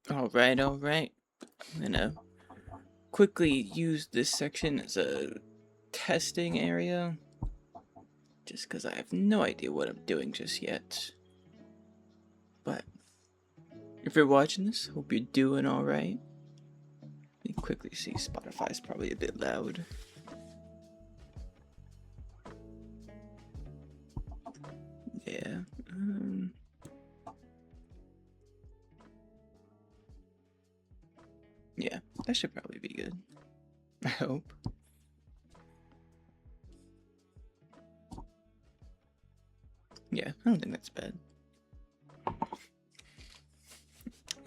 Alright, alright. I'm gonna quickly use this section as a testing area. Just because I have no idea what I'm doing just yet. But if you're watching this, hope you're doing alright. Let me quickly see, Spotify's probably a bit loud. Yeah. Yeah, that should probably be good. I hope. Yeah, I don't think that's bad.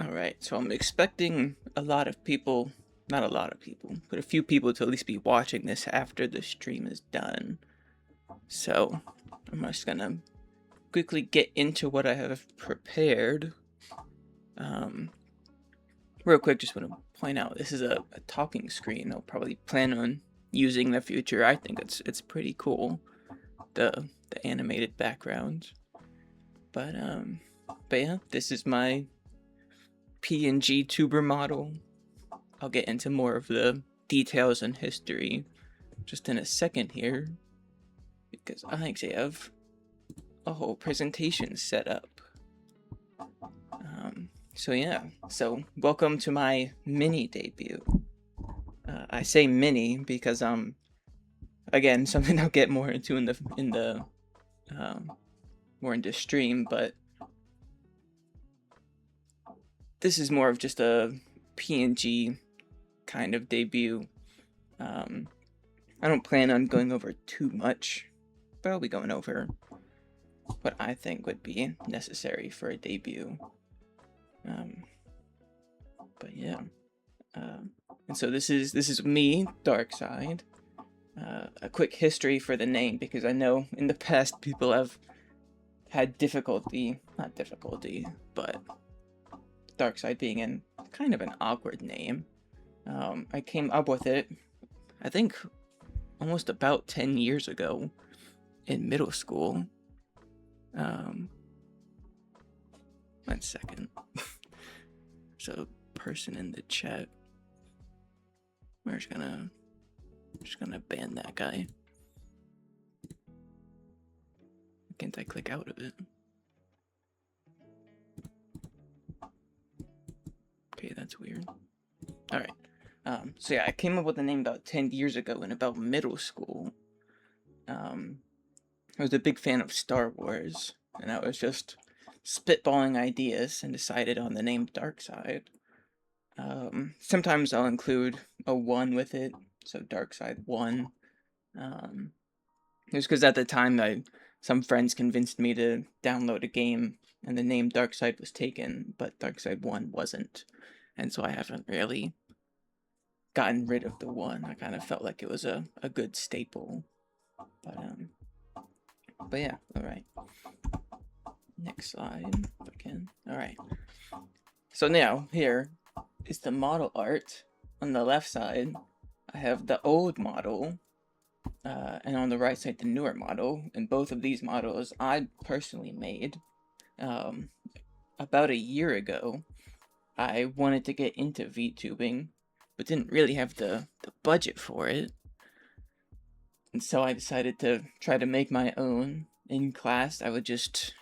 Alright, so I'm expecting a lot of people, not a lot of people, but a few people to at least be watching this after the stream is done. So, I'm just gonna quickly get into what I have prepared. Real quick, just want to point out, this is a talking screen I'll probably plan on using in the future. I think it's pretty cool, the animated background. But yeah, this is my PNG tuber model. I'll get into more of the details and history just in a second here, because I actually have a whole presentation set up. So yeah, so welcome to my mini debut. I say mini because again, something I'll get more into in the more into stream, but this is more of just a PNG kind of debut. I don't plan on going over too much, but I'll be going over what I think would be necessary for a debut. But yeah, and so this is me, Darkside. A quick history for the name, because I know in the past people have had not difficulty, but Darkside being in kind of an awkward name. I came up with it, I think, almost about 10 years ago in middle school. 1 second. So, person in the chat. We're just gonna ban that guy. Can't I click out of it? Okay, that's weird. Alright. So yeah, I came up with the name about 10 years ago in about middle school. I was a big fan of Star Wars, and I was just spitballing ideas and decided on the name Darkside. Sometimes I'll include a 1 with it, so Darkside 1. Just because at the time some friends convinced me to download a game and the name Darkside was taken, but Darkside 1 wasn't. And so I haven't really gotten rid of the 1. I kind of felt like it was a good staple. But yeah, alright. Next slide, if I can. Alright. So now, here is the model art. On the left side, I have the old model, and on the right side, the newer model. And both of these models I personally made. About a year ago, I wanted to get into VTubing, but didn't really have the budget for it. And so I decided to try to make my own. In class, I would just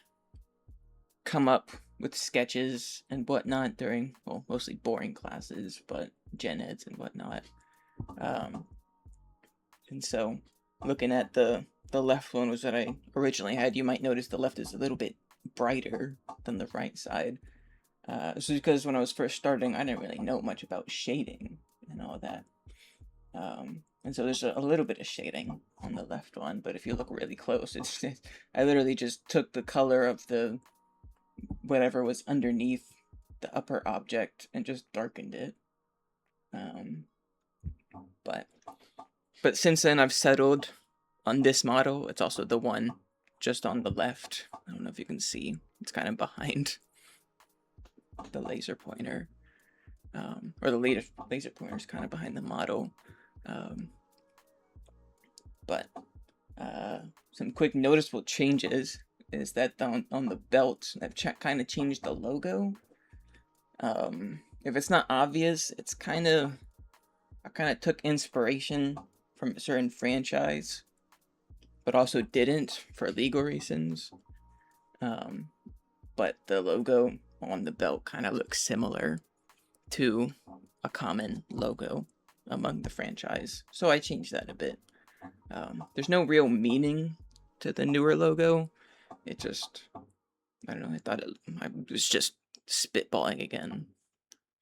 come up with sketches and whatnot during, well, mostly boring classes, but gen eds and whatnot. And so, looking at the left one was what I originally had. You might notice the left is a little bit brighter than the right side. This is because when I was first starting, I didn't really know much about shading and all that. And so there's a little bit of shading on the left one, but if you look really close, I literally just took the color of the whatever was underneath the upper object and just darkened it. But since then I've settled on this model. It's also the one just on the left. I don't know if you can see. It's kind of behind the laser pointer. Or the laser pointer is kind of behind the model. But some quick noticeable changes is that on the belt, I've kind of changed the logo. If it's not obvious, it's kind of, I kind of took inspiration from a certain franchise, but also didn't for legal reasons. Um, but the logo on the belt kind of looks similar to a common logo among the franchise, so I changed that a bit. There's no real meaning to the newer logo. It just, I don't know, I was just spitballing again,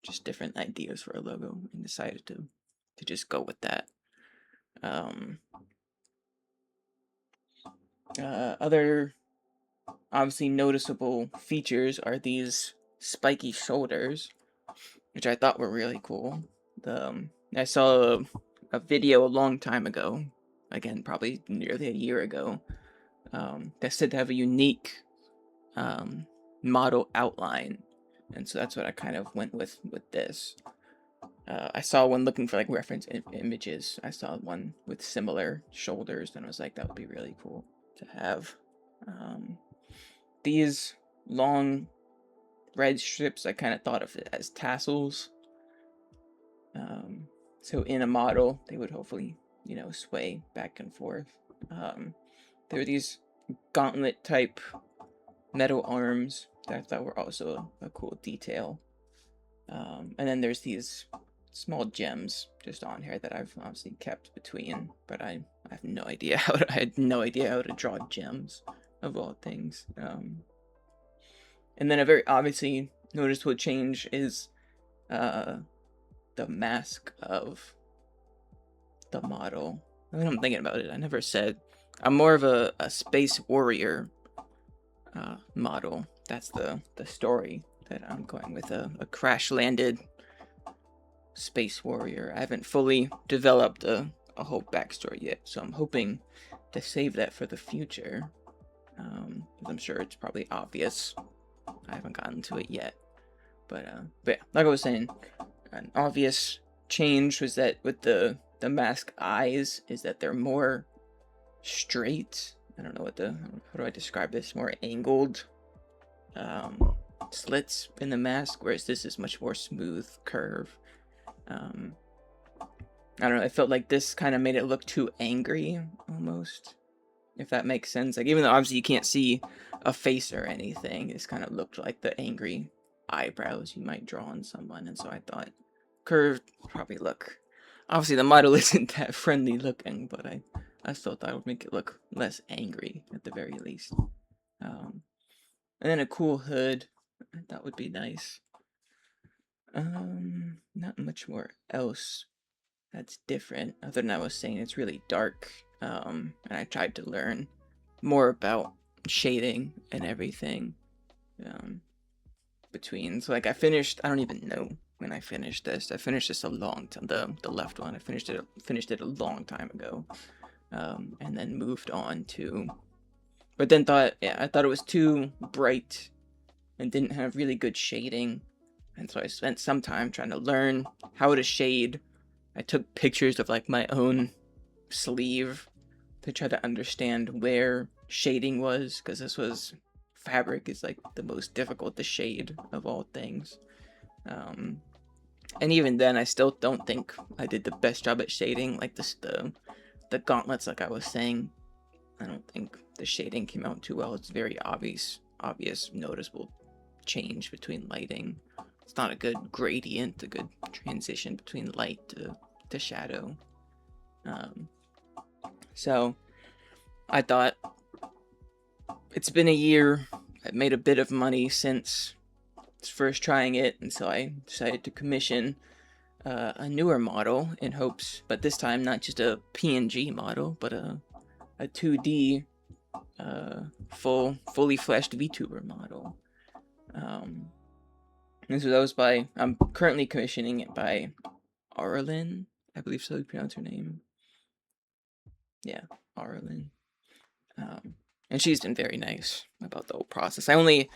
just different ideas for a logo, and decided to just go with that. Um, Other obviously noticeable features are these spiky shoulders, which I thought were really cool. I saw a video a long time ago, again probably nearly a year ago, that said to have a unique model outline, and so that's what I kind of went with this. I saw one looking for like reference images. I saw one with similar shoulders, and I was like, that would be really cool to have. These long red strips, I kind of thought of it as tassels. So in a model, they would hopefully, sway back and forth. There were these gauntlet type metal arms that I thought were also a cool detail. And then there's these small gems just on here that I've obviously kept between, but I have no idea I had no idea how to draw gems of all things. And then a very obviously noticeable change is the mask of the model. I mean, I'm thinking about it. I never said I'm more of a space warrior model. That's the story that I'm going with, a crash landed space warrior. I haven't fully developed a whole backstory yet, so I'm hoping to save that for the future. I'm sure it's probably obvious. I haven't gotten to it yet. But yeah, like I was saying, an obvious change was that with the mask eyes is that they're more straight. I don't know how do I describe this? More angled slits in the mask, whereas this is much more smooth curve. I don't know, I felt like this kind of made it look too angry almost, if that makes sense. Like, even though obviously you can't see a face or anything, this kind of looked like the angry eyebrows you might draw on someone, and so I thought curved probably look, obviously the model isn't that friendly looking, but I still thought it would make it look less angry at the very least. And then a cool hood, I thought would be nice. Not much more else that's different, other than I was saying it's really dark, and I tried to learn more about shading and everything, between, so like I don't even know when I finished this. I finished this a long time, the left one, I finished it a long time ago, and then moved on to, but then I thought it was too bright and didn't have really good shading, and so I spent some time trying to learn how to shade. I took pictures of like my own sleeve to try to understand where shading was, because fabric is like the most difficult to shade of all things. And even then, I still don't think I did the best job at shading. Like the gauntlets, like I was saying, I don't think the shading came out too well. It's very obvious, noticeable change between lighting. It's not a good gradient, a good transition between light to shadow. So I thought, it's been a year. I've made a bit of money since first trying it, and so I decided to commission a newer model in hopes, but this time not just a PNG model, but a 2D fully fleshed VTuber model. And so that was I'm currently commissioning it by Arlen, I believe so you pronounce her name. Yeah, Arlen. And she's been very nice about the whole process. I only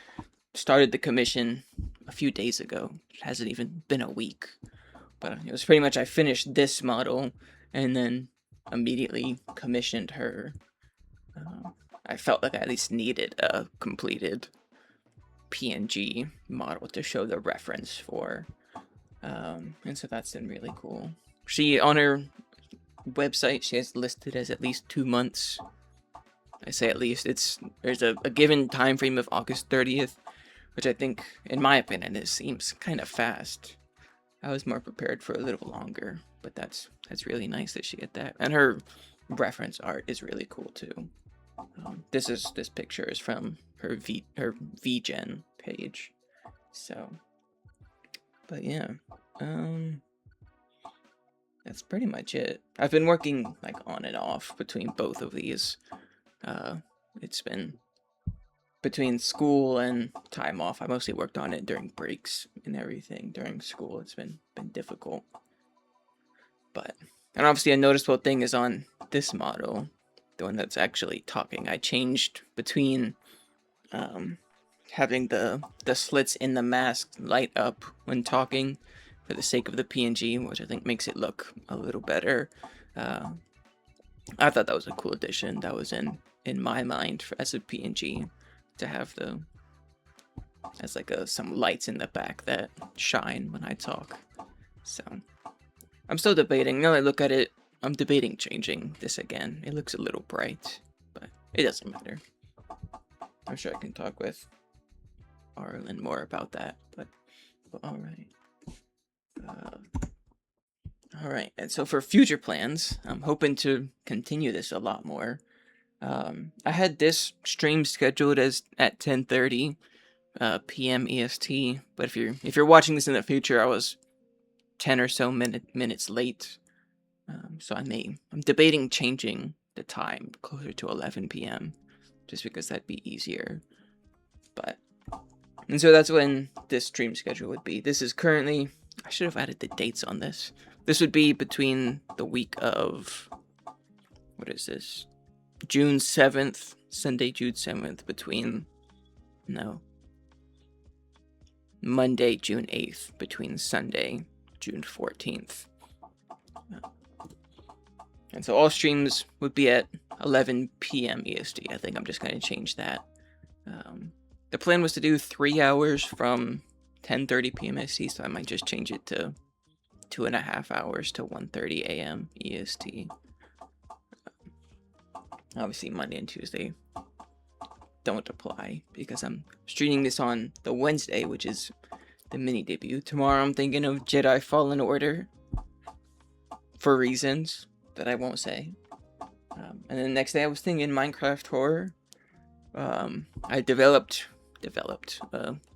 started the commission a few days ago. It hasn't even been a week. But it was pretty much I finished this model and then immediately commissioned her. I felt like I at least needed a completed PNG model to show the reference for. And so that's been really cool. She, on her website, she has listed as at least 2 months. I say at least. There's a given time frame of August 30th, which I think, in my opinion, it seems kind of fast. I was more prepared for a little longer, but that's really nice that she did that. And her reference art is really cool too. This picture is from her VGen page. So, but yeah, that's pretty much it. I've been working like on and off between both of these. It's been between school and time off. I mostly worked on it during breaks and everything. During school, it's been difficult. But, and obviously a noticeable thing is on this model, the one that's actually talking. I changed between having the slits in the mask light up when talking for the sake of the PNG, which I think makes it look a little better. I thought that was a cool addition. That was in my mind as a PNG to have as like some lights in the back that shine when I talk. So I'm still debating. Now I look at it, I'm debating changing this again. It looks a little bright, but it doesn't matter. I'm sure I can talk with Arlen more about that, but alright. Alright, and so for future plans, I'm hoping to continue this a lot more. I had this stream scheduled as at 10:30 p.m. EST, but if you're watching this in the future, I was 10 or so minutes late. So I'm debating changing the time closer to 11 p.m. just because that'd be easier. And so that's when this stream schedule would be. This is currently, I should have added the dates on this. This would be between the week of, what is this? June 7th, Sunday, June 7th, Monday, June 8th, between Sunday, June 14th. And so all streams would be at 11 p.m. EST. I think I'm just going to change that. The plan was to do 3 hours from 10:30 p.m. EST, so I might just change it to 2.5 hours to 1:30 a.m. EST. Obviously, Monday and Tuesday don't apply because I'm streaming this on the Wednesday, which is the mini debut. Tomorrow, I'm thinking of Jedi Fallen Order for reasons that I won't say. And then the next day, I was thinking Minecraft Horror. I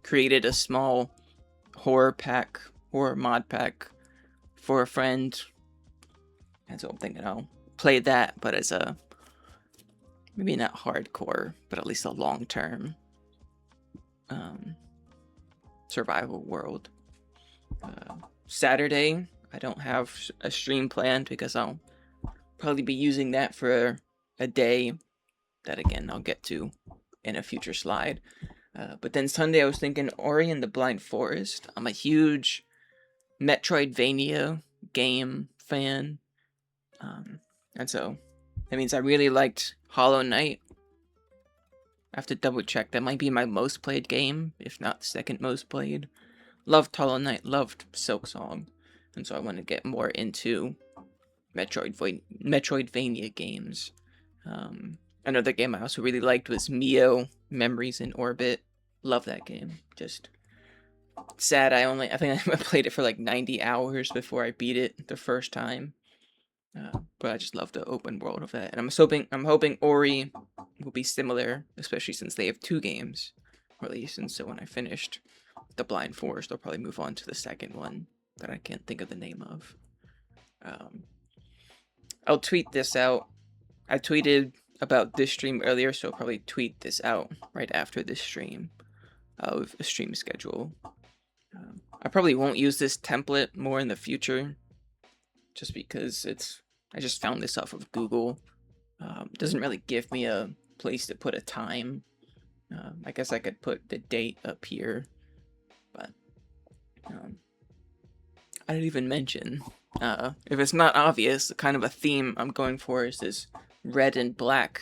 created a small horror mod pack for a friend, and so I'm thinking I'll play that, but as a maybe not hardcore, but at least a long-term survival world. Saturday, I don't have a stream planned because I'll probably be using that for a day that, again, I'll get to in a future slide. But then Sunday, I was thinking Ori and the Blind Forest. I'm a huge Metroidvania game fan. And so that means I really liked Hollow Knight. I have to double check. That might be my most played game, if not the second most played. Loved Hollow Knight, loved Silksong. And so I want to get more into Metroidvania games. Another game I also really liked was Mio Memories in Orbit. Love that game. Just sad I think I played it for like 90 hours before I beat it the first time. But I just love the open world of that. And I'm hoping Ori will be similar, especially since they have 2 games released. And so when I finished the Blind Forest, I'll probably move on to the second one that I can't think of the name of. I'll tweet this out. I tweeted about this stream earlier, so I'll probably tweet this out right after this stream of a stream schedule. I probably won't use this template more in the future, just because I just found this off of Google. It doesn't really give me a place to put a time. I guess I could put the date up here, but I didn't even mention, if it's not obvious, the kind of a theme I'm going for is this red and black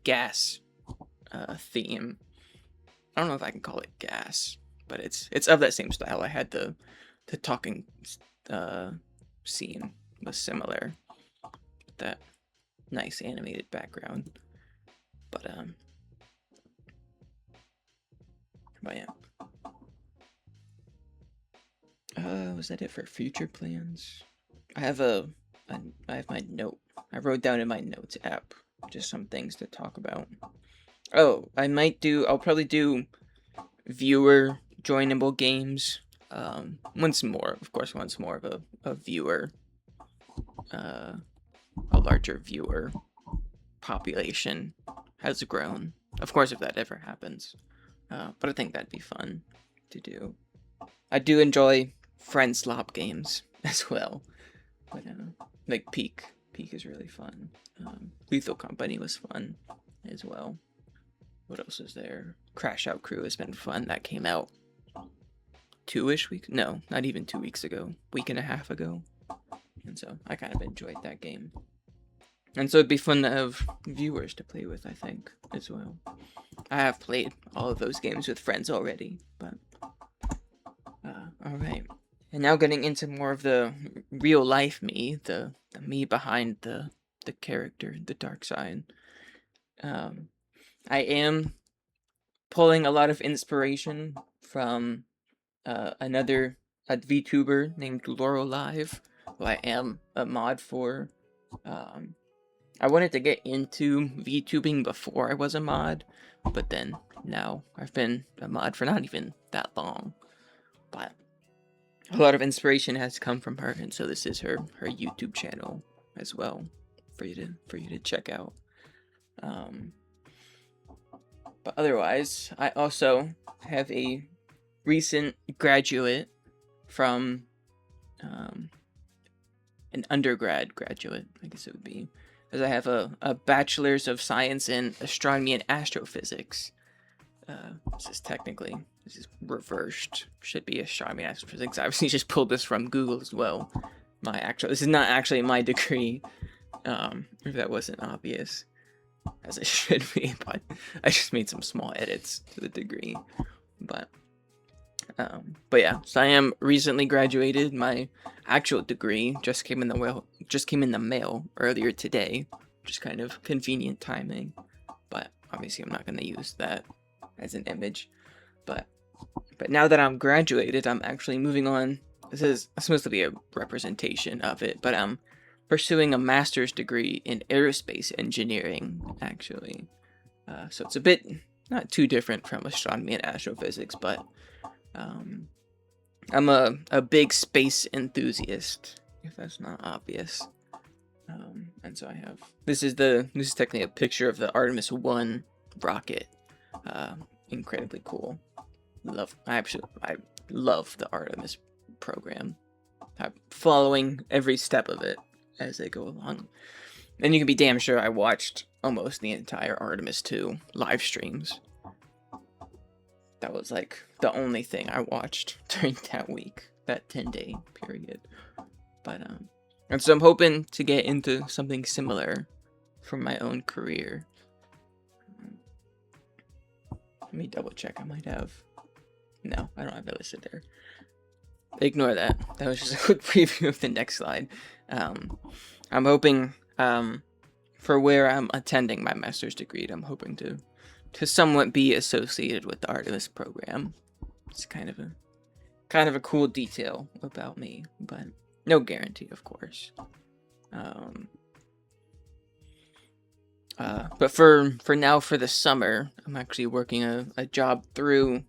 gas theme. I don't know if I can call it gas, but it's of that same style. I had the talking scene was similar, that nice animated background. But yeah. Was that it for future plans? I have I have my note. I wrote down in my notes app just some things to talk about. Oh, I'll probably do viewer joinable games. Once more of a viewer, a larger viewer population has grown. Of course, if that ever happens. But I think that'd be fun to do. I do enjoy friend slop games as well. But like Peak is really fun. Lethal Company was fun as well. What else is there? Crash Out Crew has been fun. That came out 2-ish weeks? No, not even 2 weeks ago. Week and a half ago. And so I kind of enjoyed that game. And so it'd be fun to have viewers to play with, I think, as well. I have played all of those games with friends already, but alright. And now getting into more of the real life me, the me behind the character, the dark side. I am pulling a lot of inspiration from another VTuber named Laurel Live, who I am a mod for. I wanted to get into VTubing before I was a mod, but then now I've been a mod for not even that long. But a lot of inspiration has come from her, and so this is her YouTube channel as well for you to check out. But otherwise, I also have a recent graduate from an undergrad graduate, I guess it would be, as I have a bachelor's of science in astronomy and astrophysics. This is reversed. Should be astronomy and astrophysics. I obviously just pulled this from Google as well. This is not actually my degree. If that wasn't obvious, as it should be, but I just made some small edits to the degree. But yeah, so I am recently graduated. My actual degree just came in the mail earlier today, which is kind of convenient timing. But obviously, I'm not going to use that as an image. But now that I'm graduated, I'm actually moving on. This is supposed to be a representation of it, but I'm pursuing a master's degree in aerospace engineering, actually. So it's a bit not too different from astronomy and astrophysics, but I'm a big space enthusiast, if that's not obvious. And so I have this is technically a picture of the Artemis 1 rocket. Incredibly cool. I love the Artemis program. I'm following every step of it as they go along. And you can be damn sure I watched almost the entire Artemis 2 live streams. That was like the only thing I watched during that week, that 10-day period. But and so I'm hoping to get into something similar for my own career. Let me double check. I might have. No, I don't have it listed there. Ignore that. That was just a quick preview of the next slide. I'm hoping for where I'm attending my master's degree, I'm hoping to somewhat be associated with the Artemis program. It's kind of a cool detail about me, but no guarantee, of course. But for now, for the summer, I'm actually working a job through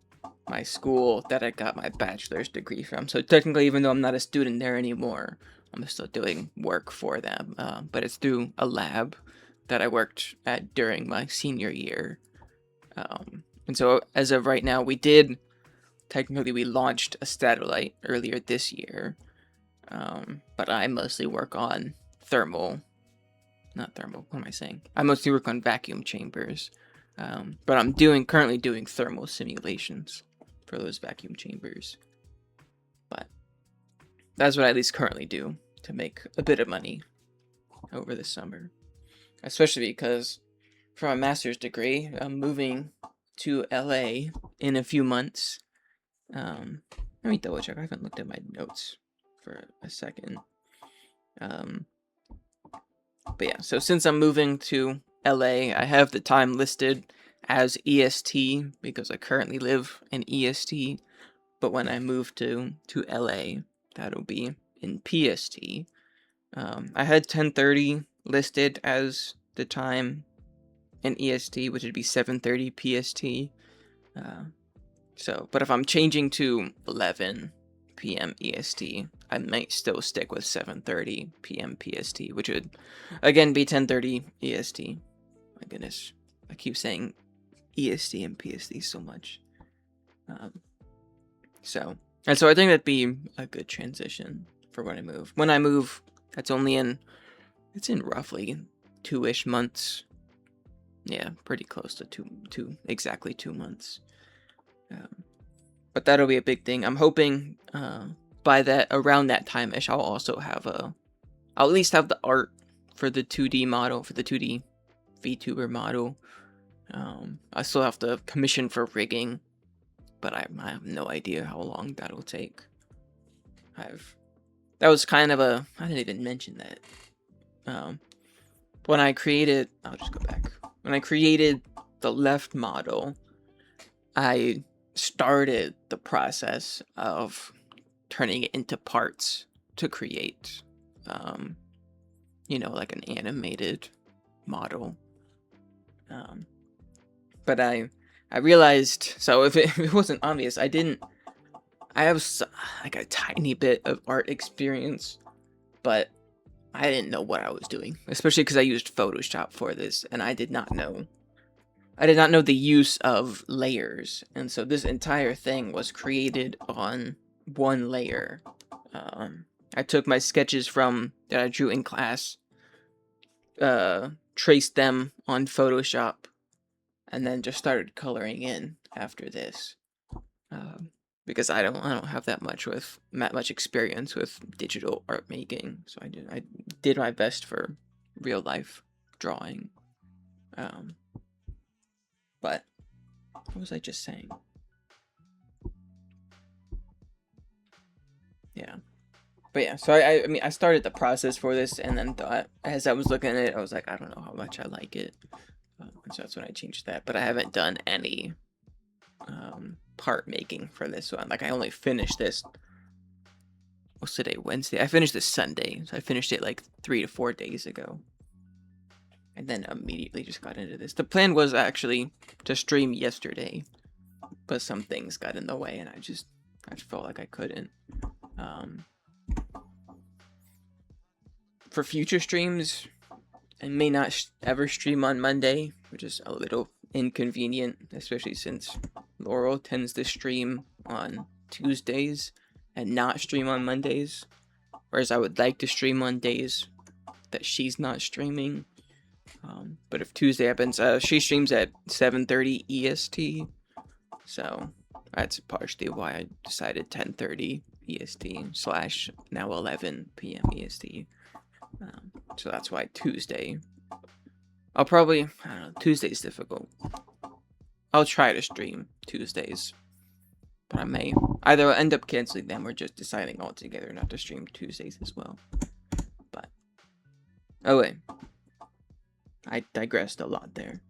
my school that I got my bachelor's degree from. So technically, even though I'm not a student there anymore, I'm still doing work for them. But it's through a lab that I worked at during my senior year. And so as of right now, we launched a satellite earlier this year. But I mostly work on I mostly work on vacuum chambers. But I'm currently doing thermal simulations for those vacuum chambers. But that's what I at least currently do to make a bit of money over the summer. Especially because for my master's degree, I'm moving to LA in a few months. Let me double check. I haven't looked at my notes for a second. But yeah, so since I'm moving to LA, I have the time listed as EST because I currently live in EST. But when I move to LA, that'll be in PST. I had 10:30 listed as the time in EST, which would be 7:30 PST. But if I'm changing to 11 p.m. EST, I might still stick with 7:30 p.m. PST, which would again be 10:30 EST. My goodness, I keep saying EST and PST so much. So I think that'd be a good transition for when I move. When I move, it's in roughly 2-ish months. Yeah, pretty close to exactly 2 months. But that'll be a big thing. I'm hoping by around that time-ish, I'll also have I'll at least have the art for the 2D model, for the 2D VTuber model. I still have to commission for rigging, but I have no idea how long that'll take. That was kind of I didn't even mention that. When I created, I'll just go back. When I created the left model, I started the process of turning it into parts to create, like an animated model. But I realized, so if it wasn't obvious, I have like a tiny bit of art experience, but I didn't know what I was doing, especially because I used Photoshop for this, and I did not know the use of layers, and so this entire thing was created on one layer. I took my sketches that I drew in class, traced them on Photoshop, and then just started coloring in after this. Because I don't have that much experience with digital art making, so I did my best for real life drawing. But what was I just saying? Yeah. But yeah, so I started the process for this, and then thought, as I was looking at it, I was like, I don't know how much I like it. And so that's when I changed that. But I haven't done any part making for this one. Like, I only finished this, what's today, Wednesday? I finished this Sunday, so I finished it like 3 to 4 days ago. And then immediately just got into this. The plan was actually to stream yesterday, but some things got in the way, and I just felt like I couldn't. For future streams, I may not ever stream on Monday, which is a little inconvenient, especially since Laurel tends to stream on Tuesdays and not stream on Mondays, whereas I would like to stream on days that she's not streaming. But if Tuesday happens, she streams at 7:30 EST, so that's partially why I decided 10:30 EST / now 11 p.m. EST. So that's why Tuesday. I don't know, Tuesday's difficult. I'll try to stream Tuesdays, but I may either end up canceling them or just deciding altogether not to stream Tuesdays as well. But, oh wait, I digressed a lot there.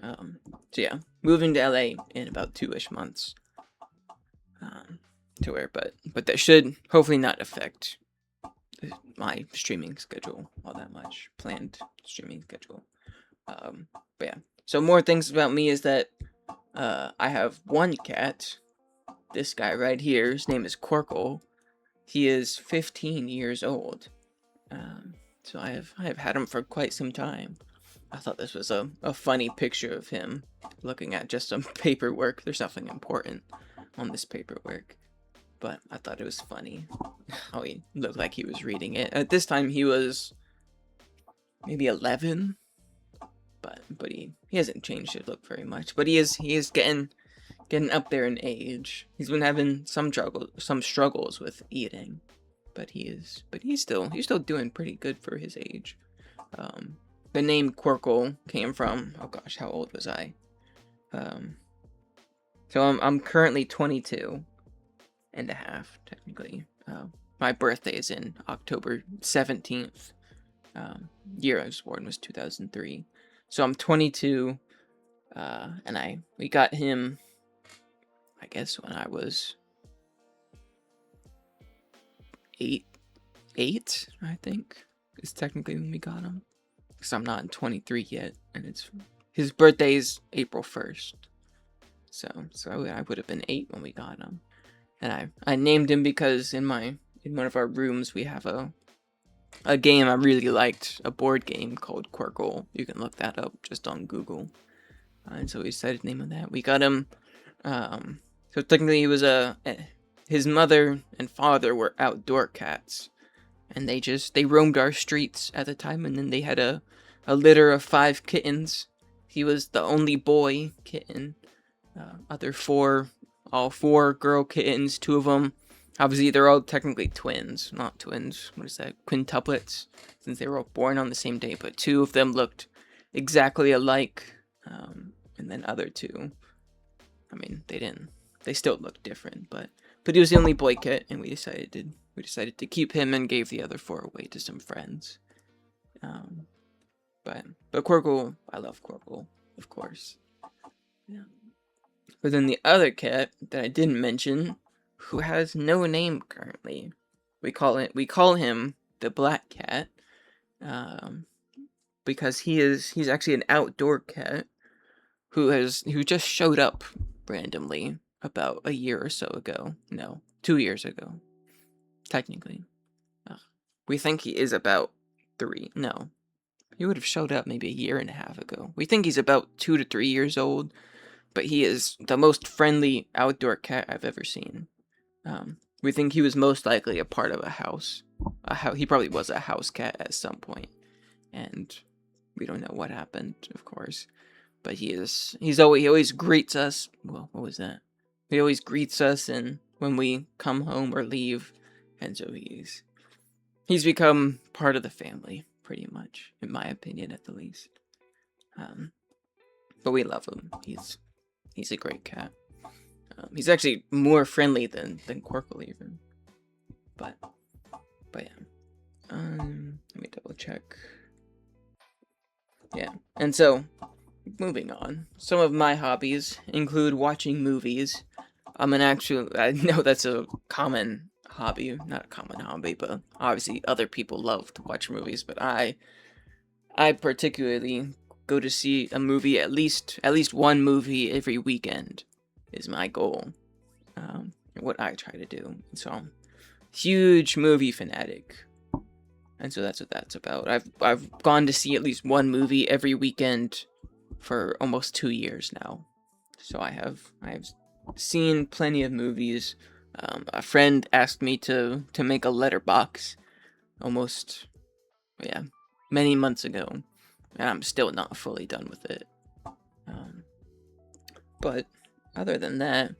So yeah, moving to LA in about 2-ish months. But that should hopefully not affect my streaming schedule all that much, planned streaming schedule. But yeah, so more things about me is that I have one cat, this guy right here. His name is Corkle. He is 15 years old. So I have had him for quite some time. I thought this was a funny picture of him looking at just some paperwork. There's nothing important on this paperwork, but I thought it was funny how he looked like he was reading it. At this time, he was maybe 11, but he hasn't changed his look very much. But he is getting up there in age. He's been having some struggles with eating, but he's still doing pretty good for his age. The name Quirkle came from, oh gosh, how old was I? So I'm currently 22 and a half, technically. My birthday is in October 17th. Year I was born was 2003. So I'm 22, and we got him, I guess, when I was eight, I think, is technically when we got him. Because I'm not 23 yet, and his birthday's April 1st. So I would have been 8 when we got him. And I named him because in one of our rooms we have a game I really liked, a board game called Quirkle. You can look that up just on Google. And so we decided to name him that. We got him, so technically he was his mother and father were outdoor cats. And they roamed our streets at the time, and then they had a litter of 5 kittens. He was the only boy kitten. All 4 girl kittens, 2 of them. Obviously, they're all technically twins, not twins. What is that? Quintuplets, since they were all born on the same day. But 2 of them looked exactly alike, and then other 2. I mean, they didn't. They still looked different, but he was the only boy kit, and we decided to keep him and gave the other 4 away to some friends. But Quirkle, I love Quirkle, of course. Yeah. But then the other cat that I didn't mention, who has no name currently, we call him the Black Cat, because he's actually an outdoor cat who just showed up randomly about a year or so ago. No, 2 years ago, technically. We think he is about 3. No, he would have showed up maybe a year and a half ago. We think he's about 2 to 3 years old. But he is the most friendly outdoor cat I've ever seen. We think he was most likely a part of a house. He probably was a house cat at some point, and we don't know what happened, of course. But he always greets us. Well, what was that? He always greets us, and when we come home or leave, and so he's become part of the family, pretty much, in my opinion, at the least. But we love him. He's a great cat. He's actually more friendly than Quirkle even. But yeah. Let me double check. Yeah. And so, moving on. Some of my hobbies include watching movies. I know that's a common hobby. Not a common hobby, but obviously other people love to watch movies. But I particularly go to see a movie, at least one movie every weekend is my goal. What I try to do. So I'm a huge movie fanatic, and so that's what that's about. I've gone to see at least one movie every weekend for almost 2 years now. So I have seen plenty of movies. A friend asked me to make a letterbox many months ago. And I'm still not fully done with it. But other than that,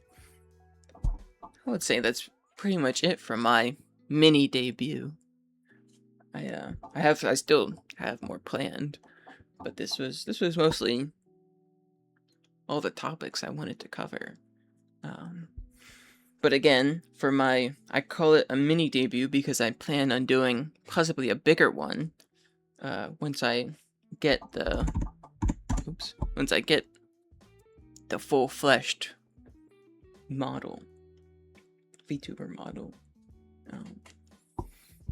I would say that's pretty much it for my mini debut. I still have more planned, but this was mostly all the topics I wanted to cover. But again, I call it a mini debut because I plan on doing possibly a bigger one once I get the full-fleshed model, VTuber model.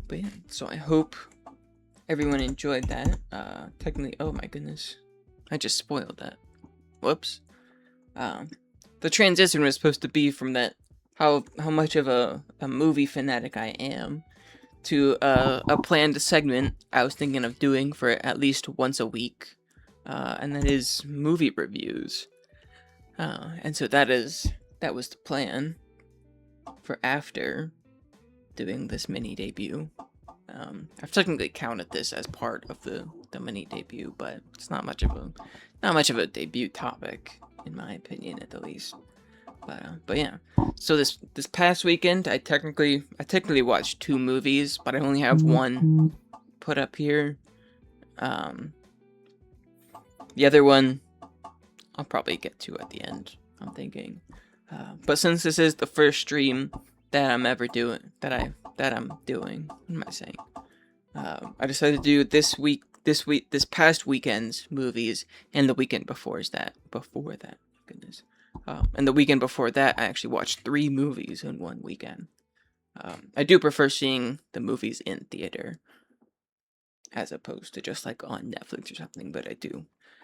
But yeah, so I hope everyone enjoyed that. Technically, oh my goodness, I just spoiled that. Whoops. The transition was supposed to be from that how much of a movie fanatic I am to a planned segment I was thinking of doing for at least once a week, and that is movie reviews. And so that was the plan for after doing this mini debut. I've technically counted this as part of the mini debut, but it's not much of a debut topic, in my opinion, at the least. But yeah. So this past weekend, I technically watched 2 movies, but I only have one put up here. The other one I'll probably get to at the end, I'm thinking. But since this is the first stream that I'm ever doing, what am I saying? I decided to do this past weekend's movies, and the weekend before that. Goodness. And the weekend before that, I actually watched 3 movies in one weekend. I do prefer seeing the movies in theater, as opposed to just like on Netflix or something. But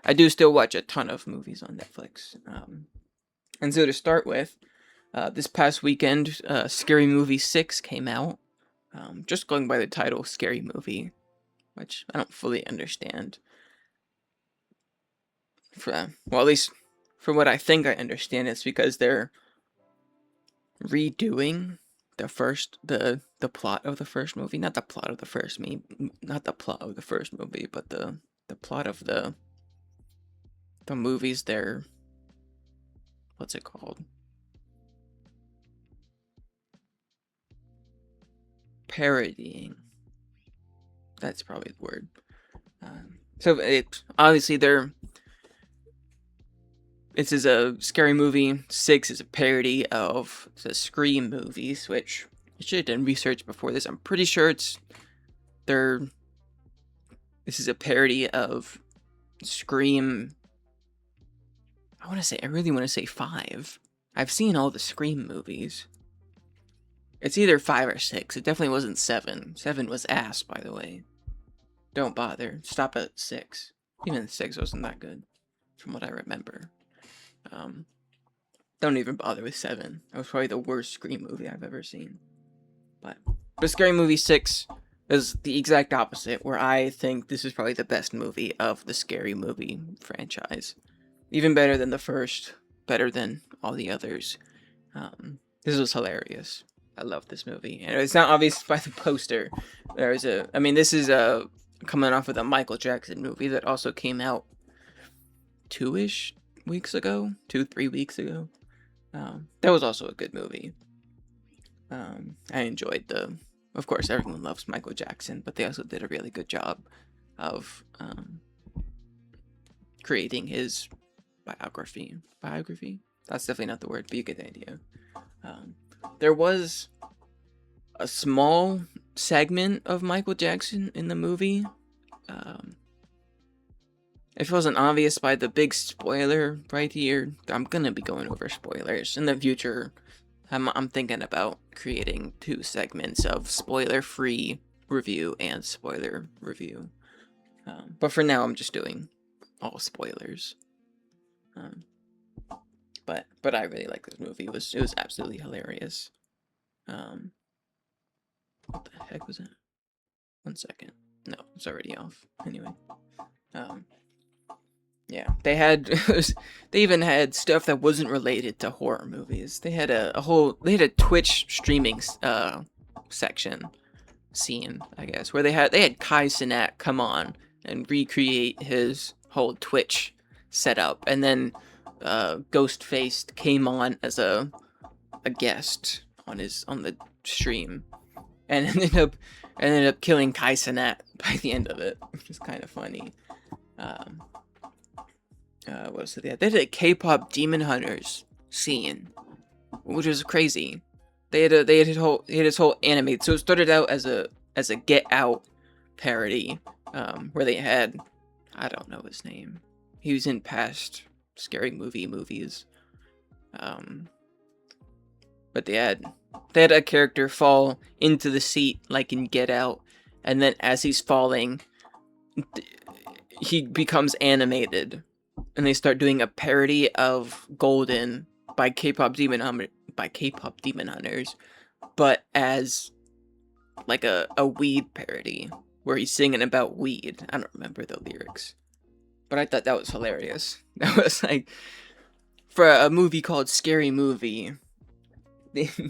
I do still watch a ton of movies on Netflix. And so to start with, this past weekend, Scary Movie 6 came out. Just going by the title, Scary Movie, which I don't fully understand. Well, at least for what I think I understand, it's because they're redoing the plot of the first movie. Not the plot of the first movie, but the plot of the movies they're, what's it called? Parodying. That's probably the word. So obviously this is a Scary Movie 6 is a parody of the Scream movies, which I should have done research before this. I'm pretty sure this is a parody of Scream. I really want to say 5. I've seen all the Scream movies. It's either 5 or 6. It definitely wasn't 7. 7 was ass, by the way. Don't bother. Stop at 6. Even 6 wasn't that good, from what I remember. Don't even bother with 7. That was probably the worst Scream movie I've ever seen. But Scary Movie 6 is the exact opposite, where I think this is probably the best movie of the Scary Movie franchise. Even better than the first, better than all the others. This was hilarious. I love this movie. And it's not obvious by the poster. This is coming off of the Michael Jackson movie that also came out 3 weeks ago. That was also a good movie. I enjoyed of course, everyone loves Michael Jackson, but they also did a really good job of creating his biography. That's definitely not the word, but you get the idea. There was a small segment of Michael Jackson in the movie. If it wasn't obvious by the big spoiler right here, I'm gonna be going over spoilers. In the future, I'm thinking about creating 2 segments of spoiler-free review and spoiler review. But for now, I'm just doing all spoilers. But I really like this movie. It was absolutely hilarious. What the heck was that? 1 second. No, it's already off. Anyway. Yeah, they even had stuff that wasn't related to horror movies. They had a Twitch streaming scene, I guess, where they had Kai Cenat come on and recreate his whole Twitch setup, and then Ghostface came on as a guest on the stream, and ended up killing Kai Cenat by the end of it, which is kind of funny. What else did they have? They did a K-pop Demon Hunters scene, which was crazy. They had his whole animated. So it started out as a Get Out parody, where they had, I don't know his name. He was in past Scary Movie movies. But they had a character fall into the seat like in Get Out, and then as he's falling, he becomes animated. And they start doing a parody of Golden by K-pop Demon Hunters, but as like a weed parody where he's singing about weed. I don't remember the lyrics, but I thought that was hilarious. That was like, for a movie called Scary Movie,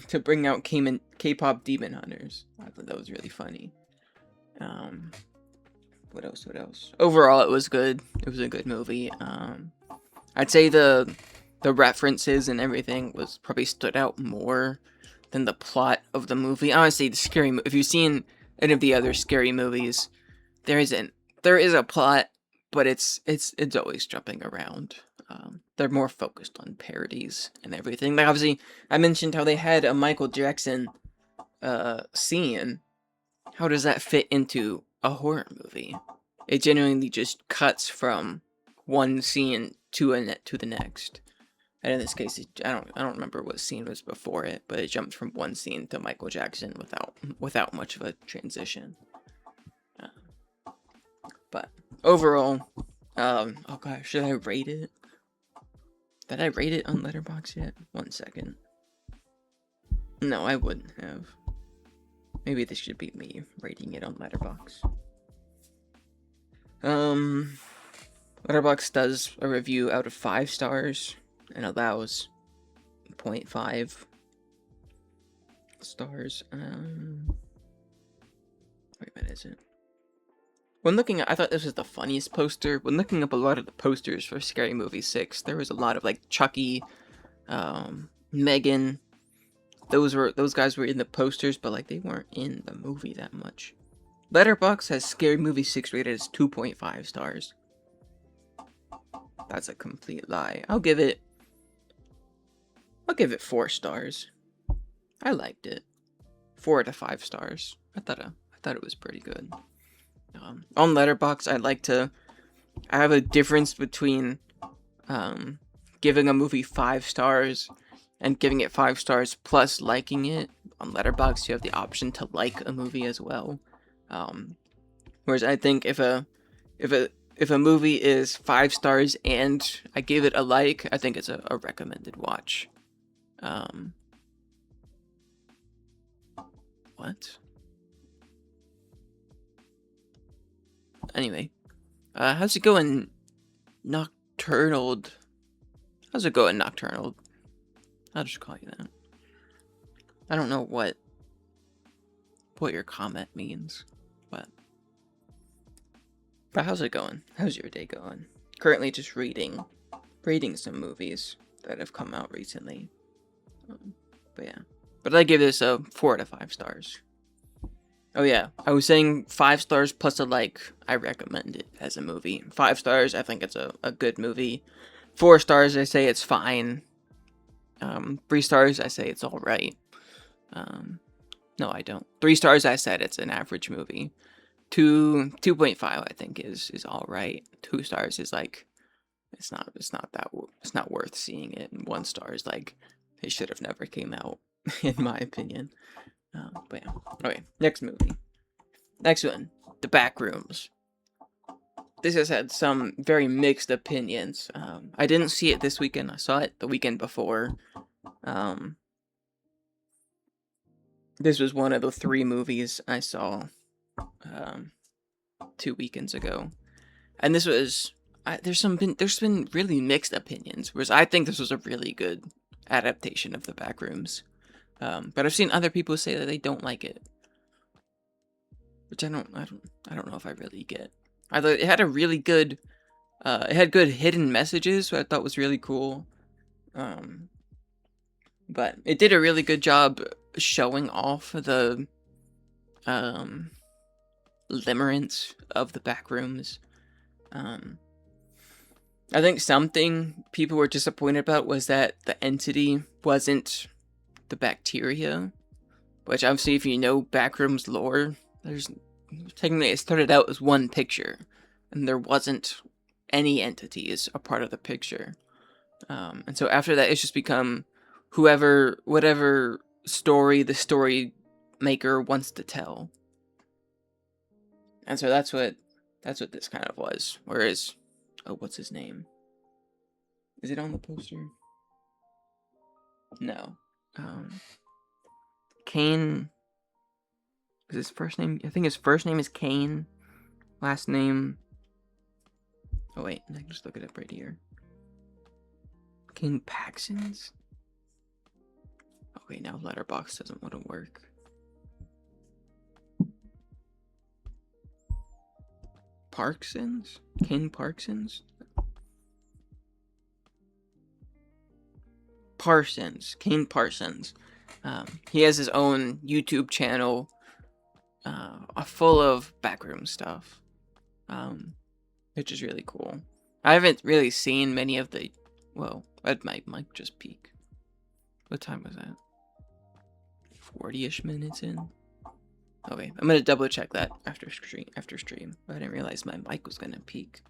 to bring out K-pop Demon Hunters. I thought that was really funny. What else? Overall, it was good. It was a good movie. I'd say the references and everything was probably stood out more than the plot of the movie. Honestly, if you've seen any of the other Scary movies, there is a plot, but it's always jumping around. They're more focused on parodies and everything. Like, obviously, I mentioned how they had a Michael Jackson scene. How does that fit into a horror movie? It genuinely just cuts from one scene to the next. And in this case, I don't remember what scene was before it, but it jumped from one scene to Michael Jackson without much of a transition. But overall, oh gosh, should I rate it? Did I rate it on Letterboxd yet? 1 second. No, I wouldn't have. Maybe this should be me rating it on Letterboxd. Letterboxd does a review out of 5 stars and allows 0.5 stars. Wait a minute, is it? When looking at, I thought this was the funniest poster. When looking up a lot of the posters for Scary Movie 6, there was a lot of like Chucky, Megan. Those guys were in the posters, but like they weren't in the movie that much. Letterboxd has Scary Movie 6 rated as 2.5 stars. That's a complete lie. I'll give it 4 stars. I liked it. 4 to 5 stars. I thought it was pretty good. On Letterboxd, I have a difference between giving a movie 5 stars and giving it 5 stars plus liking it. On Letterboxd, you have the option to like a movie as well. Whereas I think if a movie is 5 stars and I give it a like, I think it's a recommended watch. What? Anyway, how's it going, Nocturnal? How's it going, Nocturnal? I'll just call you that. I don't know what your comment means, but how's it going? How's your day going? Currently just reading some movies that have come out recently. But yeah. But I give this a 4 to 5 stars. Oh yeah, I was saying 5 stars plus a like. I recommend it as a movie. 5 stars, I think it's a good movie. 4 stars, I say it's fine. 3 stars, I say it's alright. No, I don't. 3 stars, I said it's an average movie. 2.5, I think is alright. 2 stars is like, it's not worth seeing it. And 1 star is like, it should have never came out, in my opinion. But yeah. Okay, next movie. Next one, The Backrooms. This has had some very mixed opinions. I didn't see it this weekend. I saw it the weekend before. This was one of the 3 movies I saw 2 weekends ago, and this was there's been really mixed opinions. Whereas I think this was a really good adaptation of The Backrooms. But I've seen other people say that they don't like it, which I don't know if I really get. I thought it had a really good, it had good hidden messages, which I thought was really cool. But it did a really good job showing off the, limerence of the Backrooms. I think something people were disappointed about was that the entity wasn't the bacteria, which obviously if you know Backrooms lore, technically it started out as one picture, and there wasn't any entities a part of the picture. And so after that, it's just become whatever story the story maker wants to tell. And so that's what this kind of was. Whereas, what's his name? Is it on the poster? No. Kane. Is his first name? I think his first name is Kane. Last name. Oh wait, I can just look it up right here. Kane Paxsons. Okay, now Letterboxd doesn't want to work. Parksons? Kane Parksons? Parsons. Kane Parsons. He has his own YouTube channel full of backroom stuff. which is really cool. I haven't really seen many of the. Whoa, that might just peak. What time was that? 40-ish minutes in. Okay, I'm gonna double check that after stream. But I didn't realize my mic was gonna peak.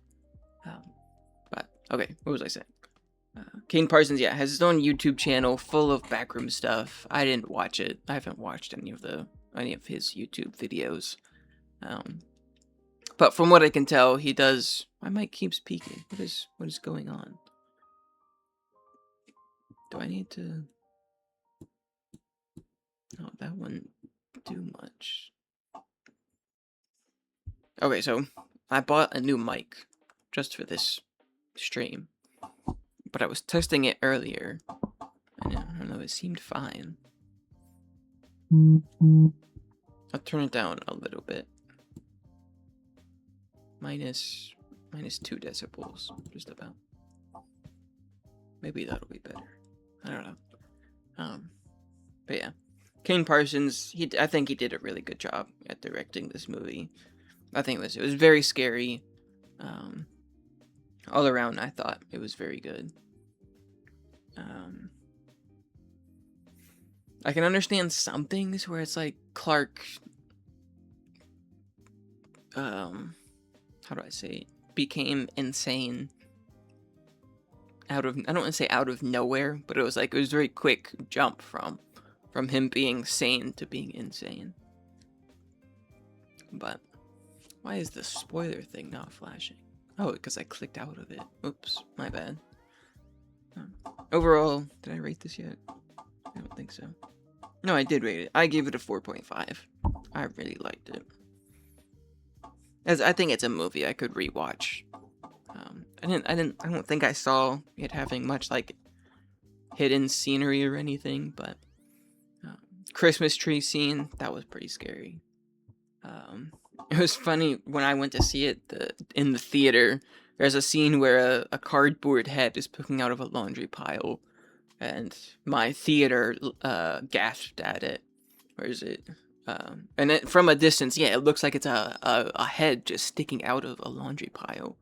But okay, what was I saying? Kane Parsons, yeah, has his own YouTube channel full of backroom stuff. I didn't watch it. I haven't watched any of his YouTube videos. But from what I can tell, he does. My mic keeps peaking. What is going on? Do I need to? Oh, that wouldn't do much. Okay, so I bought a new mic just for this stream, but I was testing it earlier, and I don't know, it seemed fine. I'll turn it down a little bit. Minus 2 decibels, just about. Maybe that'll be better. I don't know. But yeah, Kane Parsons. I think he did a really good job at directing this movie. I think it was very scary. All around, I thought it was very good. I can understand some things where it's like Clark. How do I say it? Became insane. I don't want to say out of nowhere, but it was a very quick jump from him being sane to being insane. But why is the spoiler thing not flashing? Oh, because I clicked out of it. Oops, my bad. Overall, did I rate this yet? I don't think so. No, I did rate it. I gave it a 4.5. I really liked it. As I think it's a movie I could rewatch. I don't think I saw it having much hidden scenery or anything, but Christmas tree scene, that was pretty scary. It was funny when I went to see it in the theater. There's a scene where a cardboard head is poking out of a laundry pile, and my theater gasped at it. Where is it? And from a distance, yeah, it looks like it's a head just sticking out of a laundry pile.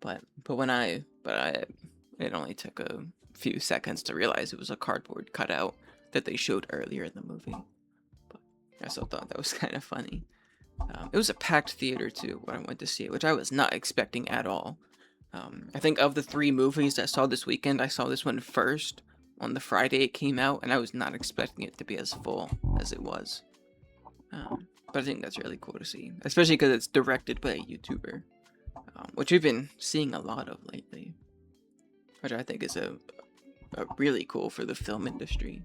But it only took a few seconds to realize it was a cardboard cutout that they showed earlier in the movie. But I still thought that was kind of funny. It was a packed theater too when I went to see it, which I was not expecting at all. I think of the 3 movies I saw this weekend, I saw this one first on the Friday it came out, and I was not expecting it to be as full as it was. But I think that's really cool to see, especially because it's directed by a YouTuber, which we've been seeing a lot of lately, which I think is a really cool for the film industry.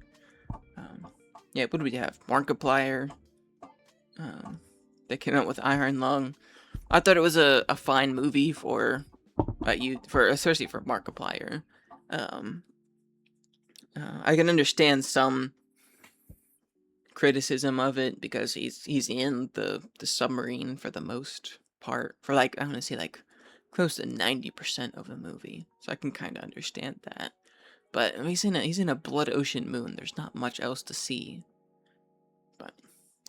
Yeah, what do we have? Markiplier. They came out with Iron Lung. I thought it was a fine movie for especially for Markiplier. I can understand some criticism of it because he's in the submarine for the most part, for I want to say close to 90% of the movie, so I can kind of understand that. But he's in a blood ocean moon. There's not much else to see. But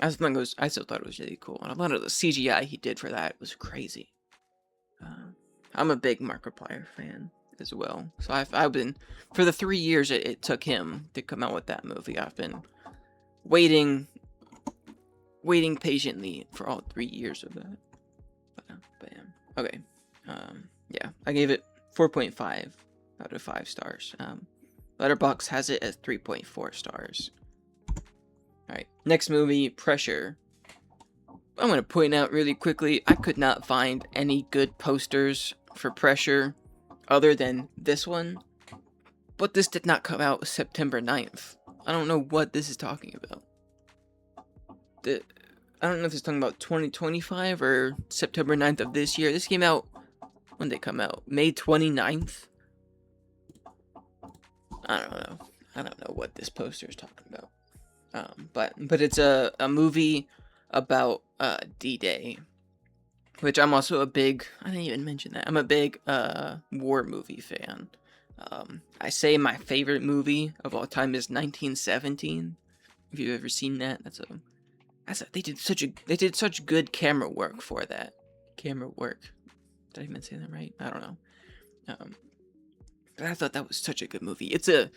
I still thought it was really cool, and a lot of the CGI he did for that was crazy. I'm a big Markiplier fan as well, so I've been, for the 3 years it took him to come out with that movie, I've been waiting patiently for all 3 years of that. But yeah, okay. Yeah, I gave it 4.5 out of 5 stars. Letterboxd has it as 3.4 stars. Alright, next movie, Pressure. I'm going to point out really quickly, I could not find any good posters for Pressure other than this one. But this did not come out September 9th. I don't know what this is talking about. I don't know if it's talking about 2025 or September 9th of this year. This came out, when did it come out? May 29th? I don't know what this poster is talking about. But it's a movie about D-Day, which I'm also a big, I didn't even mention that, I'm a big war movie fan. I say my favorite movie of all time is 1917. If you've ever seen that, they did such good camera work for that. Did I even say that right? I don't know. But I thought that was such a good movie. It's a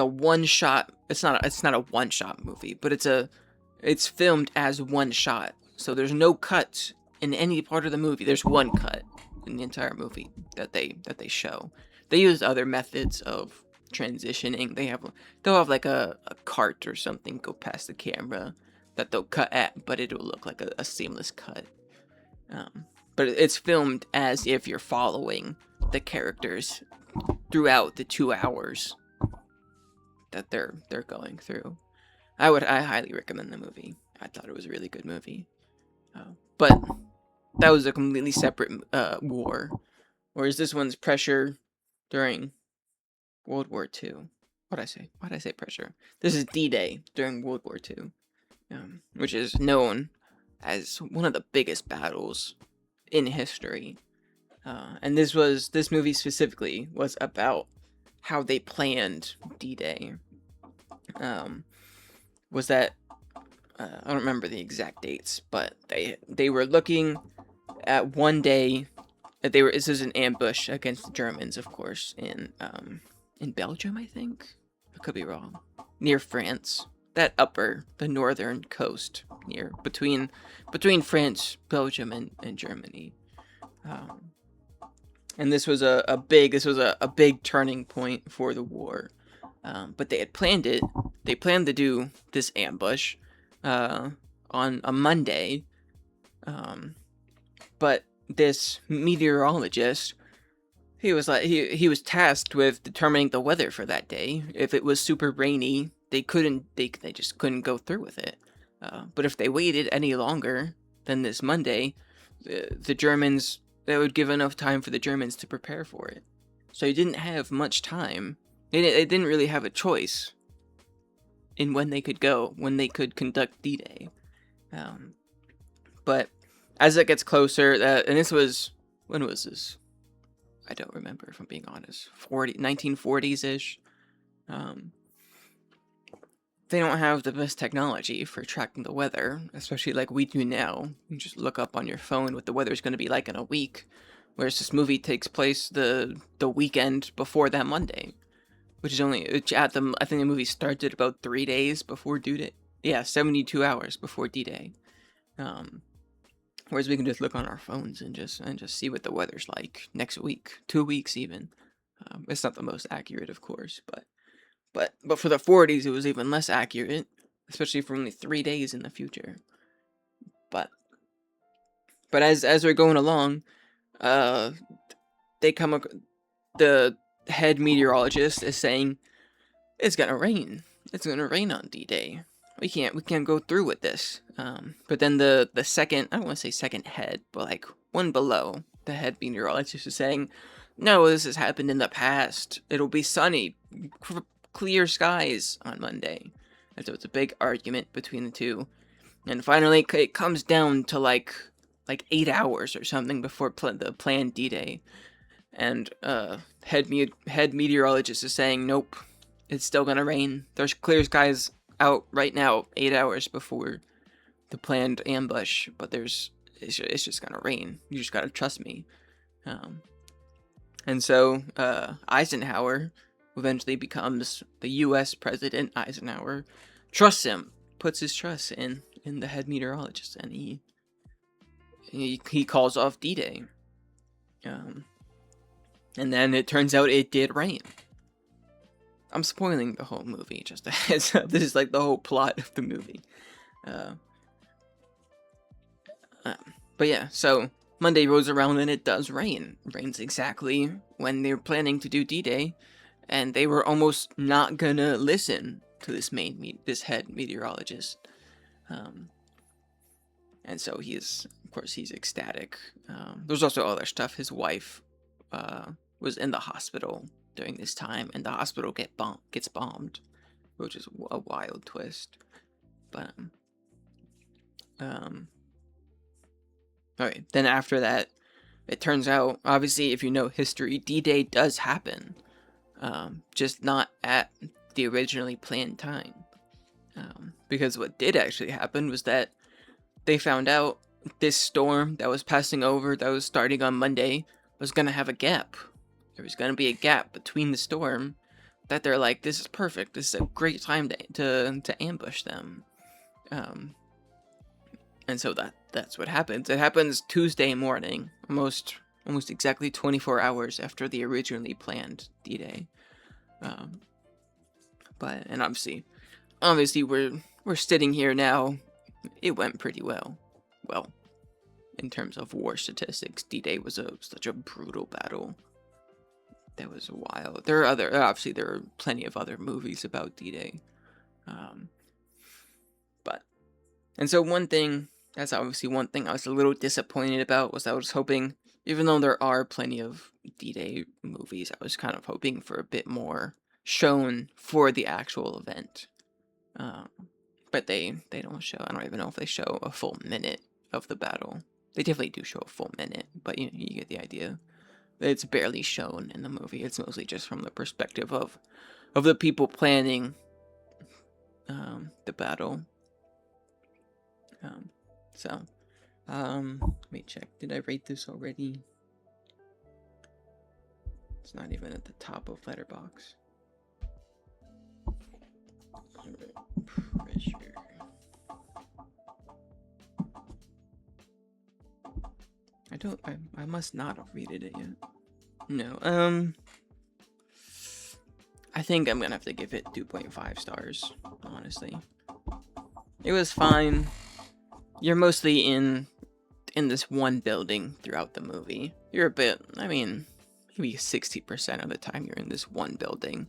one shot. It's not a one shot movie, but it's filmed as one shot. So there's no cuts in any part of the movie. There's one cut in the entire movie that they show. They use other methods of transitioning. They'll have like a cart or something go past the camera that they'll cut at, but it'll look like a seamless cut. But it's filmed as if you're following the characters throughout the 2 hours that they're going through. I highly recommend the movie. I thought it was a really good movie. But that was a completely separate war, whereas this one's pressure during World War II. Why'd I say pressure? This is D-Day during World War II, which is known as one of the biggest battles in history. And this movie specifically was about how they planned D-Day. Was that I don't remember the exact dates, but they were looking at one day. This is an ambush against the Germans, of course, in Belgium, I think. I could be wrong. Near France, the northern coast, between France, Belgium, and Germany. And this was a big turning point for the war. But they had planned it. They planned to do this ambush on a Monday. But this meteorologist, he was tasked with determining the weather for that day. If it was super rainy, they just couldn't go through with it. But if they waited any longer than this Monday, the Germans, that would give enough time for the Germans to prepare for it. So he didn't have much time. They didn't really have a choice in when they could conduct D-Day. But as it gets closer, and when was this? I don't remember, if I'm being honest. 1940s-ish. They don't have the best technology for tracking the weather, especially like we do now. You just look up on your phone what the weather's going to be like in a week, whereas this movie takes place the weekend before that Monday, I think the movie started about 3 days before D-Day. Yeah, 72 hours before D-Day. Whereas we can just look on our phones and just see what the weather's like next week, 2 weeks even. It's not the most accurate, of course, but for the 40s, it was even less accurate, especially for only 3 days in the future. But as we're going along, the head meteorologist is saying it's gonna rain. It's gonna rain on D-Day. We can't go through with this. But then the second, I don't want to say second head, but like one below, the head meteorologist is saying, no, this has happened in the past. It'll be sunny, clear skies on Monday. And so it's a big argument between the two. And finally, it comes down to like 8 hours or something before the planned D-Day. And head meteorologist is saying, nope, it's still gonna rain. There's clear skies out right now, 8 hours before the planned ambush, but it's just gonna rain. You just gotta trust me. And so Eisenhower, who eventually becomes the U.S. President, Eisenhower, trusts him, puts his trust in the head meteorologist, and he calls off D-Day. And then it turns out it did rain. I'm spoiling the whole movie, just a heads up. This is like the whole plot of the movie. But yeah, so Monday rolls around and it does rain. It rains exactly when they were planning to do D-Day, and they were almost not gonna listen to this head meteorologist. And so he's ecstatic. There's also other stuff. His wife was in the hospital during this time, and the hospital gets bombed, which is a wild twist. But alright, then after that, it turns out, obviously, if you know history, D-Day does happen, just not at the originally planned time. Because what did actually happen was that they found out this storm that was passing over, that was starting on Monday, was gonna have a gap. There was gonna be a gap between the storm that they're like, this is perfect. This is a great time to ambush them. Um, and so that's what happens. It happens Tuesday morning, almost exactly 24 hours after the originally planned D-Day. Um, but and obviously we're sitting here now. It went pretty well. Well, in terms of war statistics, D-Day was such a brutal battle. That was wild. There are plenty of other movies about D-Day. Um, but and so that's obviously one thing I was a little disappointed about, was I was hoping, even though there are plenty of D-Day movies, I was kind of hoping for a bit more shown for the actual event. But they don't show. I don't even know if they show a full minute of the battle. They definitely do show a full minute, but you get the idea. It's barely shown in the movie. It's mostly just from the perspective of the people planning the battle. Let me check. Did I rate this already? It's not even at the top of Letterboxd. Pressure. I must not have rated it yet. No, I think I'm gonna have to give it 2.5 stars, honestly. It was fine. You're mostly in this one building throughout the movie. You're maybe 60% of the time you're in this one building.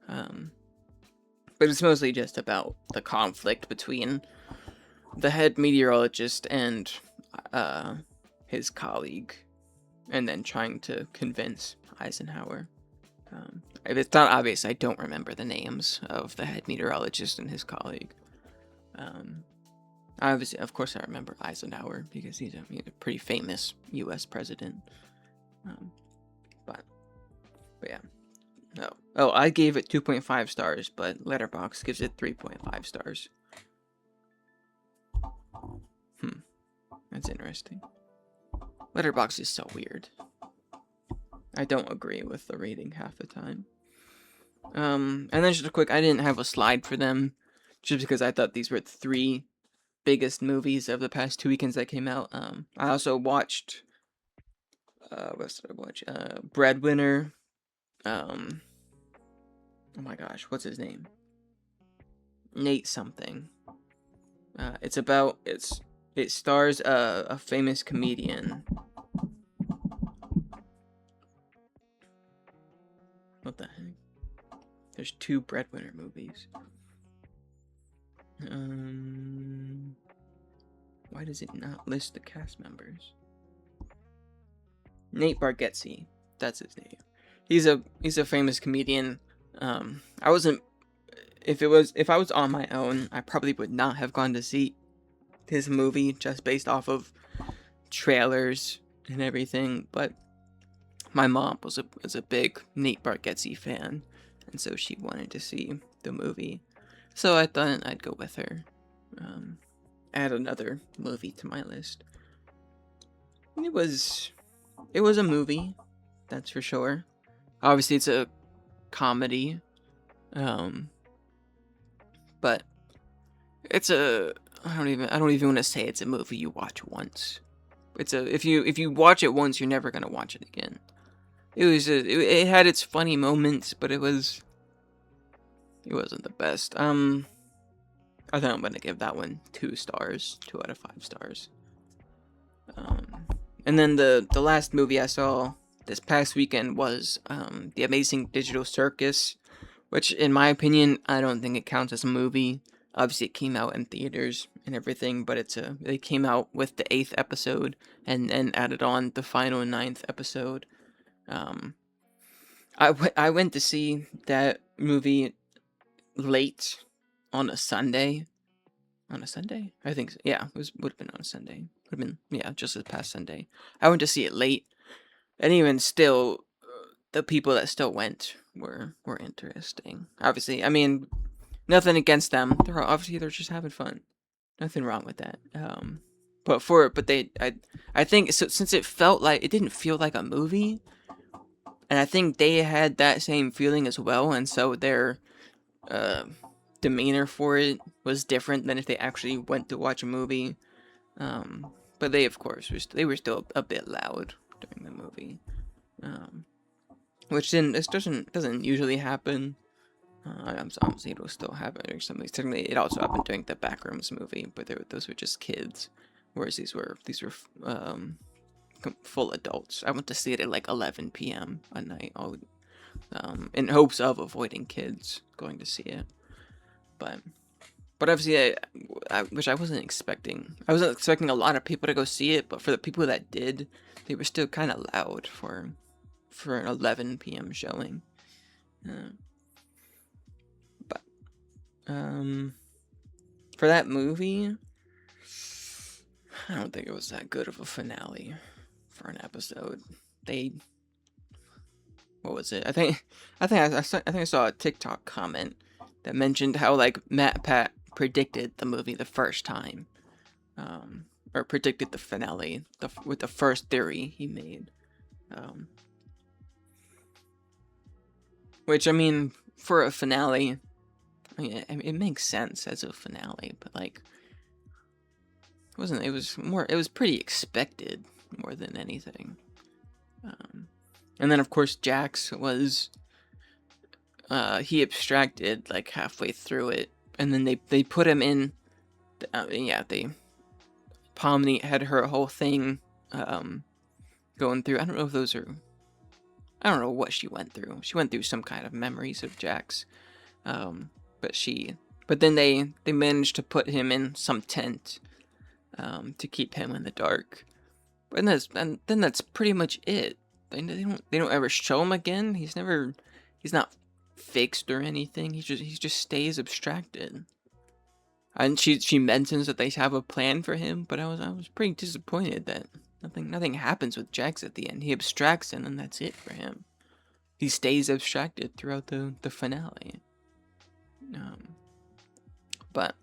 But it's mostly just about the conflict between the head meteorologist and his colleague, and then trying to convince Eisenhower. If it's not obvious, I don't remember the names of the head meteorologist and his colleague. Obviously, of course, I remember Eisenhower because he's a pretty famous U.S. president. But yeah. Oh, I gave it 2.5 stars, but Letterboxd gives it 3.5 stars. That's interesting. Letterboxd is so weird. I don't agree with the rating half the time. And then just a quick, I didn't have a slide for them, just because I thought these were the 3 biggest movies of the past 2 weekends that came out. I also watched, what did I watch? Breadwinner. Oh my gosh, what's his name? Nate something. It stars a famous comedian. What the heck? There's 2 Breadwinner movies. Why does it not list the cast members? Nate Bargatze, that's his name. He's a famous comedian. If I was on my own, I probably would not have gone to see his movie just based off of trailers and everything, but my mom was a big Nate Bargatze fan, and so she wanted to see the movie. So I thought I'd go with her. Add another movie to my list. It was a movie, that's for sure. Obviously, it's a comedy, but it's a I don't even want to say it's a movie you watch once. If you watch it once, you're never gonna watch it again. It had its funny moments, but it wasn't the best. I think I'm gonna give that one 2 stars, 2 out of 5 stars. And then the last movie I saw this past weekend was The Amazing Digital Circus, which in my opinion, I don't think it counts as a movie. Obviously, it came out in theaters and everything, but they came out with the 8th episode and added on the final 9th episode. I went to see that movie late on a Sunday. On a Sunday? I think so. Yeah, would have been on a Sunday. Would have been, just this past Sunday. I went to see it late, and even still, the people that still went were interesting. Obviously, I mean, nothing against them. They're just having fun. Nothing wrong with that. but I think so, since it felt like it didn't feel like a movie, and I think they had that same feeling as well, and so their uh, demeanor for it was different than if they actually went to watch a movie. But they, of course, they were still a bit loud during the movie, um, which this doesn't usually happen. Obviously, it'll still happen during something. Certainly, it also happened during the Backrooms movie, but those were just kids, whereas these were full adults. I went to see it at like 11 p.m. a night, in hopes of avoiding kids going to see it. But obviously, which I wasn't expecting. I wasn't expecting a lot of people to go see it, but for the people that did, they were still kind of loud for an 11 p.m. showing. But for that movie, I don't think it was that good of a finale for an episode. What was it? I think I saw a TikTok comment that mentioned how like Matt Pat predicted the movie the first time, or predicted the finale with the first theory he made, which I mean for a finale, I mean, it makes sense as a finale, but like it was pretty expected more than anything. And then of course Jax was he abstracted like halfway through it, and then they put him in. Pomni had her whole thing going through. I don't know what she went through. She went through some kind of memories of Jax, but then they managed to put him in some tent to keep him in the dark. And then that's pretty much it. They don't ever show him again. He's not fixed or anything. He just stays abstracted. And she mentions that they have a plan for him, but I was pretty disappointed that nothing happens with Jax at the end. He abstracts and then that's it for him. He stays abstracted throughout the finale. But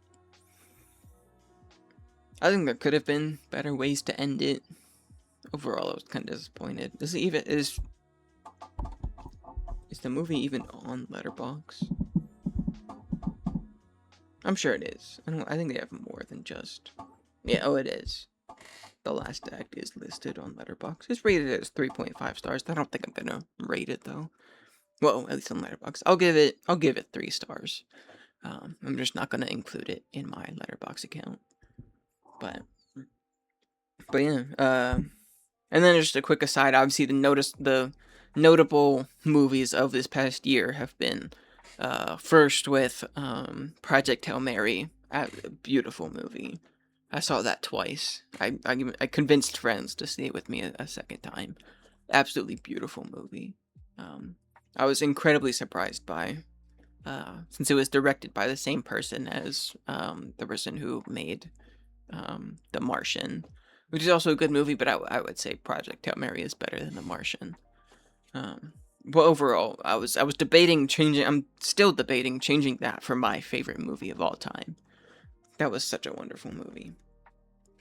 I think there could have been better ways to end it. Overall, I was kind of disappointed. Is the movie even on Letterboxd? I'm sure it is. I think they have more than just. Yeah, oh, it is. The Last Act is listed on Letterboxd. It's rated as 3.5 stars. I don't think I'm gonna rate it though. Well, at least on Letterboxd, I'll give it 3 stars. I'm just not gonna include it in my Letterboxd account. But yeah. And then just a quick aside. Obviously, the notable movies of this past year have been first with Project Hail Mary, a beautiful movie. I saw that twice. I convinced friends to see it with me a second time. Absolutely beautiful movie. I was incredibly surprised by, since it was directed by the same person as the person who made The Martian, which is also a good movie, but I would say Project Hail Mary is better than The Martian. But overall, I was debating changing. I'm still debating changing that for my favorite movie of all time. That was such a wonderful movie.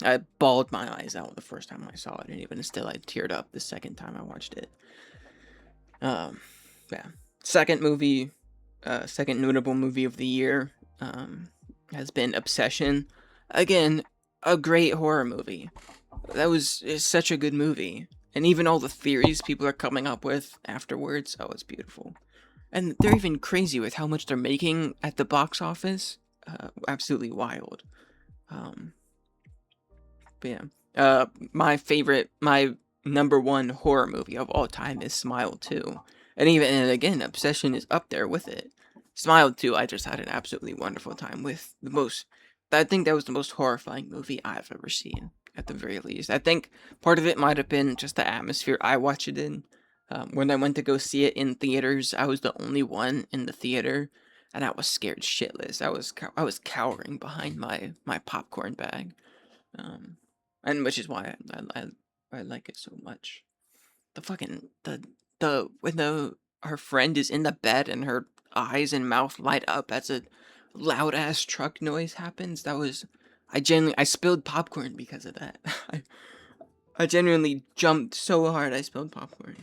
I bawled my eyes out the first time I saw it, and even still, I teared up the second time I watched it. Yeah. Second notable movie of the year has been Obsession. Again, a great horror movie. It's such a good movie. And even all the theories people are coming up with afterwards, oh, it's beautiful. And they're even crazy with how much they're making at the box office. Absolutely wild. But yeah. My number one horror movie of all time is Smile 2. And again, Obsession is up there with it. Smile 2, I just had an absolutely wonderful time with I think that was the most horrifying movie I've ever seen, at the very least. I think part of it might have been just the atmosphere I watched it in. When I went to go see it in theaters, I was the only one in the theater, and I was scared shitless. I was cowering behind my popcorn bag, and which is why I like it so much. When her friend is in the bed and her eyes and mouth light up as a loud ass truck noise happens, I spilled popcorn because of that. I genuinely jumped so hard I spilled popcorn.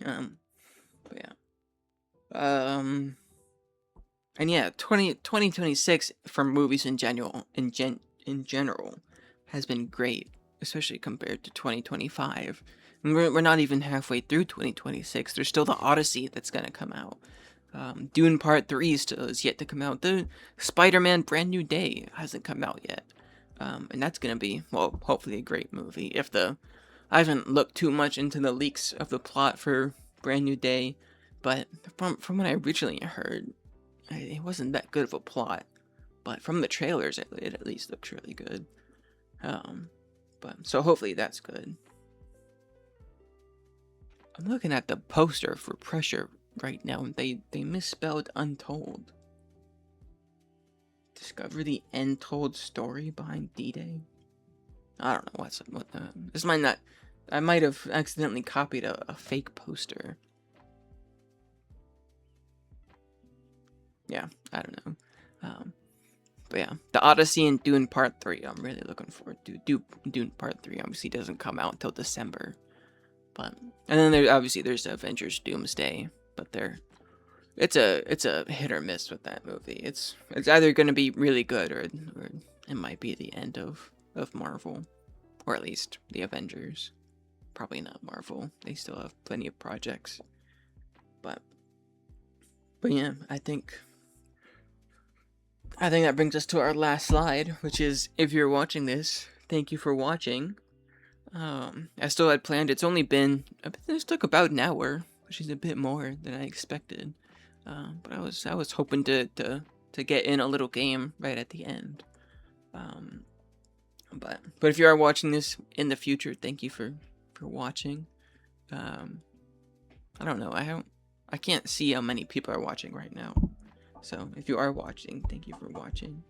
Um, but yeah. And yeah, 2026 for movies in general has been great, especially compared to 2025. And we're not even halfway through 2026. There's still the Odyssey that's gonna come out. Dune Part 3 still is yet to come out. The Spider-Man Brand New Day hasn't come out yet. And that's gonna be, well, hopefully a great movie. I haven't looked too much into the leaks of the plot for Brand New Day, but from what I originally heard, it wasn't that good of a plot. But from the trailers, it at least looks really good. But so hopefully that's good. I'm looking at the poster for Pressure right now, and they misspelled Untold. Discover the untold story behind D-Day. I don't know what the. This might not. I might have accidentally copied a fake poster. Yeah, I don't know. But yeah, the Odyssey and Dune Part 3. I'm really looking forward to. Dune Part 3 obviously doesn't come out until December. And then there's the Avengers Doomsday, but it's a hit or miss with that movie. It's either going to be really good or it might be the end of Marvel, or at least the Avengers. Probably not Marvel. They still have plenty of projects. But yeah, I think that brings us to our last slide, which is, if you're watching this, thank you for watching. I still had planned. It's took about an hour, which is a bit more than I expected. But I was hoping to get in a little game right at the end. But if you are watching this in the future, thank you for watching. I don't know. I can't see how many people are watching right now. So if you are watching, thank you for watching.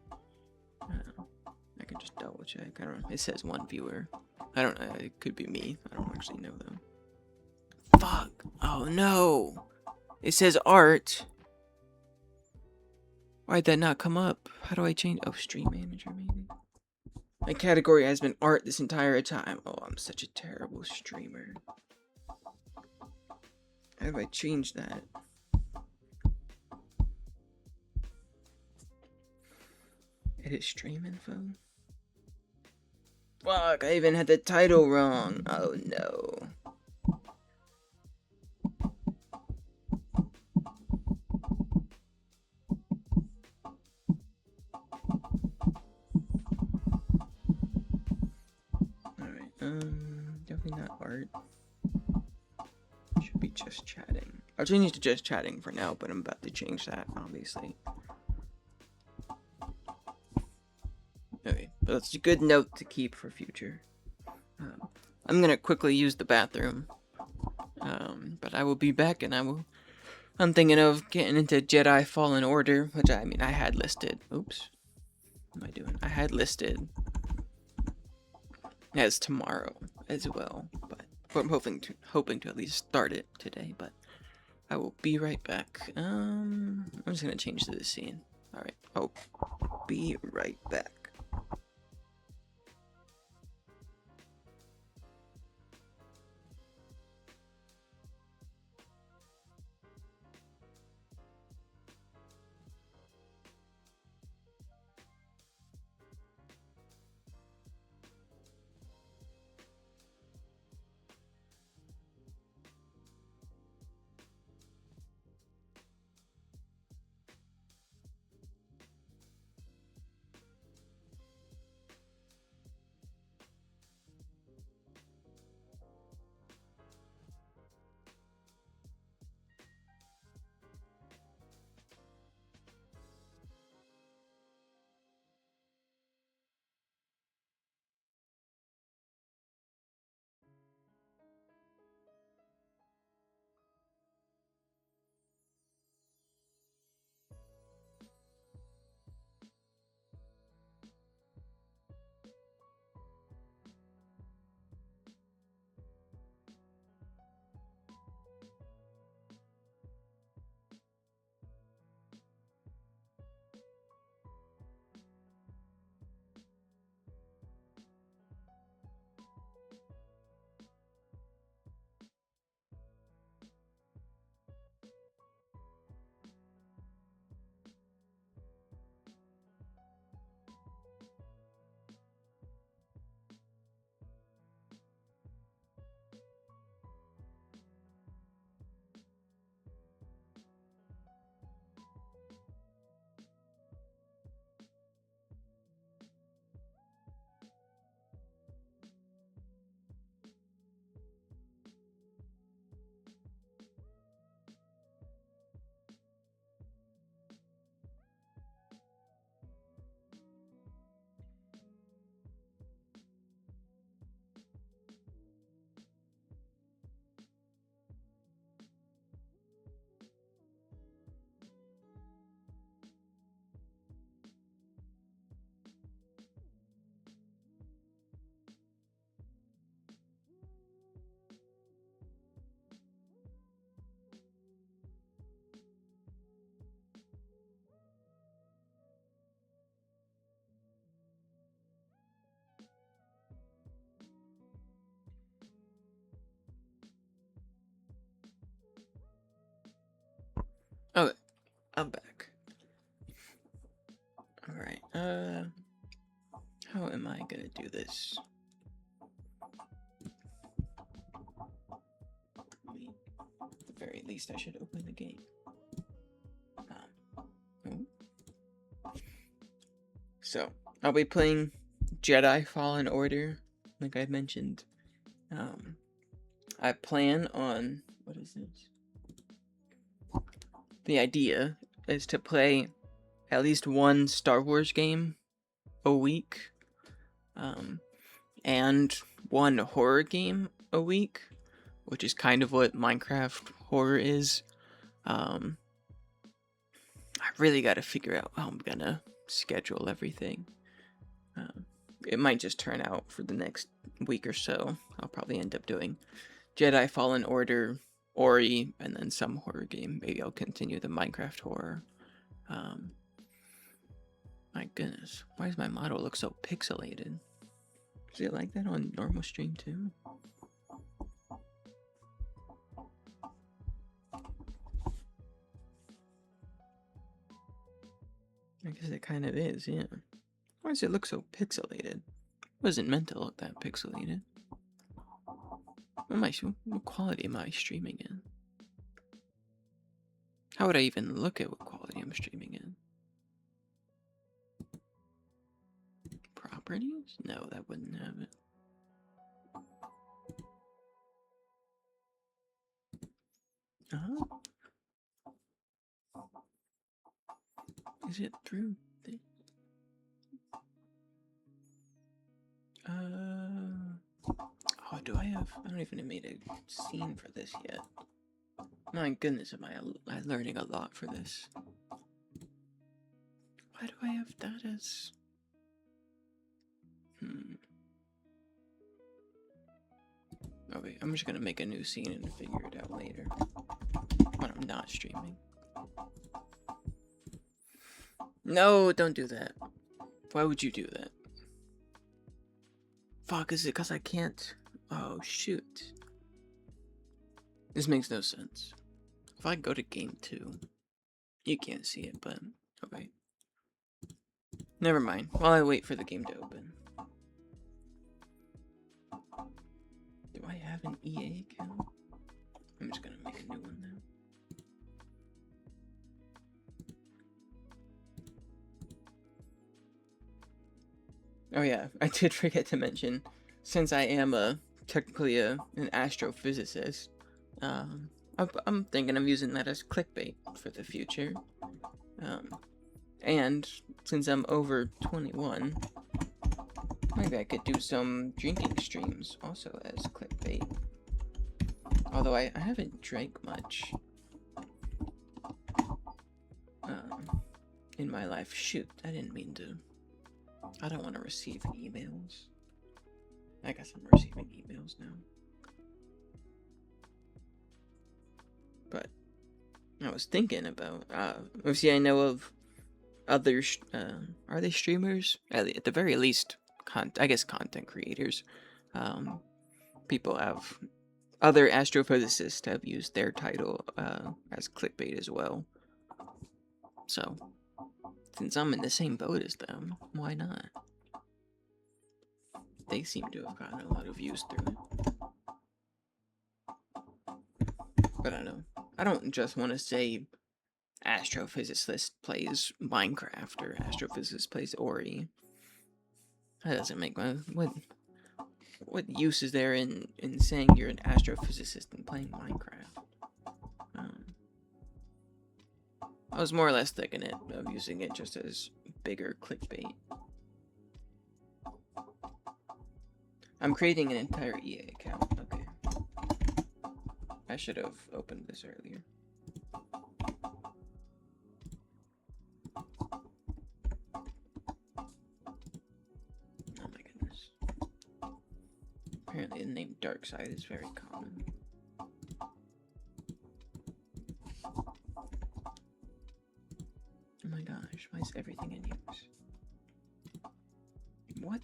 I can just double check. I don't know. It says one viewer. I don't know. It could be me. I don't actually know though. Fuck. Oh no. It says art. Why'd that not come up? How do I change? Oh, stream manager maybe. My category has been art this entire time. Oh, I'm such a terrible streamer. How do I change that? Edit stream info. Fuck, I even had the title wrong. Oh no. Alright, definitely not art. Should be just chatting. I'll change it to just chatting for now, but I'm about to change that, obviously. Okay, but that's a good note to keep for future. I'm gonna quickly use the bathroom. But I will be back, and I'm thinking of getting into Jedi Fallen Order, which I had listed. Oops. What am I doing? I had listed as tomorrow as well, but I'm hoping to at least start it today. But I will be right back. I'm just gonna change to this scene. All right. I'll be right back. I'm back. Alright, how am I gonna do this? At the very least, I should open the game. So, I'll be playing Jedi Fallen Order, like I mentioned. I plan on... What is this? The idea is to play at least one Star Wars game a week, and one horror game a week, which is kind of what Minecraft horror is. I really got to figure out how I'm gonna schedule everything. It might just turn out for the next week or so. I'll probably end up doing Jedi Fallen Order, Ori, and then some horror game. Maybe I'll continue the Minecraft horror. My goodness, why does my model look so pixelated? Is it like that on normal stream too? I guess it kind of is, yeah. Why does it look so pixelated? It wasn't meant to look that pixelated. What quality am I streaming in? How would I even look at what quality I'm streaming in? Properties? No, that wouldn't have it. Is it through this? Oh, do I have... I don't even have made a scene for this yet. My goodness, am I learning a lot for this. Why do I have that as... Oh wait, I'm just gonna make a new scene and figure it out later. When I'm not streaming. No, don't do that. Why would you do that? Fuck, is it because I can't... Oh, shoot. This makes no sense. If I go to game 2, you can't see it, but... Okay. Never mind. While I wait for the game to open. Do I have an EA account? I'm just gonna make a new one now. Oh yeah, I did forget to mention, since I am technically an astrophysicist, I'm thinking of using that as clickbait for the future. And since I'm over 21, maybe I could do some drinking streams also as clickbait. Although I haven't drank much in my life. Shoot, I didn't mean to. I don't want to receive emails. I guess I'm receiving emails now. But I was thinking about, obviously I know of other, are they streamers? At the very least, I guess content creators. People have, other astrophysicists have used their title as clickbait as well. So, since I'm in the same boat as them, why not? They seem to have gotten a lot of views through it. But I don't know. I don't just want to say astrophysicist plays Minecraft or astrophysicist plays Ori. That doesn't make my... What use is there in saying you're an astrophysicist and playing Minecraft? I was more or less thinking of using it just as bigger clickbait. I'm creating an entire EA account. Okay. I should have opened this earlier. Oh my goodness. Apparently the name Darkside is very common. Oh my gosh, why is everything in use? What?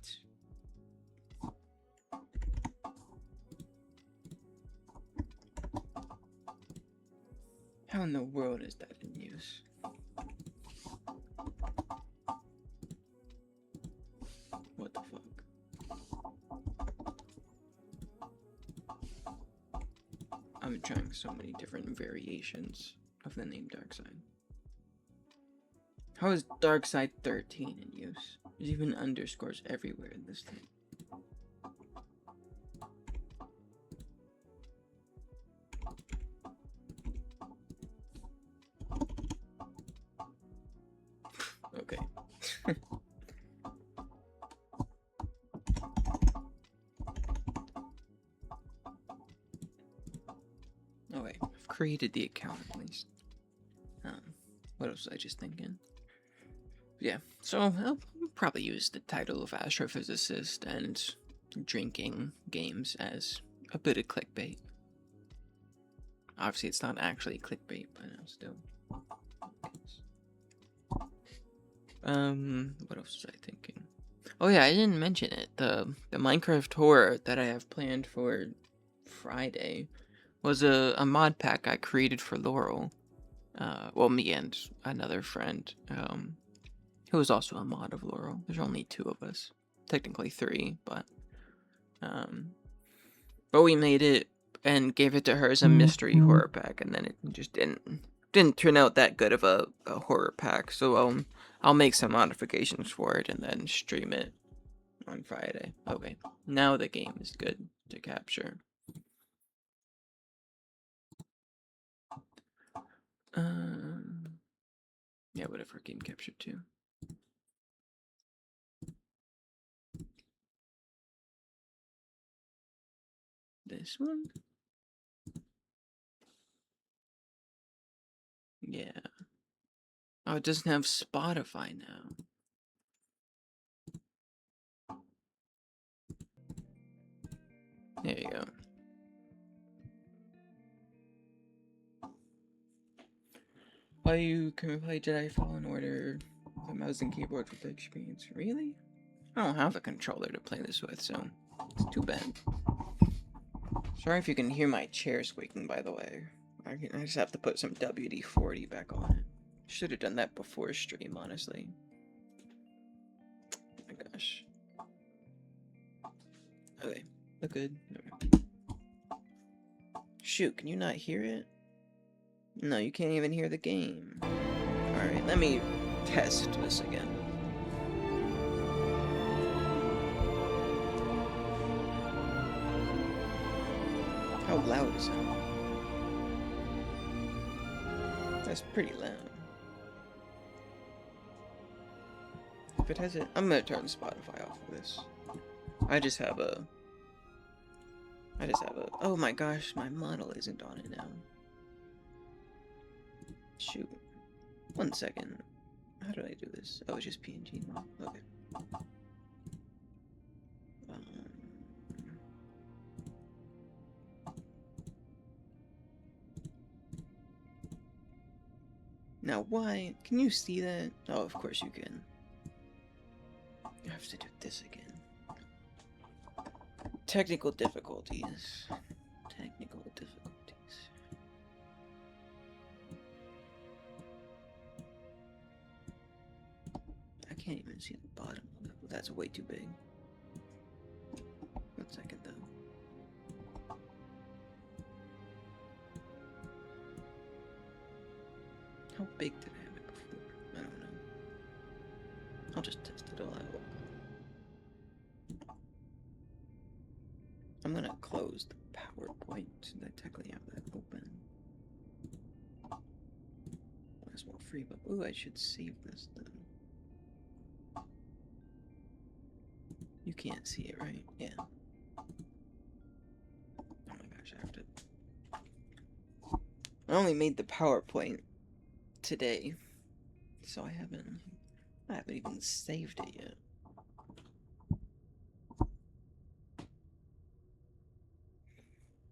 How in the world is that in use? I'm trying so many different variations of the name Darkside. How is Darkside 13 in use? There's even underscores everywhere in this thing. Okay. Oh wait, I've created the account at least. What else was I just thinking? Yeah, so I'll probably use the title of astrophysicist and drinking games as a bit of clickbait. Obviously, it's not actually clickbait, but still. What else was I thinking? Oh yeah, I didn't mention it. The Minecraft tour that I have planned for Friday was a mod pack I created for Laurel. Well, me and another friend, who was also a mod of Laurel. There's only 2 of us, technically 3, but we made it and gave it to her as a mystery horror pack, and then it just didn't turn out that good of a horror pack. So I'll make some modifications for it and then stream it on Friday. Okay, now the game is good to capture. Yeah, whatever, game capture too. This one? Yeah. Oh, it doesn't have Spotify now. There you go. Why you can play Jedi Fallen Order with a mouse and keyboard with the experience? Really? I don't have a controller to play this with, so it's too bad. Sorry if you can hear my chair squeaking, by the way. I just have to put some WD-40 back on it. Should have done that before stream, honestly. Oh my gosh. Okay, look good. Okay. Shoot, can you not hear it? No, you can't even hear the game. Alright, let me test this again. How loud is it? That's pretty loud. If it has it, I'm gonna turn Spotify off of this. I just have a, oh my gosh, my model isn't on it now. Shoot. 1 second. How did I do this? Oh, it's just PNG now. Okay. Now, why? Can you see that? Oh, of course you can. I have to do this again. Technical difficulties. Technical difficulties. I can't even see the bottom of it. That's way too big. 1 second, though. How big did I have it before? I don't know. I'll just test it all out. I'm gonna close the PowerPoint since I technically have that open. That's more free, but ooh, I should save this then. You can't see it, right? Yeah. Oh my gosh, I have to. I only made the PowerPoint today, so I haven't even saved it yet.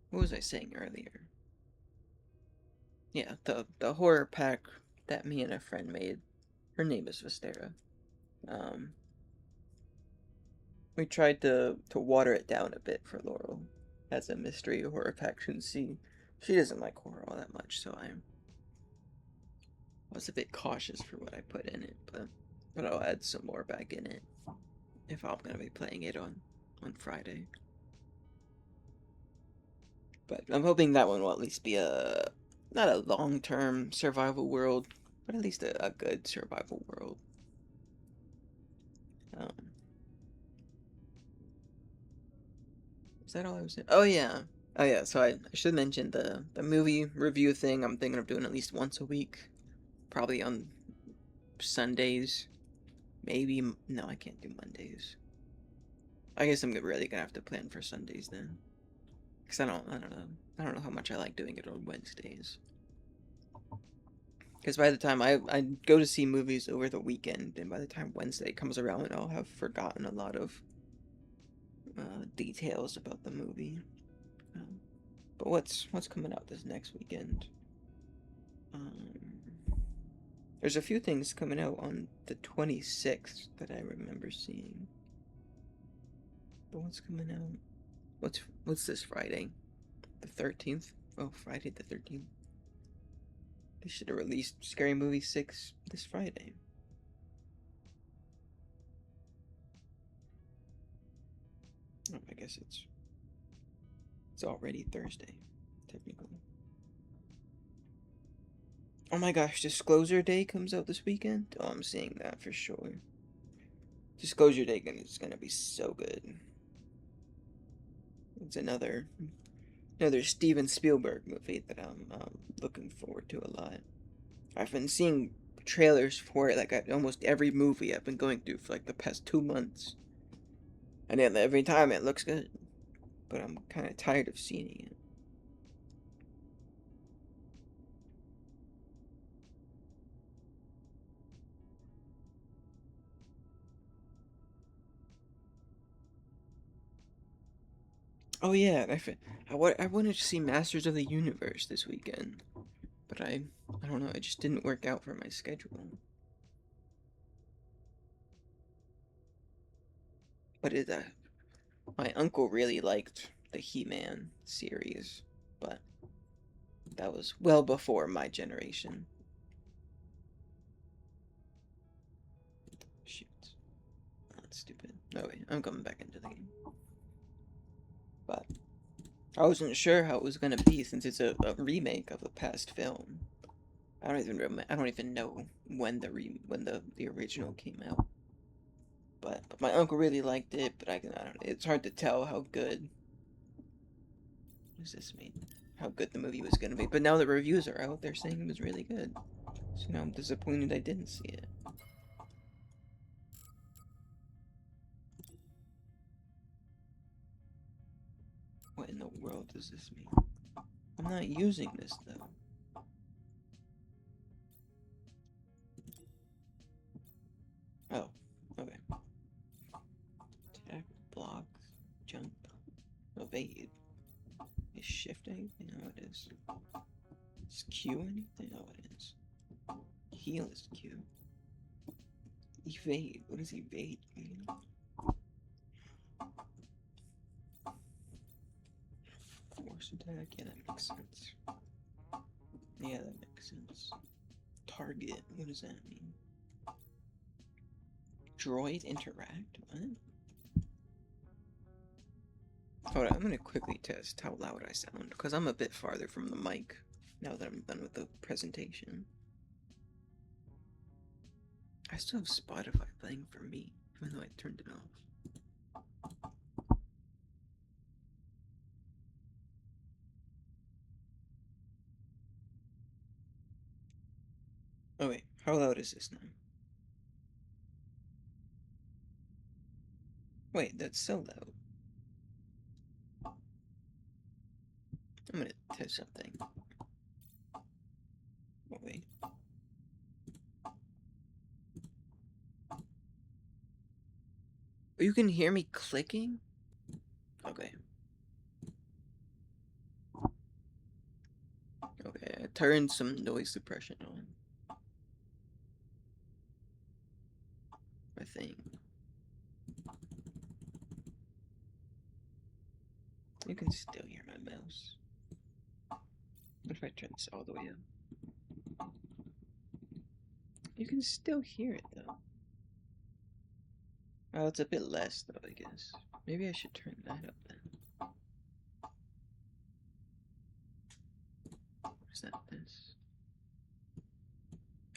What was I saying earlier? Yeah, the horror pack that me and a friend made. Her name is Vistera. We tried to water it down a bit for Laurel as a mystery horror pack, since she doesn't like horror all that much, so I was a bit cautious for what I put in it, but I'll add some more back in it if I'm gonna be playing it on Friday. But I'm hoping that one will at least be not a long-term survival world, but at least a good survival world. Um, is that all I was saying? Oh yeah. Oh yeah, so I should mention the movie review thing. I'm thinking of doing at least once a week, probably on Sundays. Maybe no, I can't do Mondays. I guess I'm really gonna have to plan for Sundays then, because I don't know how much I like doing it on Wednesdays. Because by the time I go to see movies over the weekend, and by the time Wednesday comes around, I'll have forgotten a lot of details about the movie. Um, but what's coming out this next weekend? Um, there's a few things coming out on the 26th that I remember seeing. But what's coming out? What's this Friday? The 13th? Oh, Friday the 13th. They should have released Scary Movie 6 this Friday. Oh, I guess it's already Thursday, technically. Oh my gosh, Disclosure Day comes out this weekend? Oh, I'm seeing that for sure. Disclosure Day is gonna be so good. It's another Steven Spielberg movie that I'm looking forward to a lot. I've been seeing trailers for it like at almost every movie I've been going through for like the past 2 months. And then every time it looks good. But I'm kind of tired of seeing it. Oh yeah, I wanted to see Masters of the Universe this weekend. But I don't know, it just didn't work out for my schedule. But my uncle really liked the He-Man series, but that was well before my generation. Shoot. That's stupid. Oh wait, I'm coming back into the game. But I wasn't sure how it was gonna be since it's a remake of a past film. I don't even know when the original came out. But my uncle really liked it. But I don't know. It's hard to tell how good. What does this mean? How good the movie was gonna be. But now the reviews are out. They're saying it was really good. So now I'm disappointed I didn't see it. What in the world does this mean? I'm not using this though. Oh, okay. Attack, block, jump, evade. Is shift anything? No, it is. Is Q anything? No, it is. Heal is Q. Evade. What does evade mean? Force attack? Yeah, that makes sense. Yeah, that makes sense. Target. What does that mean? Droid interact? What? Hold on, I'm gonna quickly test how loud I sound, because I'm a bit farther from the mic now that I'm done with the presentation. I still have Spotify playing for me, even though I turned it off. Oh wait, how loud is this now? Wait, that's so loud. I'm gonna test something. Oh wait. You can hear me clicking? Okay. Okay, I turned some noise suppression on. I think. You can still hear my mouse. What if I turn this all the way up? You can still hear it though. Oh, it's a bit less though, I guess. Maybe I should turn that up then. offset this.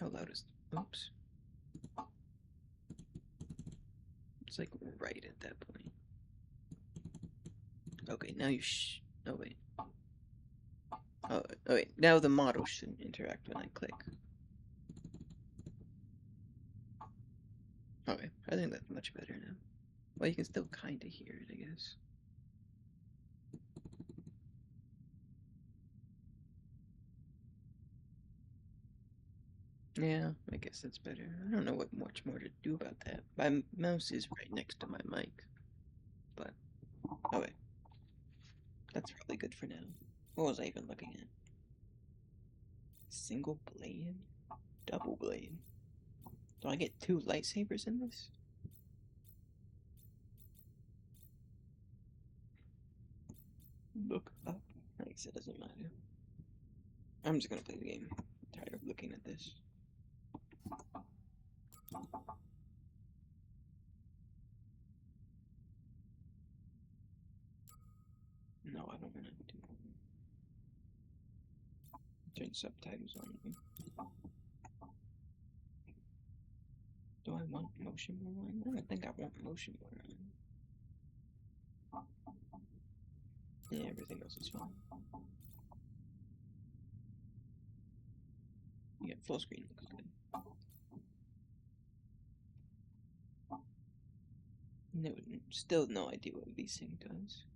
How loud is... Oops. It's like right at that point. Okay, now you oh wait. Oh wait, now the model shouldn't interact when I click. Okay, I think that's much better now. Well, you can still kinda hear it, I guess. Yeah, I guess that's better. I don't know what much more to do about that. My mouse is right next to my mic. But, oh wait. That's probably good for now. What was I even looking at? Single blade? Double blade? Do I get 2 lightsabers in this? Look up. I guess it doesn't matter. I'm just gonna play the game. I'm tired of looking at this. No, I don't want to do that. Turn subtitles on. Do I want motion blur on? I don't think I want motion blur on. Yeah, everything else is fine. Yeah, full screen looks good. No, still no idea what VSync does.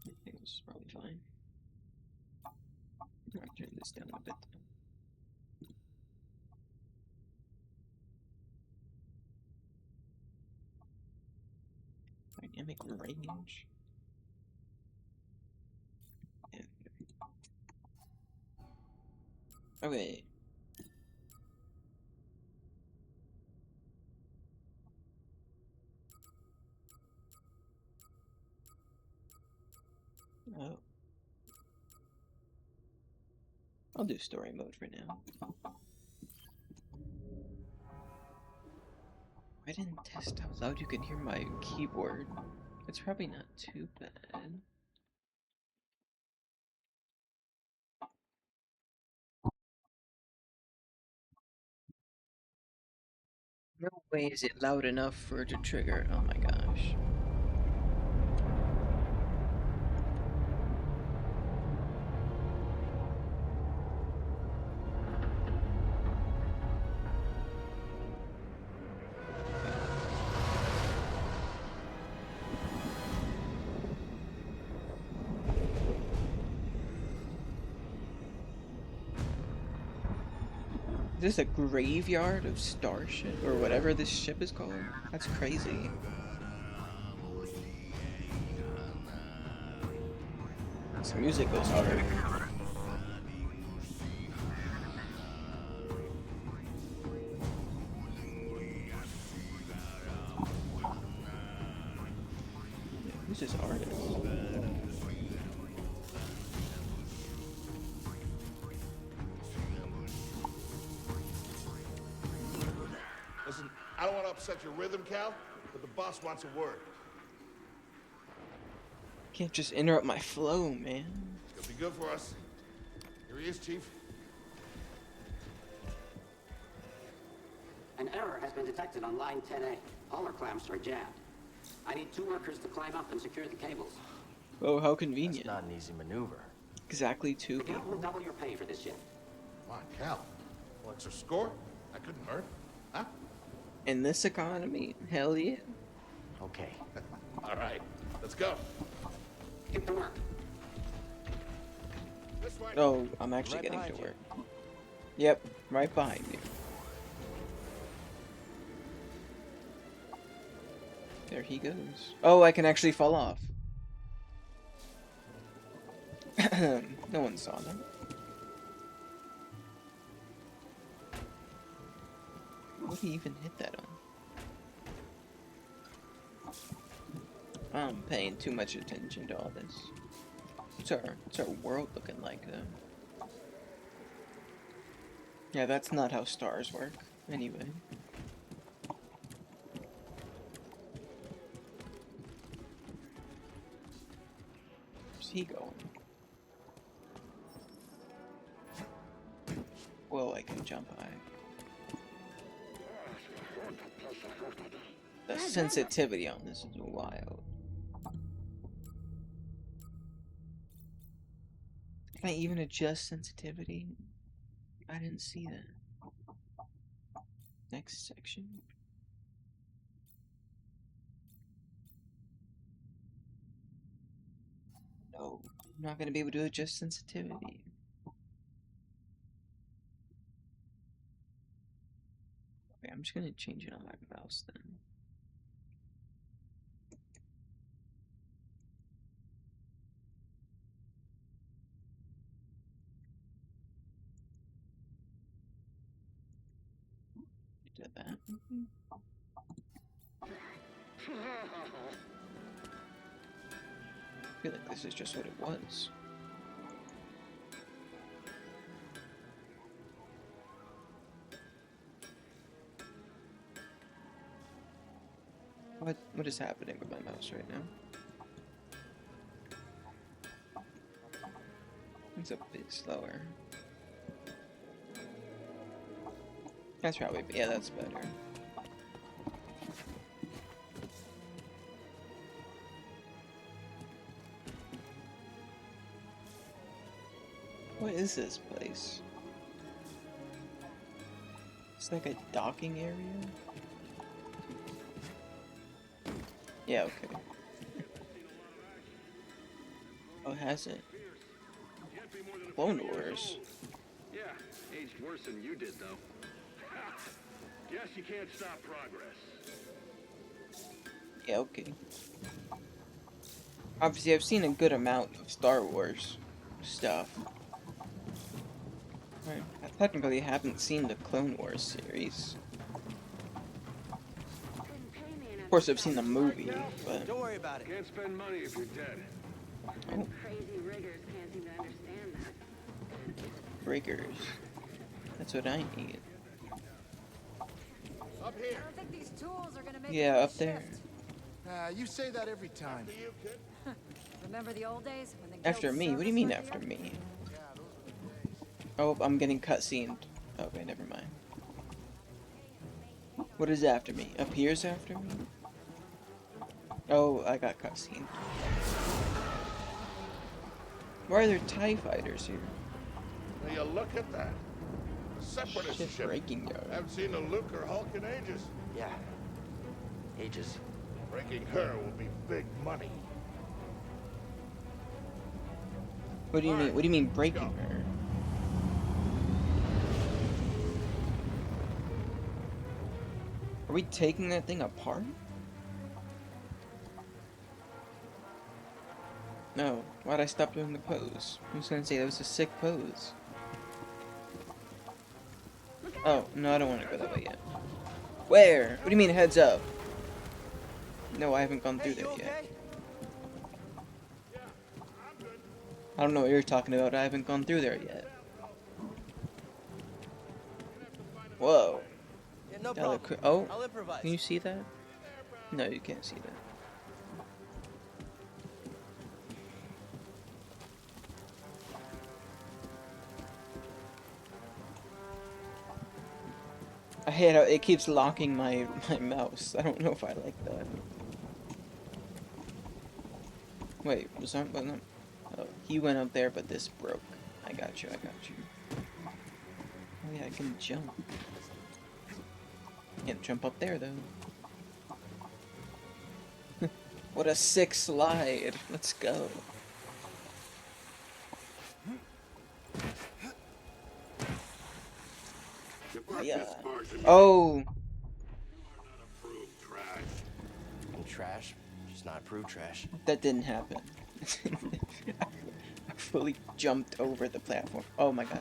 I think this is probably fine. I'll turn this down a bit. Dynamic range. Yeah. Okay. Oh. I'll do story mode for now. I didn't test how loud you can hear my keyboard. It's probably not too bad. No way is it loud enough for it to trigger. Oh my gosh. Is this a graveyard of starship or whatever this ship is called? That's crazy. This music goes hard. Who's this artist? Listen, I don't want to upset your rhythm, Cal, but the boss wants a word. Can't just interrupt my flow, man. It's gonna be good for us. Here he is, Chief. An error has been detected on line 10A. All our clamps are jammed. I need 2 workers to climb up and secure the cables. Oh, how convenient. That's not an easy maneuver. Exactly 2 The account will people. double your pay for this shift. Come on, Cal. What's your score? That couldn't hurt. Huh? In this economy, hell yeah. Okay. All right, let's go. Get to work. This way. Oh, I'm actually Right getting to behind you. work. Yep, right behind you. There he goes. Oh, I can actually fall off. No one saw that. What did he even hit that on? I'm paying too much attention to all this. What's our world looking like, though? Yeah, that's not how stars work. Anyway. he going? Whoa, I can jump high. The sensitivity on this is wild. Can I even adjust sensitivity? I didn't see that. Next section. No, I'm not gonna be able to adjust sensitivity. Okay, I'm just gonna change it on my mouse then. Did that. I feel like this is just what it was. What is happening with my mouse right now? It's a bit slower. That's probably, yeah, that's better. What is this place? It's like a docking area? Yeah, okay. Oh, has it? Clone Wars? Yeah, aged worse than you did, though. Guess you can't stop progress. Yeah, okay. Obviously, I've seen a good amount of Star Wars stuff. Right. I technically haven't seen the Clone Wars series. Of course, I've seen the movie, but... Don't worry about it. Can't spend money if you're dead. Oh, Crazy riggers can't seem to understand that. breakers. That's what I need. Up here. I don't think these tools are gonna make Yeah, a up there. shift. You say that every time. To you, kid. Remember the old days when they After killed me? What do you mean servants after like me? Yeah, those were the days. Oh, I'm getting cutscened. Okay, never mind. What is after me? Appears after me? Oh, I got cutscened. Why are there TIE fighters here? Will you look at that? A separatist Ship ship. breaking yard. Haven't seen a Luke or Hulk in ages. Yeah. Ages. Breaking her will be big money. What do you mean? What do you mean breaking go. her? Are we taking that thing apart? No. Why'd I stop doing the pose? I was gonna say that was a sick pose. Oh, no, I don't want to go that way yet. Where? What do you mean heads up? No, I haven't gone through Hey, there you yet. okay? I don't know what you're talking about. I haven't gone through there yet. Whoa. Yeah, no That look problem. oh, I'll improvise. can you see that? No, you can't see that. I hate how it keeps locking my mouse. I don't know if I like that. Wait, was that one? Oh, he went up there, but this broke. I got you. I got you. Oh yeah, I can jump. Can't jump up there though. What a sick slide! Let's go. Yeah. Oh. And trash. Just not approved trash. That didn't happen. I fully jumped over the platform. Oh my god.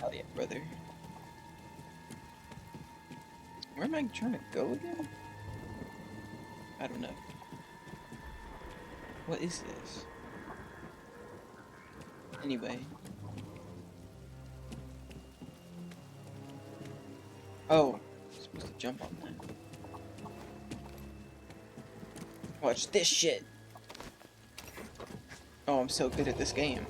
Hell yeah, brother. Where am I trying to go again? I don't know. What is this? Anyway. Oh, I'm supposed to jump on that. Watch this shit. Oh, I'm so good at this game.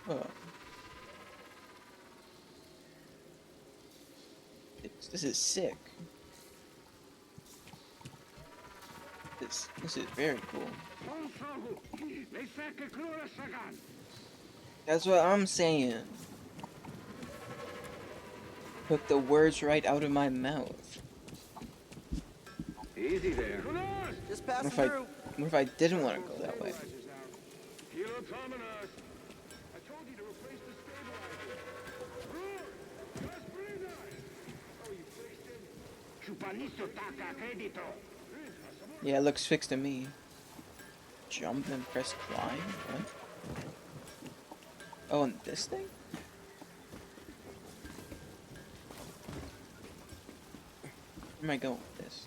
Oh. This is sick. This is very cool. That's what I'm saying. Took the words right out of my mouth. Easy there. Just What passing if I, through. what if I didn't want to go that way? Kilo Terminus. I told you to replace the stabilizer. Brr, just breathe it. Oh, you fixed it? Chupanisto taca crédito. Yeah, it looks fixed to me. Jump and press climb? What? Oh, and this thing? Where am I going with this?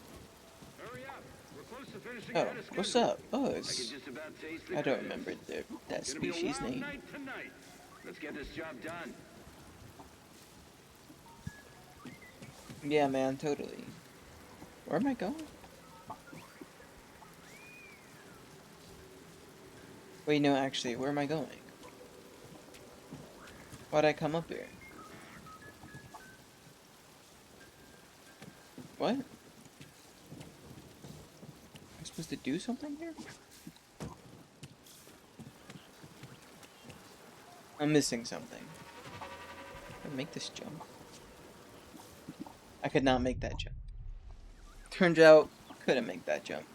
Hurry up. We're close to finishing Oh, ahead of what's schedule. up? Oh, I can it's... just about taste the I don't goodness. remember that It's gonna be a species wild name. night tonight. Let's get this job done. Yeah, man, totally. Where am I going? Wait, no, actually, where am I going? Why'd I come up here? What? Am I supposed to do something here? I'm missing something. Can I make this jump? I could not make that jump. Turns out, couldn't make that jump.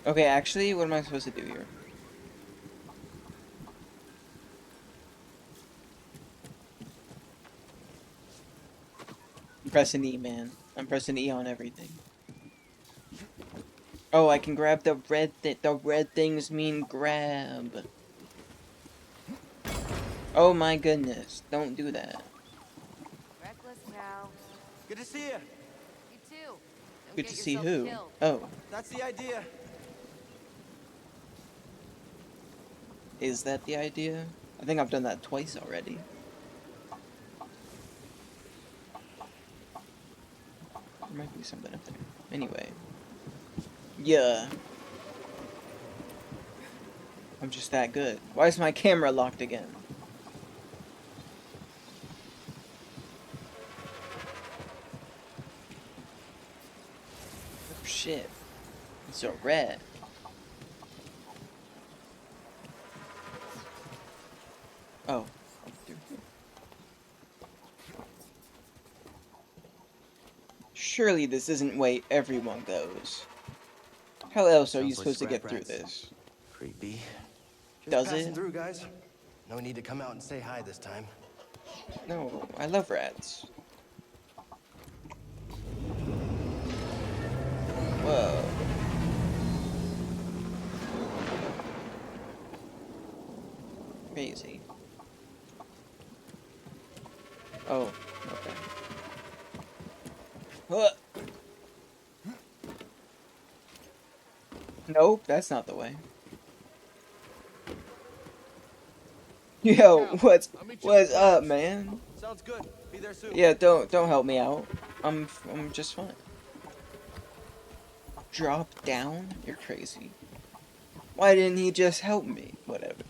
Okay, actually, what am I supposed to do here? I'm pressing E, man. I'm pressing E on everything. Oh, I can grab the red the red things mean grab. Oh my goodness, don't do that. Reckless cow. Good to see you. You too. Don't Good get to see yourself who? killed. Oh, That's the idea. is that the idea? I think I've done that twice already. There might be something up there. Anyway. Yeah. I'm just that good. Why is my camera locked again? Oh shit. It's a rat. Oh. Up through here. Surely this isn't way everyone goes. How else are you Sounds like supposed to get scrap through rats. this? Creepy. Just Does passing it? through, guys. No need to come out and say hi this time. No, I love rats. Whoa. Crazy. Oh, okay. Huh. Nope, that's not the way. Yo, what's up, man? Sounds good. Be there soon. Yeah, don't help me out. I'm just fine. Drop down? You're crazy. Why didn't he just help me? Whatever.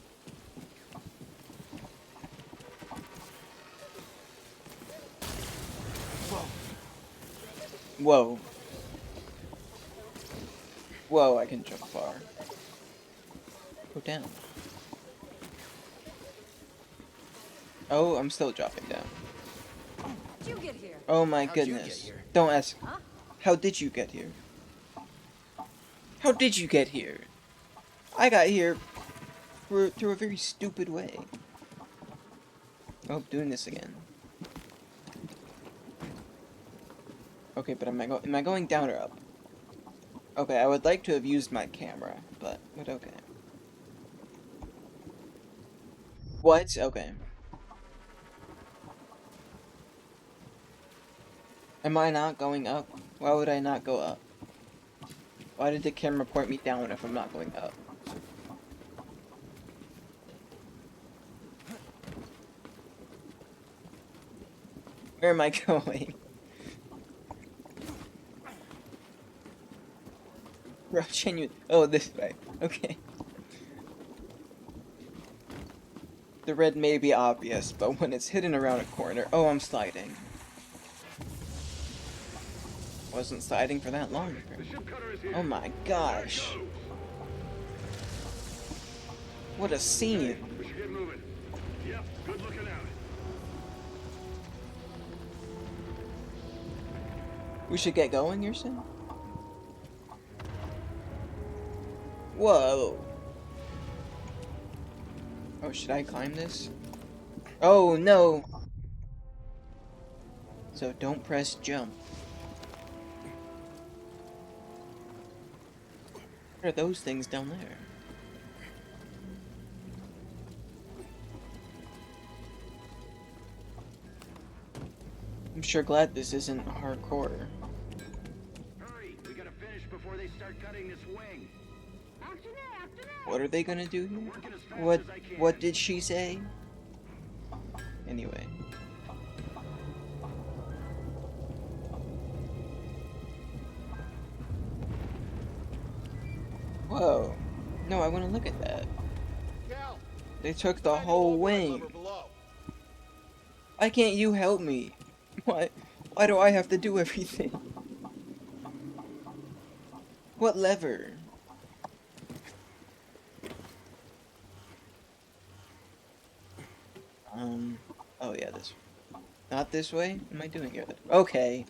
Whoa. Whoa, I can jump far. Go down. Oh, I'm still dropping down. How'd you get here? Oh my How'd you get goodness. here? Don't ask. Huh? How did you get here? How did you get here? I got here through a very stupid way. Oh, doing this again. Okay, but am I going down or up? Okay, I would like to have used my camera, but okay. What? Okay. Am I not going up? Why would I not go up? Why did the camera point me down if I'm not going up? Where am I going? Russian you. Oh, this way. Okay. The red may be obvious, but when it's hidden around a corner. Oh, I'm sliding. Wasn't sliding for that long. The ship cutter is here. Oh my gosh. Go. What a scene. We should get moving. Yep, good looking out. We should get going, you're saying? Whoa. Oh, should I climb this? Oh, no. So don't press jump. What are those things down there? I'm sure glad this isn't hardcore. Hurry, we gotta finish before they start cutting this wing. What are they gonna do here? Working as fast What as I can. what did she say? Anyway. Whoa. No, I want to look at that. Cal, They took the find whole override wing. lever below. Why can't you help me? Why do I have to do everything? What lever? Oh yeah, this way. Not this way? What am I doing here? Okay.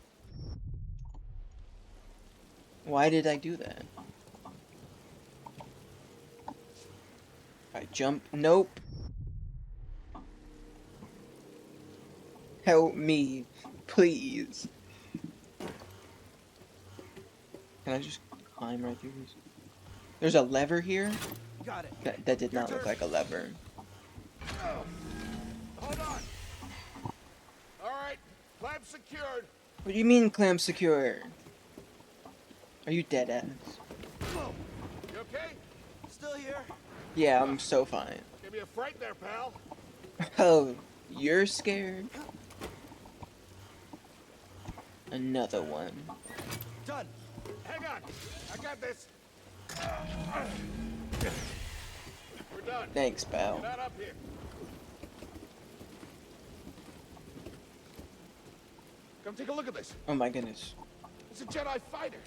Why did I do that? I jump. Nope. Help me, please. Can I just climb right through this? There's a lever here? Got it. That did not look like a lever. Hold on. All right, clamp secured. What do you mean clamp secure? Are you dead ass? You okay? Still here. Yeah, I'm so fine. Give me a fright there, pal. Oh, you're scared? Another one. Done. Hang on. I got this. We're done. Thanks, pal. Get out up here. Come take a look at this. Oh my goodness. It's a Jedi fighter.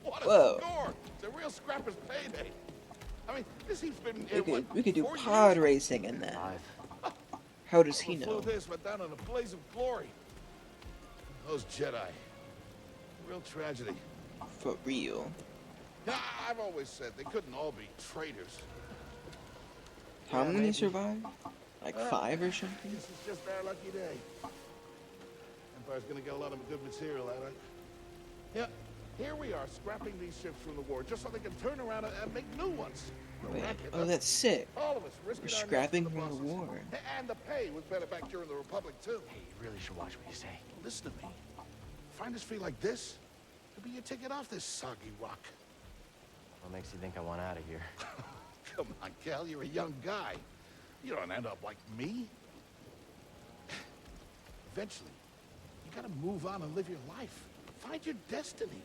What a Whoa. score! It's a real scrapper's payday. I mean, this he's been We could do 4 pod years? racing in that. 5. How does he Whoever know? flew this went down in a blaze of glory. Those Jedi. Real tragedy. For real. Yeah, I've always said they couldn't all be traitors. How Yeah, many maybe. survived? Like 5 or something? This is just our lucky day. Empire's gonna get a lot of good material out of it. Yeah, here we are, scrapping these ships from the war just so they can turn around and make new ones. Wait, Racket, oh, huh? that's sick. All of us risking We're our necks scrapping for the from the bosses. war. And the pay was better back during the Republic, too. Hey, you really should watch what you say. Listen to me. Find us free like this, it'll be your ticket off this soggy rock. What makes you think I want out of here? Come on, Cal, you're a young guy. You don't end up like me. Eventually, you gotta move on and live your life. Find your destiny.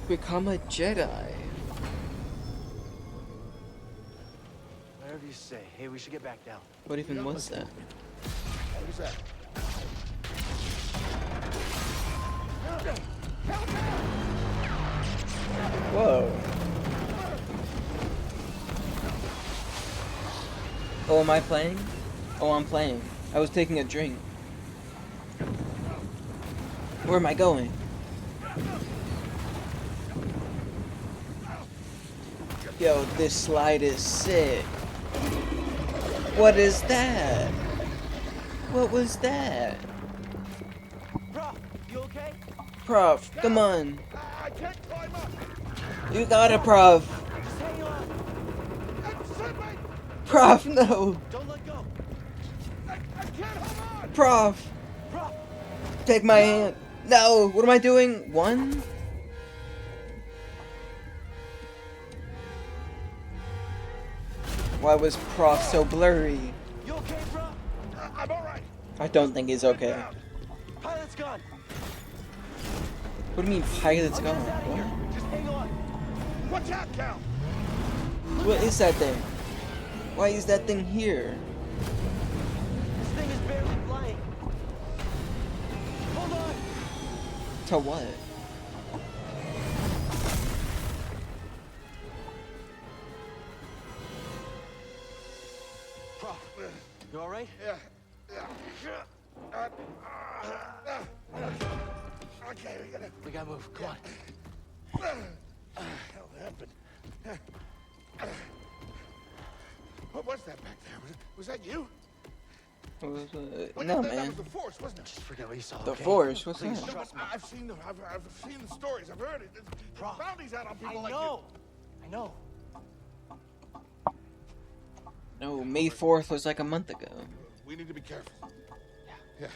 Become a Jedi. Whatever you say. Hey, we should get back down. What even was that? What was that? Whoa. Oh, am I playing? Oh, I'm playing. I was taking a drink. Where am I going? Yo, this slide is sick. What is that? What was that? Bro, you okay? Prof, come on. I can't climb up. You got it, Prof. Just hang on. I'm slipping. Prof, no. Don't let go. I can't hold on. Prof, Bro, take my hand. No, what am I doing? 1? Why was Prof so blurry? you okay, bro? I'm all right. I don't think he's okay. Down. Pilot's gone. What do you mean pilot's I'll gone? get us out of here. What? Just hang on. Watch out, Cal. What is that thing? Why is that thing here? This thing is barely flying. Hold on. To what? Prof, you all right? Yeah. Okay, We gotta move. Come on. hell happened? What was that back there? Was that you? What was Wait, no, that man. was the Force, wasn't it? Just forget what you saw. The okay? Force? What's Please that? trust me. I've seen the stories. I've heard it. There's Prof, bounties out on I people like know. I know. No, May 4th was like a month ago. you. We need to be careful. Yeah.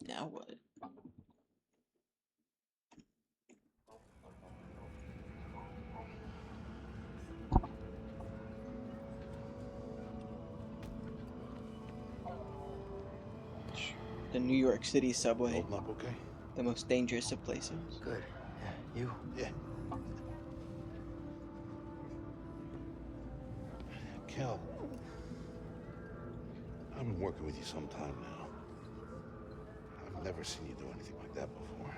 Now what? The New York City subway, Holding up okay? the most dangerous of places. Good. Yeah, you. Yeah. Kel, I've been working with you some time now. I've never seen you do anything like that before.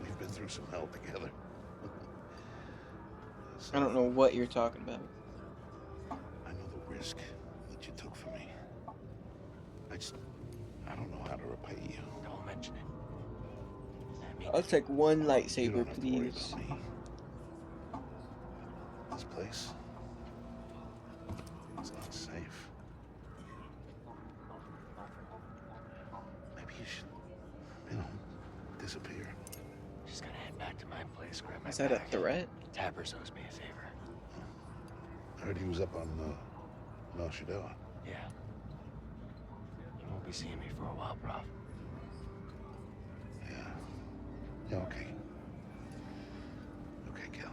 We've been through some hell together. I don't know what you're talking about. I know the risk that you took for me. I don't know how to repay you. Don't mention it. I mean, I'll take one You lightsaber, don't have to worry please. about me. This place is not safe. Maybe you should, disappear. just gotta head back to my place, grab my Is that a bag. threat? Tappers owes me a favor. I heard he was up on Mel Shadella. Yeah. You won't be seeing me for a while, Prof. Yeah. Yeah, okay. Okay, Kel.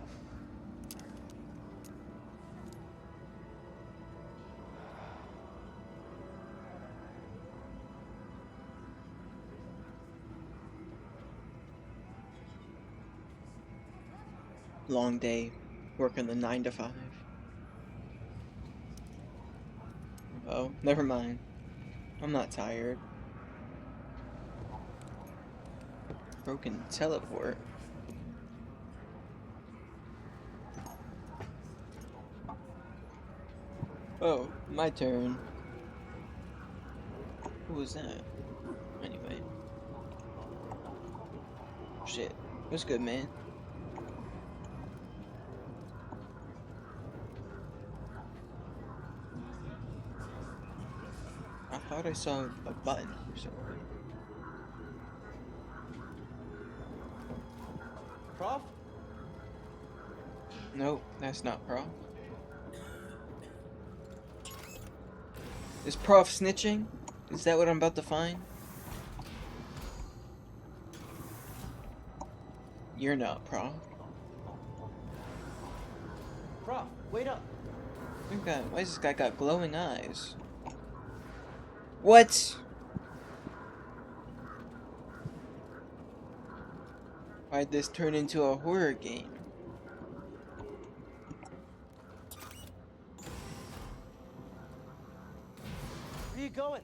Long day, working the 9 to 5. Oh, never mind. I'm not tired. Broken teleport. Oh, my turn. Who was that? Anyway. Shit. What's good, man? I thought I saw a button or something. Prof? Nope, that's not Prof. Is Prof snitching? Is that what I'm about to find? You're not Prof. Prof, wait up. Why does this guy got glowing eyes? What? Why'd this turn into a horror game? Where you going?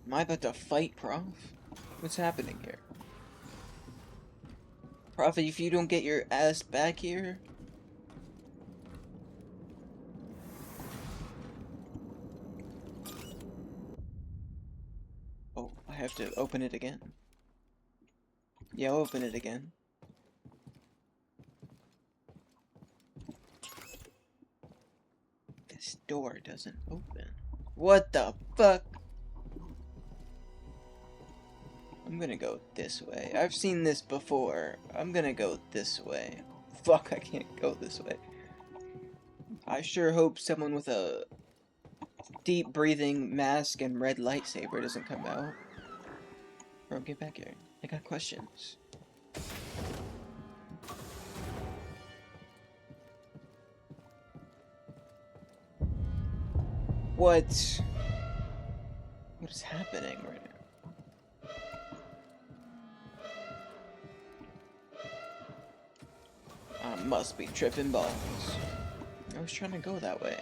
Am I about to fight Prof? What's happening here? Prof, if you don't get your ass back here... Oh, I have to open it again. Yeah, I'll open it again. This door doesn't open. What the fuck? I'm gonna go this way. I've seen this before. I'm gonna go this way. Fuck, I can't go this way. I sure hope someone with a deep breathing mask and red lightsaber doesn't come out. Bro, get back here. I got questions. What is happening right now? I must be tripping balls. I was trying to go that way.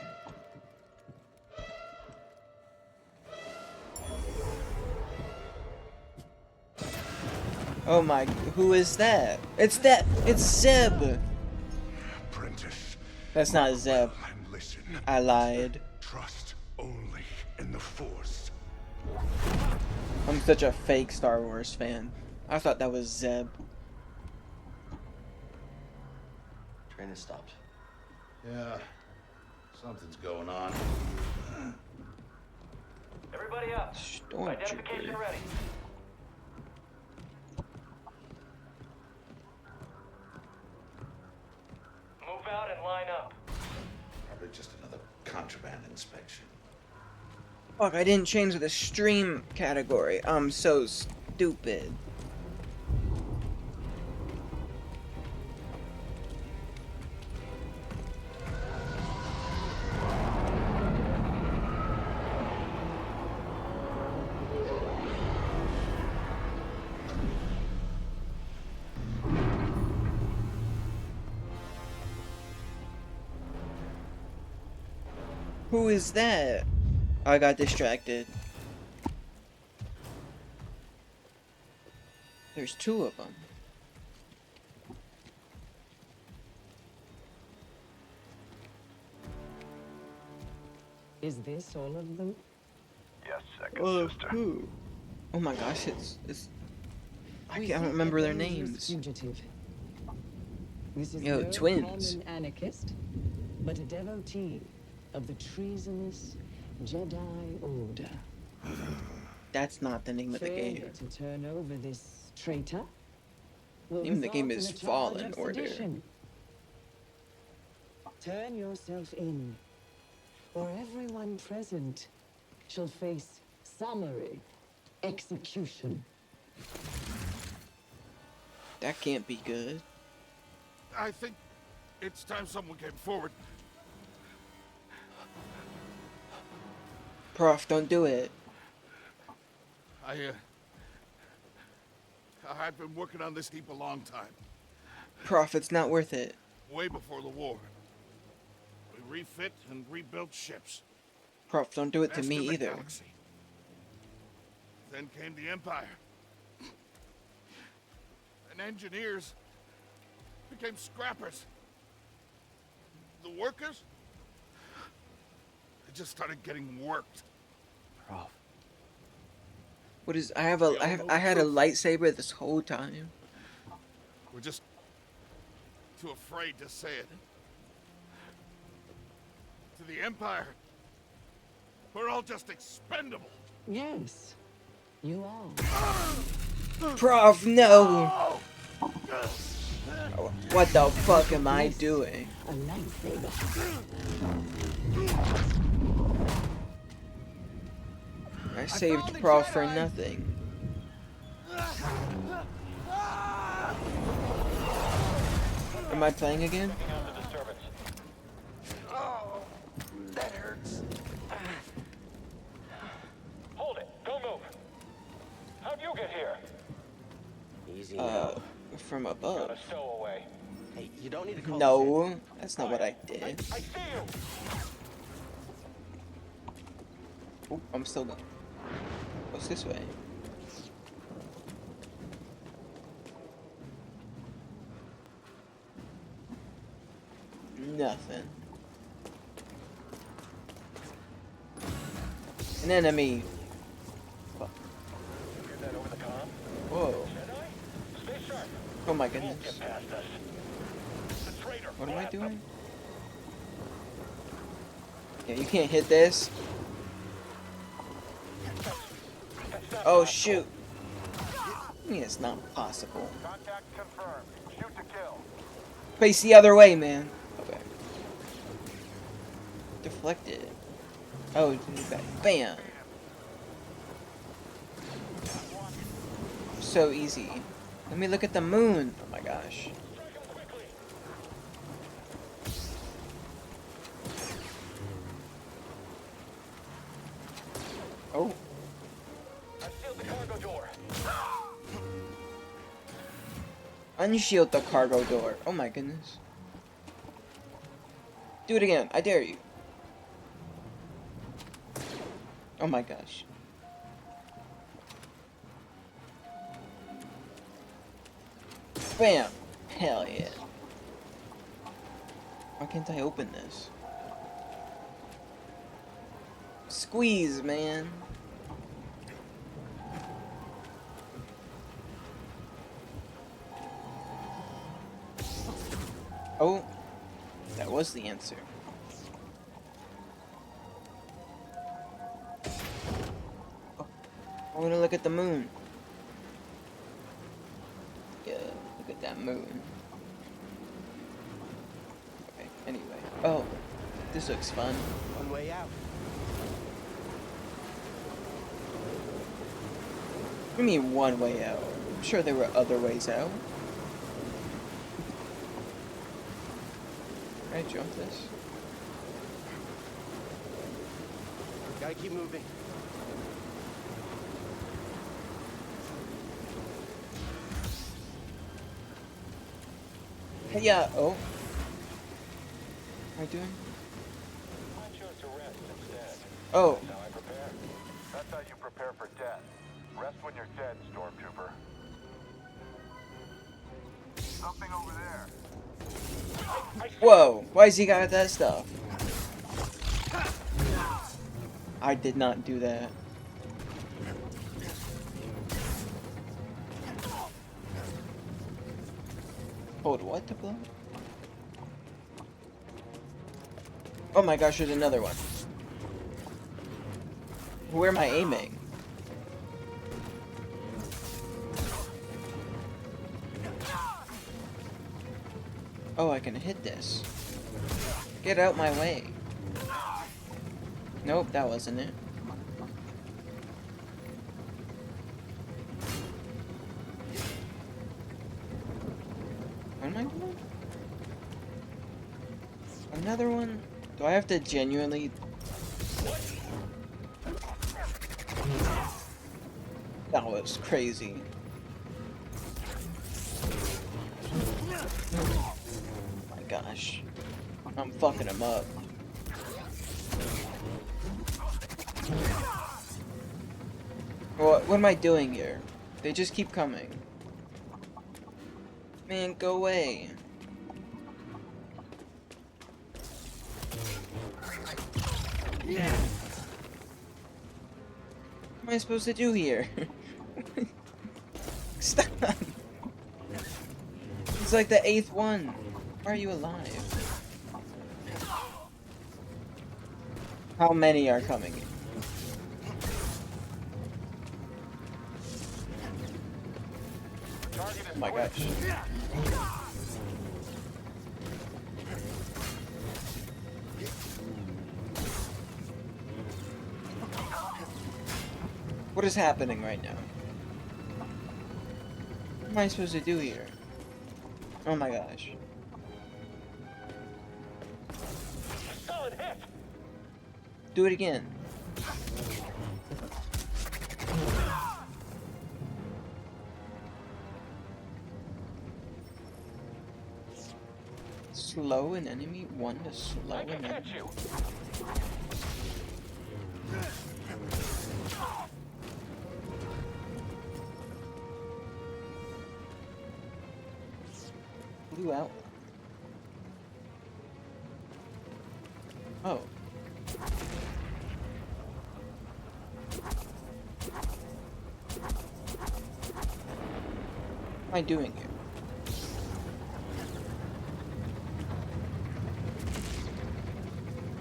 Oh my, who is that? It's Zeb! Apprentice. That's not Zeb. And listen. I lied. Trust only in the Force. I'm such a fake Star Wars fan. I thought that was Zeb. Train has stopped. Yeah. Something's going on. Everybody up. Identification Stormtrooper. ready. Move out and line up. Probably just another contraband inspection. Fuck, I didn't change the stream category. I'm so stupid. Who is that? I got distracted. There's two of them. Is this all of them? Yes, second Who? Oh my gosh, it's I We can't think remember that their one is names. Fugitive. This is Yo, no twins. common anarchist, but a devotee of the treasonous Jedi Order. That's not the name of the game. Failure to turn over this traitor will Name of the game result is in a charge Fallen of Order. sedition. Turn yourself in, or everyone present shall face summary execution. That can't be good. I think it's time someone came forward. Prof, don't do it. I've been working on this heap a long time. Prof, it's not worth it. Way before the war. We refit and rebuilt ships. Prof, don't do it to Mastered me the either. galaxy. Then came the Empire. And engineers became scrappers. The workers, they just started getting worked. Prof. What is? I had a lightsaber this whole time. We're just too afraid to say it. To the Empire, we're all just expendable. Yes, you are. Prof, no! What the fuck am I doing? A lightsaber. I saved Prof for nothing. Am I playing again? Oh, that hurts. Hold it. Don't move. How'd you get here? Easy now. From above. Got a stowaway. Hey, you don't need to call No, that's not what I did. I see you. Oh, I'm still going. What's this way? Nothing. An enemy. Fuck. Hear that over the comm? Whoa. Jedi? Stay sharp. Oh my Won't goodness. get past us. The traitor. What am I Blast him. doing? Yeah, you can't hit this. Oh shoot. I mean, it's not possible. Contact confirmed. Shoot to kill. Face the other way, man. Okay. Deflected. Oh, bam. So easy. Let me look at the moon. Oh my gosh. Strike him quickly. Unshield the cargo door. Oh my goodness. Do it again. I dare you. Oh my gosh. Bam! Hell yeah. Why can't I open this? Squeeze, man. Oh, that was the answer. Oh, I want to look at the moon. Yeah, look at that moon. Okay, anyway. Oh, this looks fun. One way out. What do you mean one way out? I'm sure there were other ways out. Can I jump this? Gotta keep moving. Hey, yeah. Oh. What am I doing? I chose to rest instead. Oh. That's how I prepare. That's how you prepare for death. Rest when you're dead, Stormtrooper. Something over there. Whoa. Why's he got that stuff? I did not do that. Hold what to blow? Oh my gosh, there's another one. Where am I aiming? Oh, I can hit this. Get out my way. Nope, that wasn't it. What am I doing? Another one? Do I have to genuinely... That was crazy. Oh my gosh. I'm fucking him up. What am I doing here? They just keep coming. Man, go away. What am I supposed to do here? Stop! It's like the 8th one. Why are you alive? How many are coming in? Oh my gosh. What is happening right now? What am I supposed to do here? Oh my gosh. Solid hit. Do it again. Slow an enemy? One to slow I an can catch enemy? you. Blue out. Oh. What am I doing here?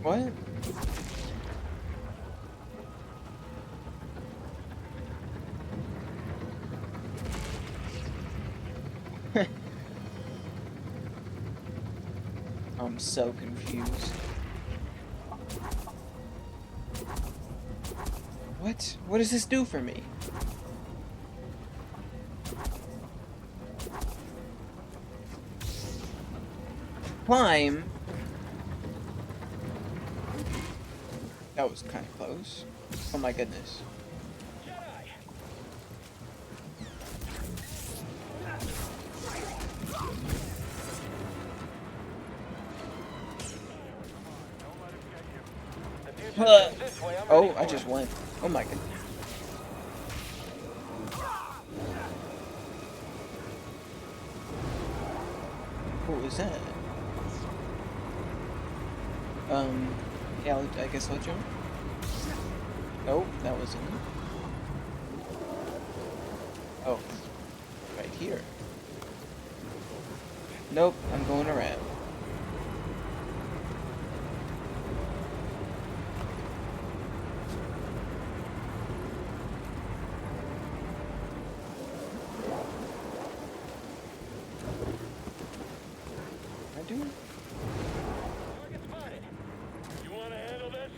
What? I'm so confused. What? What does this do for me? Climb? That was kind of close. Oh my goodness. Oh, I just went. Oh my god. What was that? Yeah, I guess I'll jump. Nope, that wasn't it. Oh, right here. Nope, I'm going around. I do. Target spotted. You want to handle this?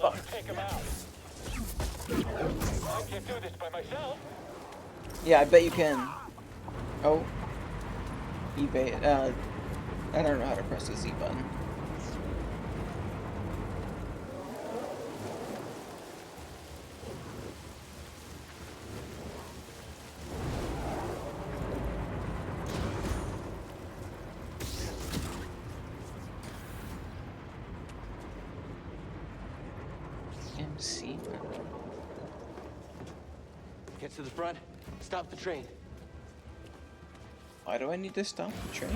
Let me take him out. I can't do this by myself. Yeah, I bet you can. Oh. eBay. I don't know how to press the Z button. MC. Get to the front. Stop the train. Why do I need to stop the train?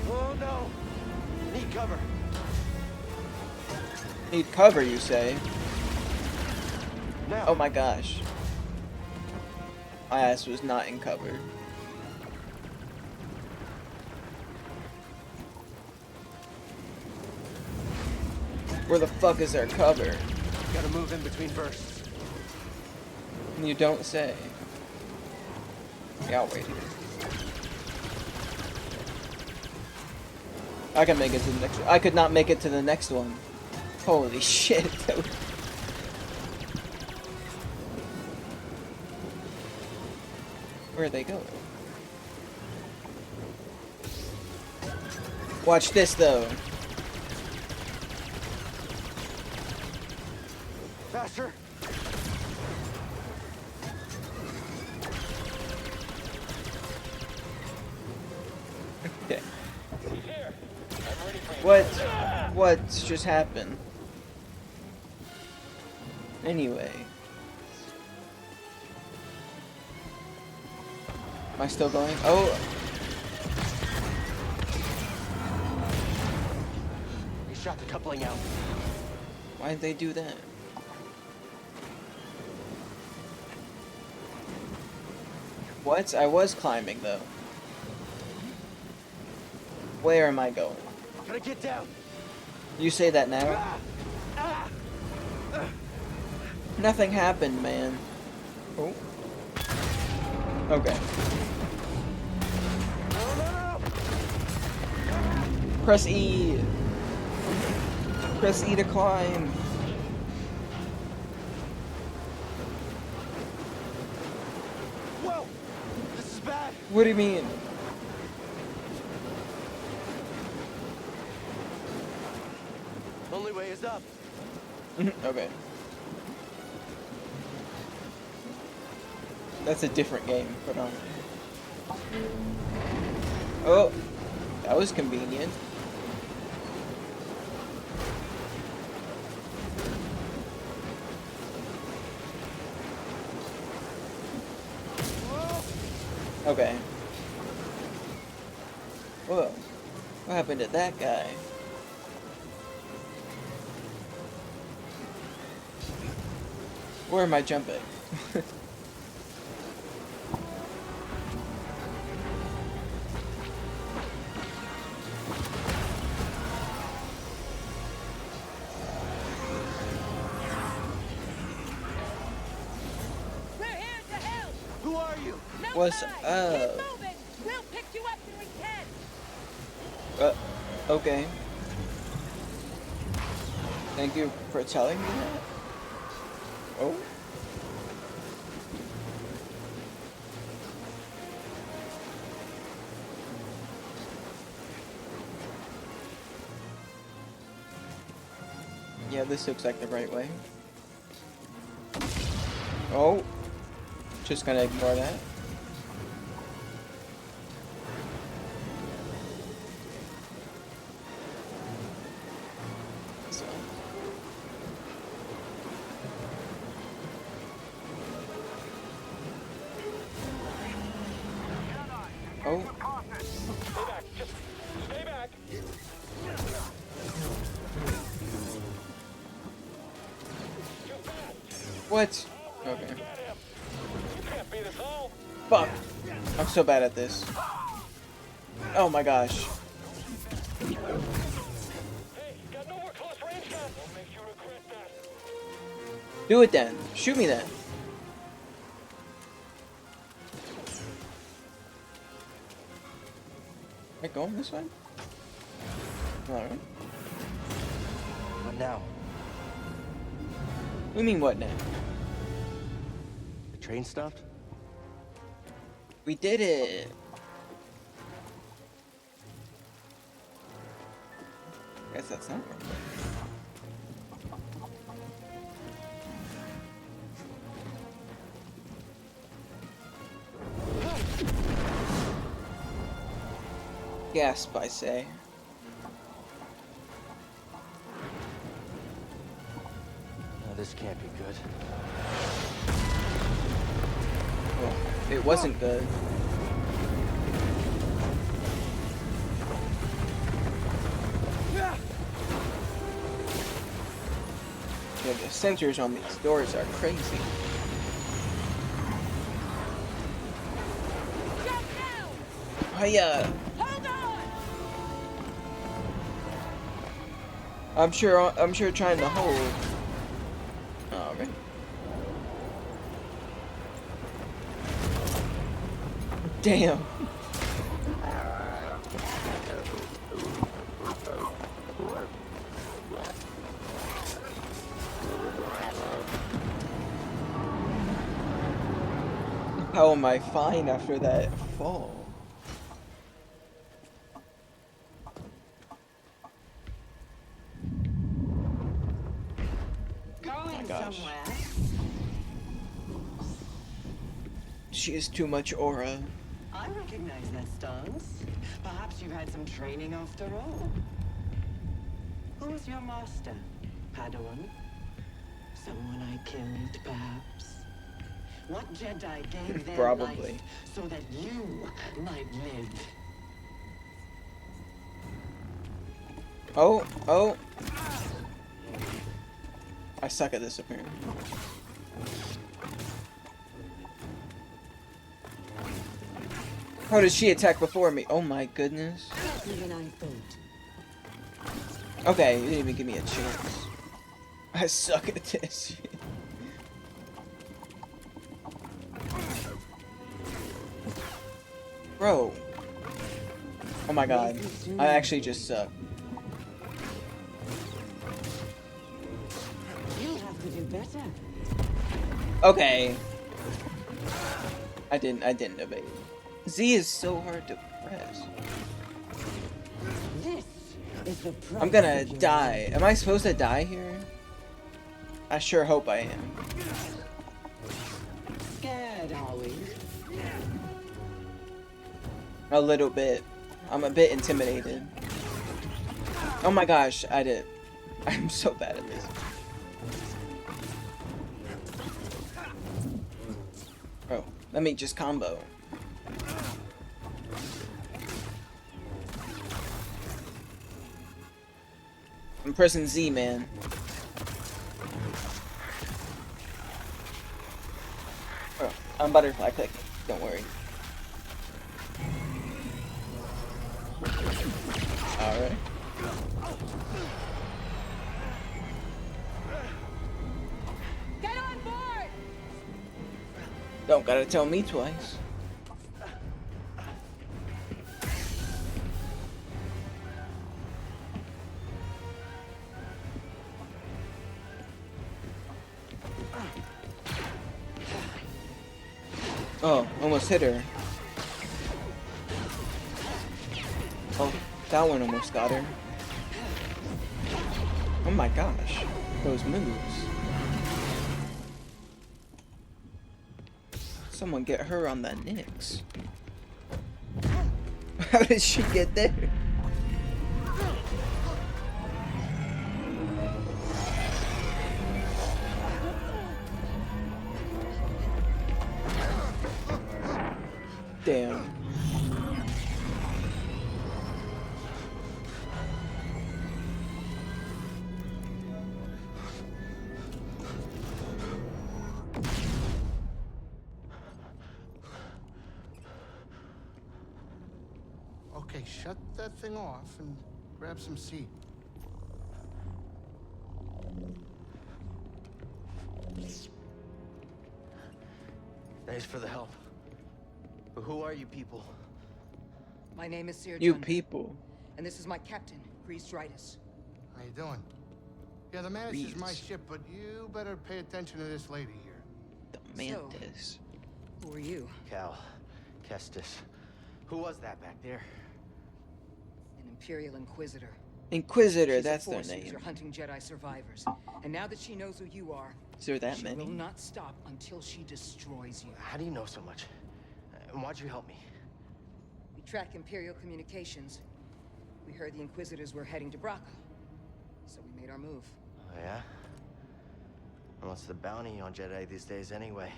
Oh no! Need cover. Need cover, you say? Now. Oh my gosh. My ass was not in cover. Where the fuck is their cover? Gotta move in between bursts. You don't say. Yeah, I'll wait here. I can make it to the next one. I could not make it to the next one. Holy shit. Where are they going? Watch this though. Faster. Okay. What's just happened? Anyway. Am I still going? Oh! He shot the coupling out. Why'd they do that? What? I was climbing though. Where am I going? Gotta get down. You say that now? Nothing happened, man. Oh. Okay. No. Press E. Press E to climb. Whoa! This is bad. What do you mean? Only way is up. Okay. That's a different game, but oh, that was convenient. Okay. Whoa. What happened to that guy? Where am I jumping? We're here to help. Who are you? No What's time. up? Keep moving. We'll pick you up when we can. Okay. Thank you for telling me that. Oh. Yeah, this looks like the right way. Oh. Just gonna ignore that. So. Oh. Stay back. Just stay back. What? Okay. Get him. You can't beat us all. Fuck. I'm so bad at this. Oh my gosh. Hey, got no more close range guns. Don't make you regret that. Do it then. Shoot me then. Am I going this way? Alright. What now? What do you mean what now? The train stopped? We did it. Guess that's not working. Gasp, I say. No, this can't be good. Oh, it wasn't good. Yeah, the sensors on these doors are crazy. Jump now! Hiya! Hold on! I'm sure trying to hold. Alright. Damn. How am I fine after that fall? Going gosh. somewhere. She has too much aura. I recognize that stance. Perhaps you've had some training after all. Who was your master, Padawan? Someone I killed, perhaps? What Jedi gave their Probably. life so that you might live? Oh, oh. I suck at this apparently. How did she attack before me? Oh my goodness. Even I thought. Okay, you didn't even give me a chance. I suck at this. Bro. Oh my god. I actually just suck. You'll have to do better. Okay. I didn't obey. Z is so hard to press. This is the price I'm gonna of your die. Am I supposed to die here? I sure hope I am. Scared, are we? A little bit. I'm a bit intimidated. Oh my gosh, I'm so bad at this. Oh, let me just combo. I'm pressing Z, man. Oh, I'm butterfly clicking. Don't worry. Alright. Get on board! Don't gotta tell me twice. Oh, almost hit her. Oh, that one almost got her. Oh my gosh. those moves. Someone get her on the Nyx. How did she get there? Damn. Okay, shut that thing off and grab some seat. Thanks for the help. But who are you people? My name is Sir You Junda, people. and this is my captain, Grease Dritus. How you doing? Yeah, the Mantis is my Reeds. ship, but you better pay attention to this lady here. The Mantis. Who are you? Cal. Kestis. Who was that back there? An Imperial Inquisitor. Inquisitor, She's that's a their force name. user hunting Jedi survivors. And now that she knows who you are, Is there that she many? will not stop until she destroys you. How do you know so much? And why'd you help me? We track Imperial communications. We heard the Inquisitors were heading to Braca, so we made our move. Oh, yeah? And what's the bounty on Jedi these days anyway?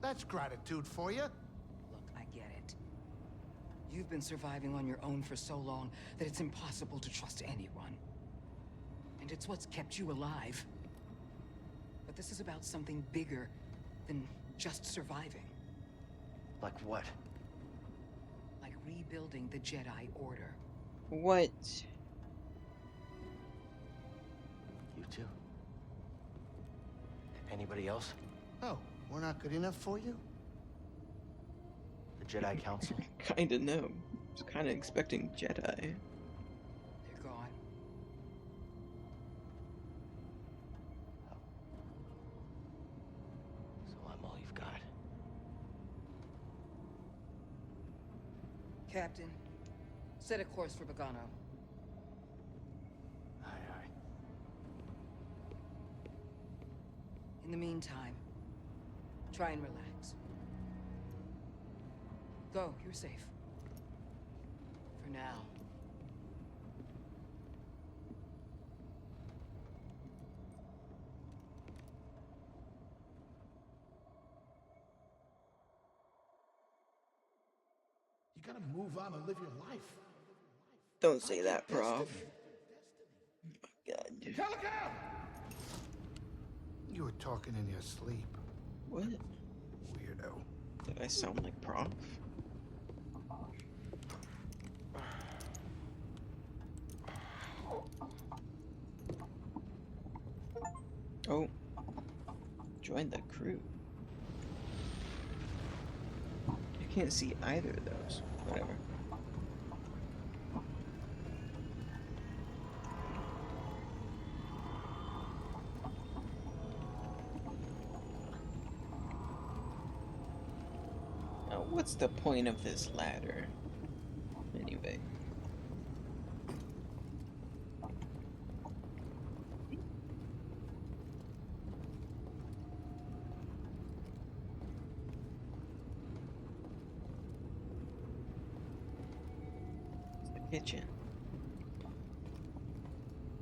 That's gratitude for you. Look, I get it. You've been surviving on your own for so long that it's impossible to trust anyone. And it's what's kept you alive. But this is about something bigger than just surviving. Like what? Like rebuilding the Jedi Order. What? You too? Anybody else? Oh, we're not good enough for you? The Jedi Council? Kinda no. I was kinda expecting Jedi. They're gone. So I'm all you've got. Captain, set a course for Bogano. Aye, aye. In the meantime, try and relax. Go, you're safe. For now. You gotta move on and live your life. Don't say that, Prof. God. Calico! You were talking in your sleep, What? weirdo. Did I sound like Prof? Oh. Join the crew. I can't see either of those. Whatever. Now, what's the point of this ladder? Anyway. Kitchen.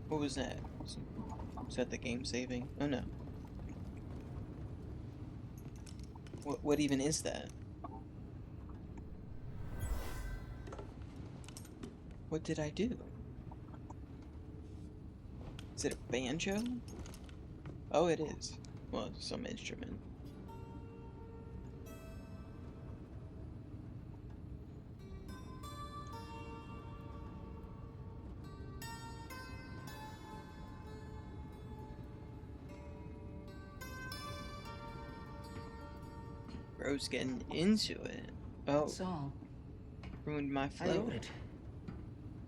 What was that? Was that the game saving? Oh no. What even is that? What did I do? Is it a banjo? Oh, it is. Well, some instrument. Bro's getting into it. Oh, That's all. ruined my I flow. wrote it.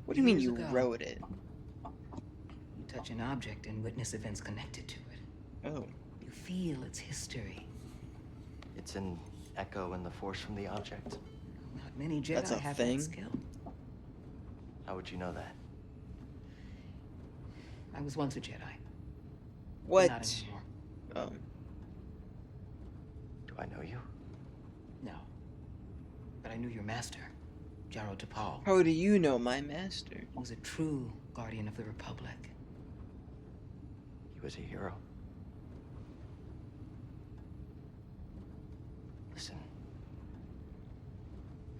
What do you mean Years you ago. wrote it? You touch an object and witness events connected to it. Oh, You feel its history. It's an echo in the force from the object. Not many Jedi That's a have thing? that skill. How would you know that? I was once a Jedi. But not What? anymore. Oh. Do I know you? No. But I knew your master, Jaro Tapal. How do you know my master? He was a true guardian of the Republic. He was a hero. Listen.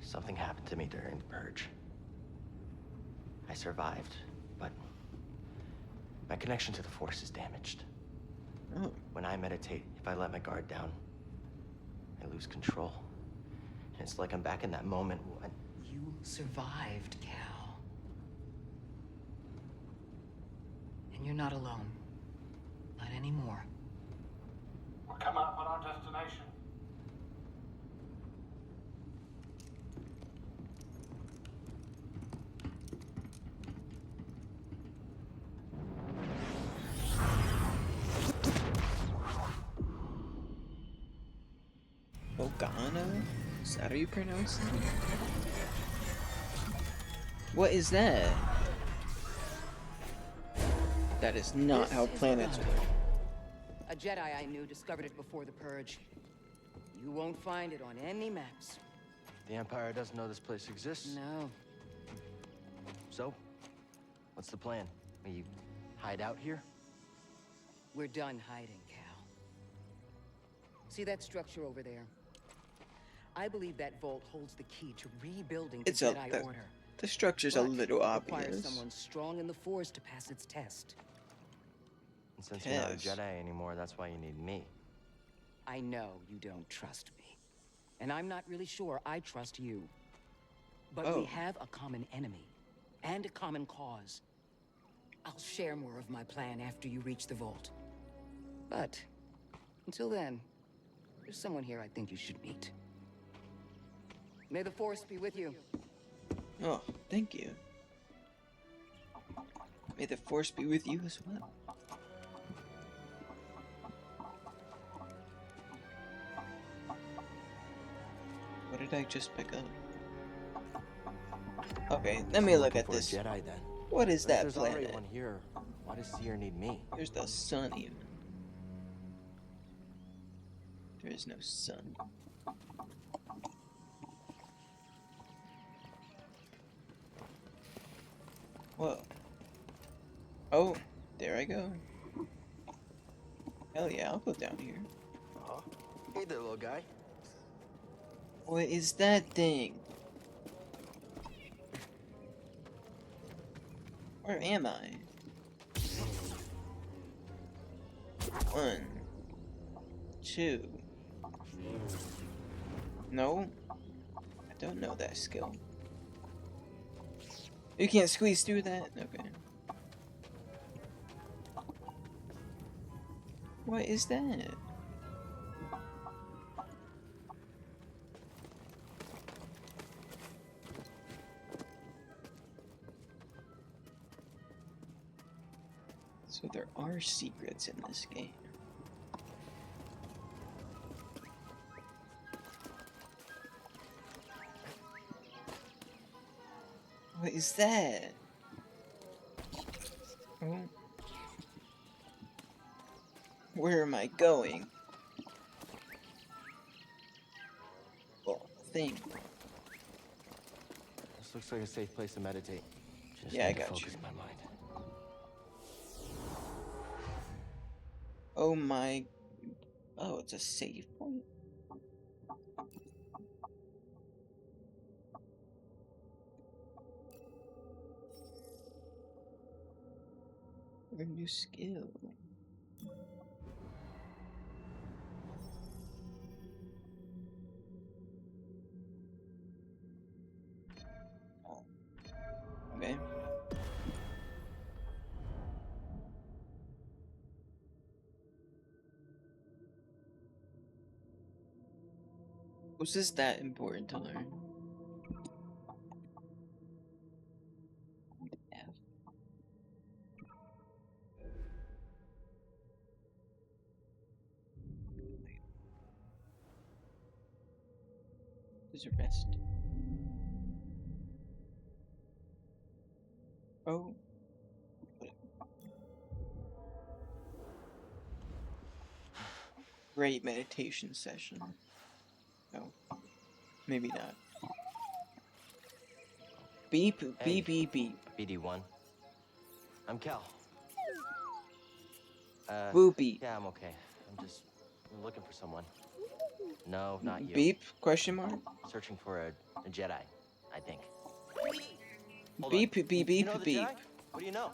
Something happened to me during the purge. I survived, but my connection to the Force is damaged. Oh. When I meditate, if I let my guard down, I lose control. And it's like I'm back in that moment when... You survived, Cal. And you're not alone. Not anymore. We're coming up on our destination. Ogana? Is that how you pronounce it? What is that? That is not how planets work. A Jedi I knew discovered it before the Purge. You won't find it on any maps. The Empire doesn't know this place exists. No. So, what's the plan? Will you hide out here? We're done hiding, Cal. See that structure over there? I believe that vault holds the key to rebuilding the Jedi Order. The structure's a little It requires obvious. someone strong in the Force to pass its test. And since you're not a Jedi anymore, that's why you need me. I know you don't trust me. And I'm not really sure I trust you. But we have a common enemy. And a common cause. I'll share more of my plan after you reach the vault. But, until then, there's someone here I think you should meet. May the Force be with you. Oh, thank you. May the Force be with you as well. What did I just pick up? Okay, let me look at this. Jedi, then. What is that There's already planet? one here. Why does Seer need me? There's the sun even. There is no sun. Whoa. Oh, there I go. Hell yeah, I'll go down here. Oh, hey there, little guy. What is that thing? Where am I? 1, 2. No? I don't know that skill. You can't squeeze through that? Okay. What is that? So there are secrets in this game. What is that? Oh. Where am I going? Well, thing. This looks like a safe place to meditate. Just Yeah, I need to got focus you. my mind. Oh my... Oh, it's a save point? Or a new skill. Oh. Okay. Was this that important to learn? F. There's a rest. Oh. great meditation session. No, maybe not. Beep, Hey. beep, beep, beep. BD1. I'm Cal. Boo beep. Yeah, I'm okay. I'm just looking for someone. No, not you. Beep? Question mark? Searching for a Jedi, I think. Hold Beep, on. beep, You beep, know the beep. Jedi? What do you know?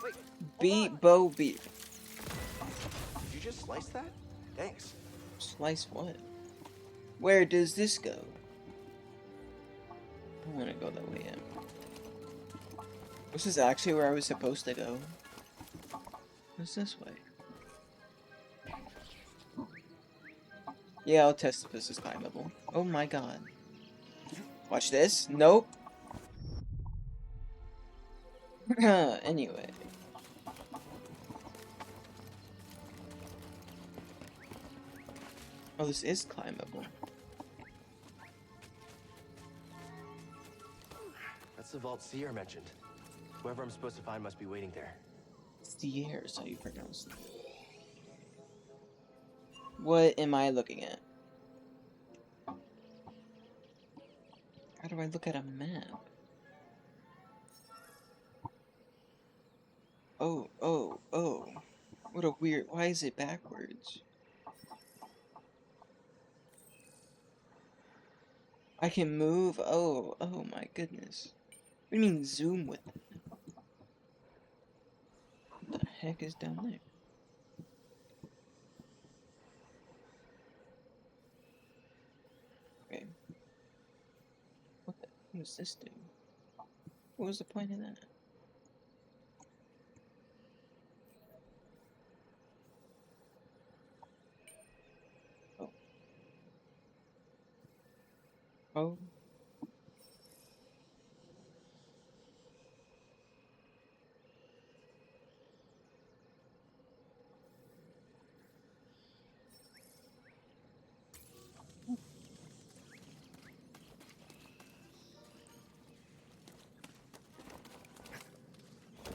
Wait, hold Beep, on. bo, beep. Did you just slice that? Thanks. Slice what? Where does this go? I wanna go that way in. This is actually where I was supposed to go. What's this way? Yeah, I'll test if this is climbable. Oh my god. Watch this. Nope. Anyway. Oh, this is climbable. That's the vault Seer mentioned. Whoever I'm supposed to find must be waiting there. Sierra is how you pronounce it. What am I looking at? How do I look at a map? Oh, oh, oh. What a weird... Why is it backwards? I can move? Oh, oh my goodness. What do you mean zoom with it? What the heck is down there? Okay. What does this do? What was the point of that? Oh. Oh.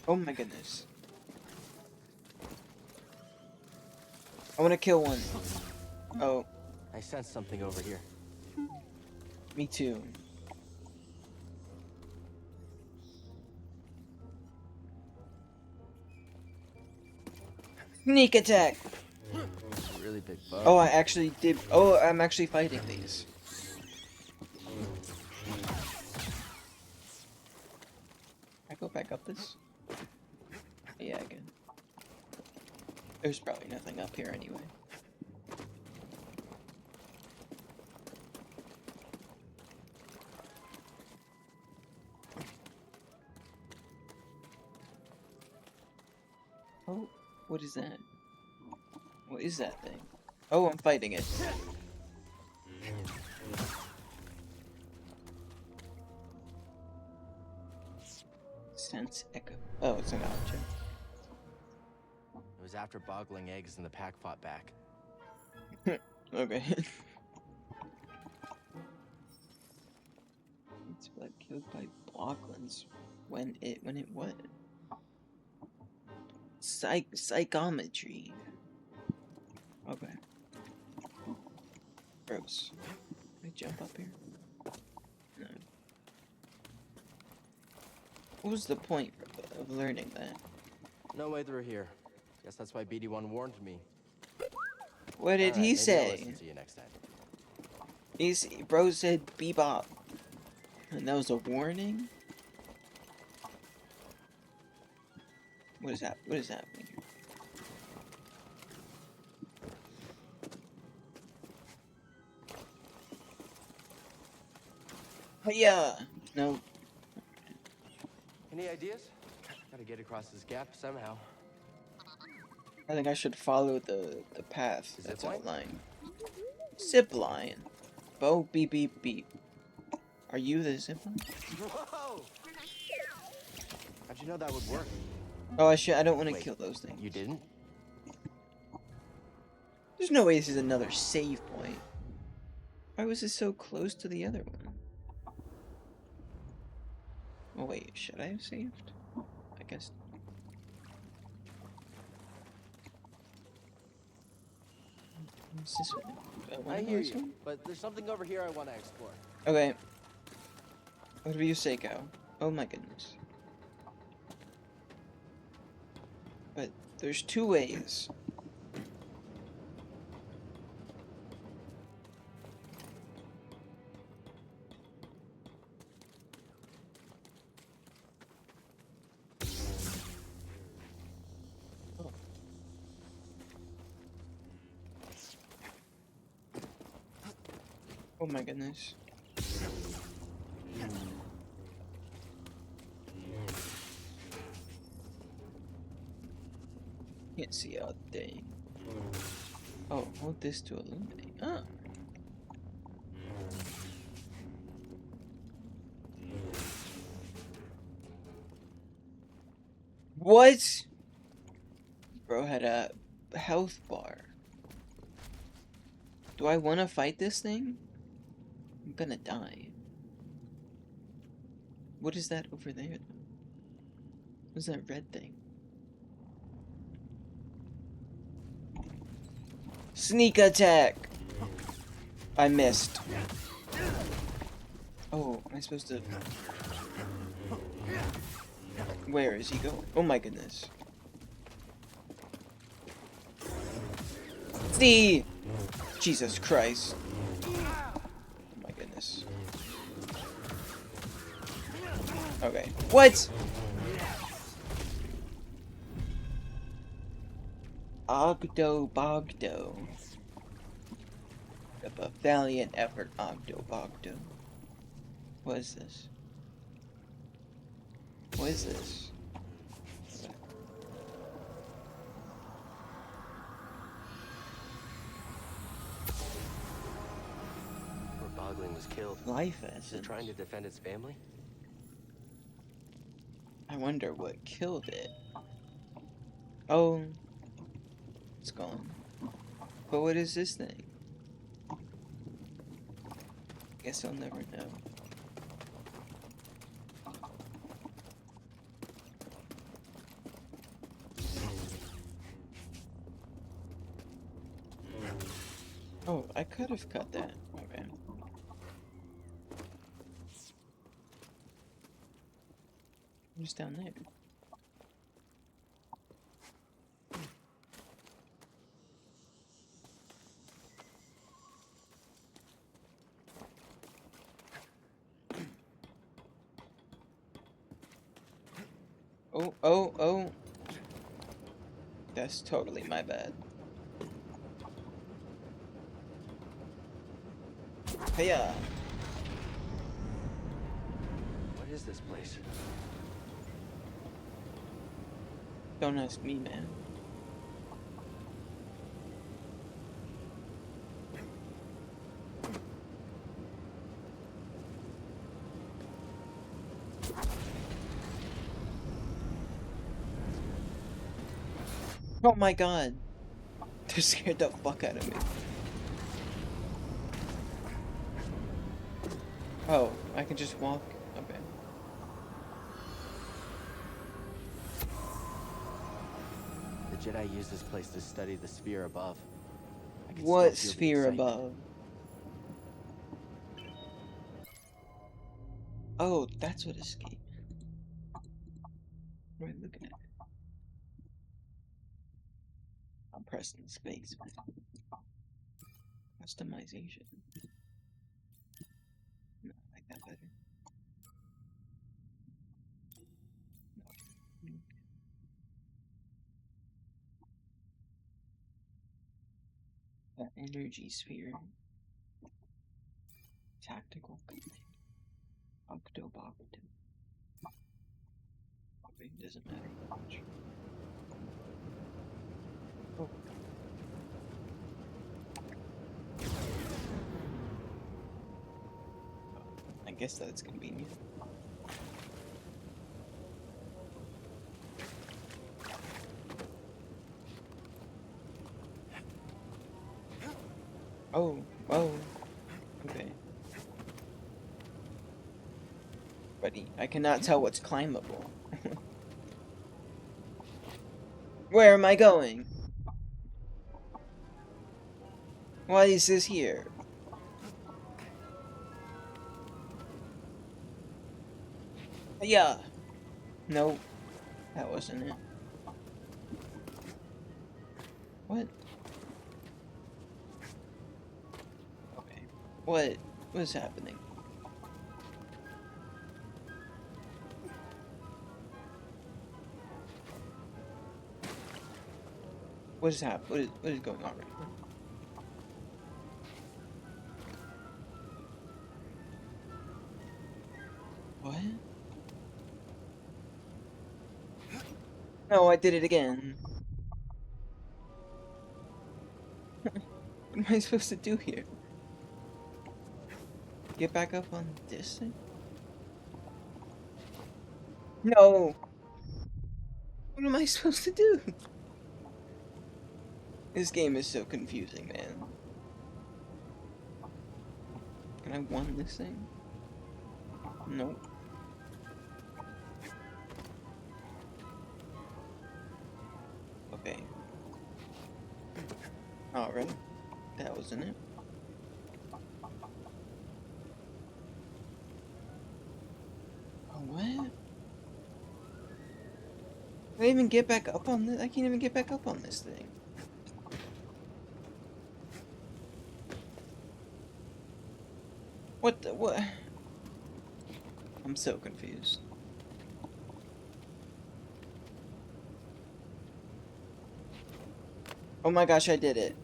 Oh my goodness. I want to kill one. Oh. I sense something over here. Me too. Sneak attack! It's a really big bug. Oh, I actually did. Oh, I'm actually fighting these. I go back up this? Yeah, I can. There's probably nothing up here anyway. Oh, what is that? What is that thing? Oh, I'm fighting it. Sense echo. Oh, it's an object. It was after boggling eggs and the pack fought back. Okay. It's blood killed by Blocklands. When it what? Psychometry. Okay. Gross. Can I jump up here? No. What was the point of learning that? No way through here. Guess that's why BD1 warned me. What did he Maybe I'll say? listen to you next time. Bro said bebop. And that was a warning? What is that? What is happening here? Yeah. No. Any ideas? Gotta get across this gap somehow. I think I should follow the path that's Zipline? outlined. Zipline. Bo beep beep beep. Are you the zipline? Whoa! How'd you know that would work? Oh, I don't want to Wait, kill those things. You didn't? There's no way this is another save point. Why was this so close to the other one? Oh wait, should I have saved? I guess. What's this one? I hear you, but there's something over here I want to explore. Okay. What do you say, Cow? Oh my goodness. But there's two ways. Oh my goodness. Can't see a thing. Oh, hold this to illuminate. Ah. What? Bro had a health bar. Do I want to fight this thing? I'm gonna die. What is that over there, though? What's that red thing? Sneak attack! I missed. Oh, am I supposed to... Where is he going? Oh my goodness. See! Jesus Christ. Oh my goodness. Okay. What? Ogdo Bogdo. A valiant effort, Ogdo Bogdo. What is this? What is this? Poor Bogling was killed. Life Is it essence. trying to defend its family? I wonder what killed it. Oh. It's gone. But what is this thing? Guess I'll never know. Oh, I could have cut that. Okay. Who's down there? Oh, oh, oh. That's totally my bad. Hiya! What is this place? Don't ask me, man. Oh my god. They scared the fuck out of me. Oh, I can just walk? Okay. The Jedi used this place to study the sphere above. I can still What feel the sphere excitement. above? Oh, that's what escape. What am I looking at? I'm pressing space. Customization. No, I like that better. No. That energy sphere. Tactical command. Octobocto. Okay, doesn't matter much. Oh. I guess that's convenient. Oh, oh, okay. Buddy, I cannot tell what's climbable. Where am I going? Why is this here? Yeah. No, that wasn't it. What? Okay. What was happening? What is what is going on right now? What? No, I did it again. What am I supposed to do here? Get back up on this thing? No! What am I supposed to do? This game is so confusing, man. Can I win this thing? Nope. Okay. Alright. That wasn't it. Oh, what? I can't even get back up on this. I can't even get back up on this thing. What the what? I'm so confused. Oh my gosh, I did it.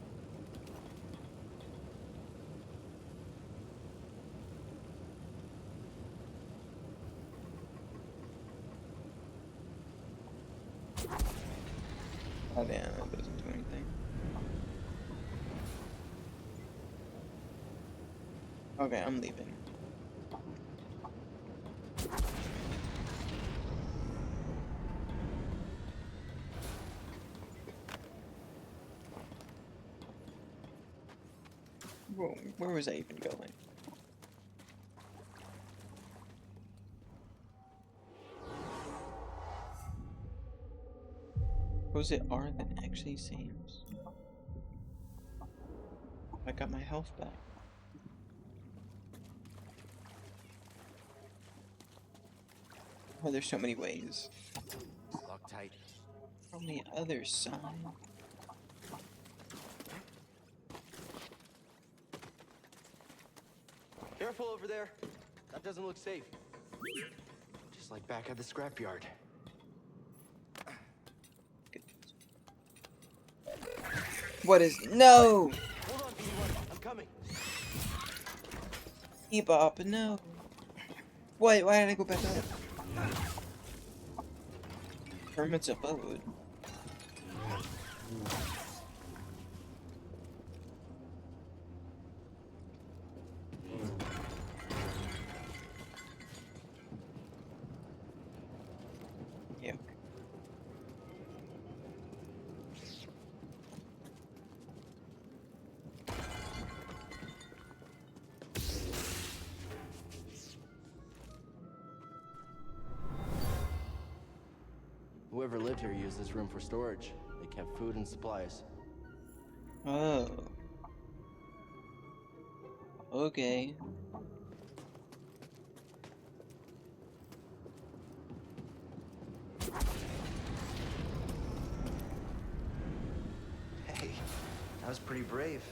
Oh damn, that doesn't do anything. Okay, I'm leaving. Whoa, where was I even going? Was it R that actually seems? I got my health back. Oh, there's so many ways. Lock tight. On the other side. Careful over there. That doesn't look safe. Just like back at the scrapyard. What is no? Hold on, BD1. I'm coming. Bebop, no. Wait, why did I go back up? Hermit's abode. Yeah. Whoever lived here used this room for storage. They kept food and supplies. Oh. Okay. Hey, that was pretty brave.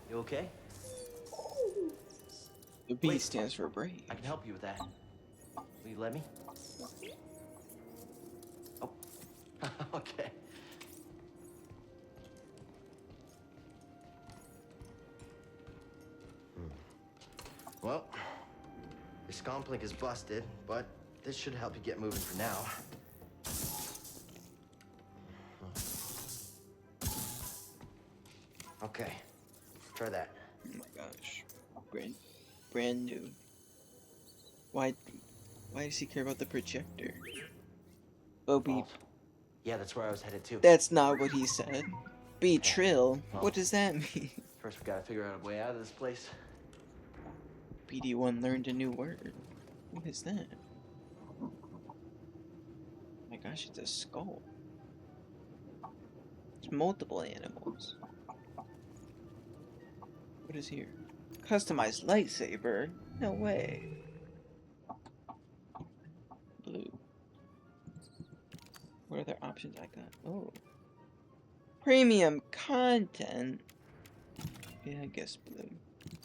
You okay? The B Wait. stands for brave. I can help you with that. Will you let me? Oh. Okay. Well, your scomplink is busted, but this should help you get moving for now. Okay, try that. Oh my gosh. Brand new. Why does he care about the projector? Oh, beep. Yeah, that's where I was headed too. That's not what he said. Be trill. Well. What does that mean? First, we gotta figure out a way out of this place. BD1 learned a new word. What is that? Oh my gosh, it's a skull. It's multiple animals. What is here? Customized lightsaber? No way. Blue. What other options I got? Oh. Premium content? Yeah, I guess blue.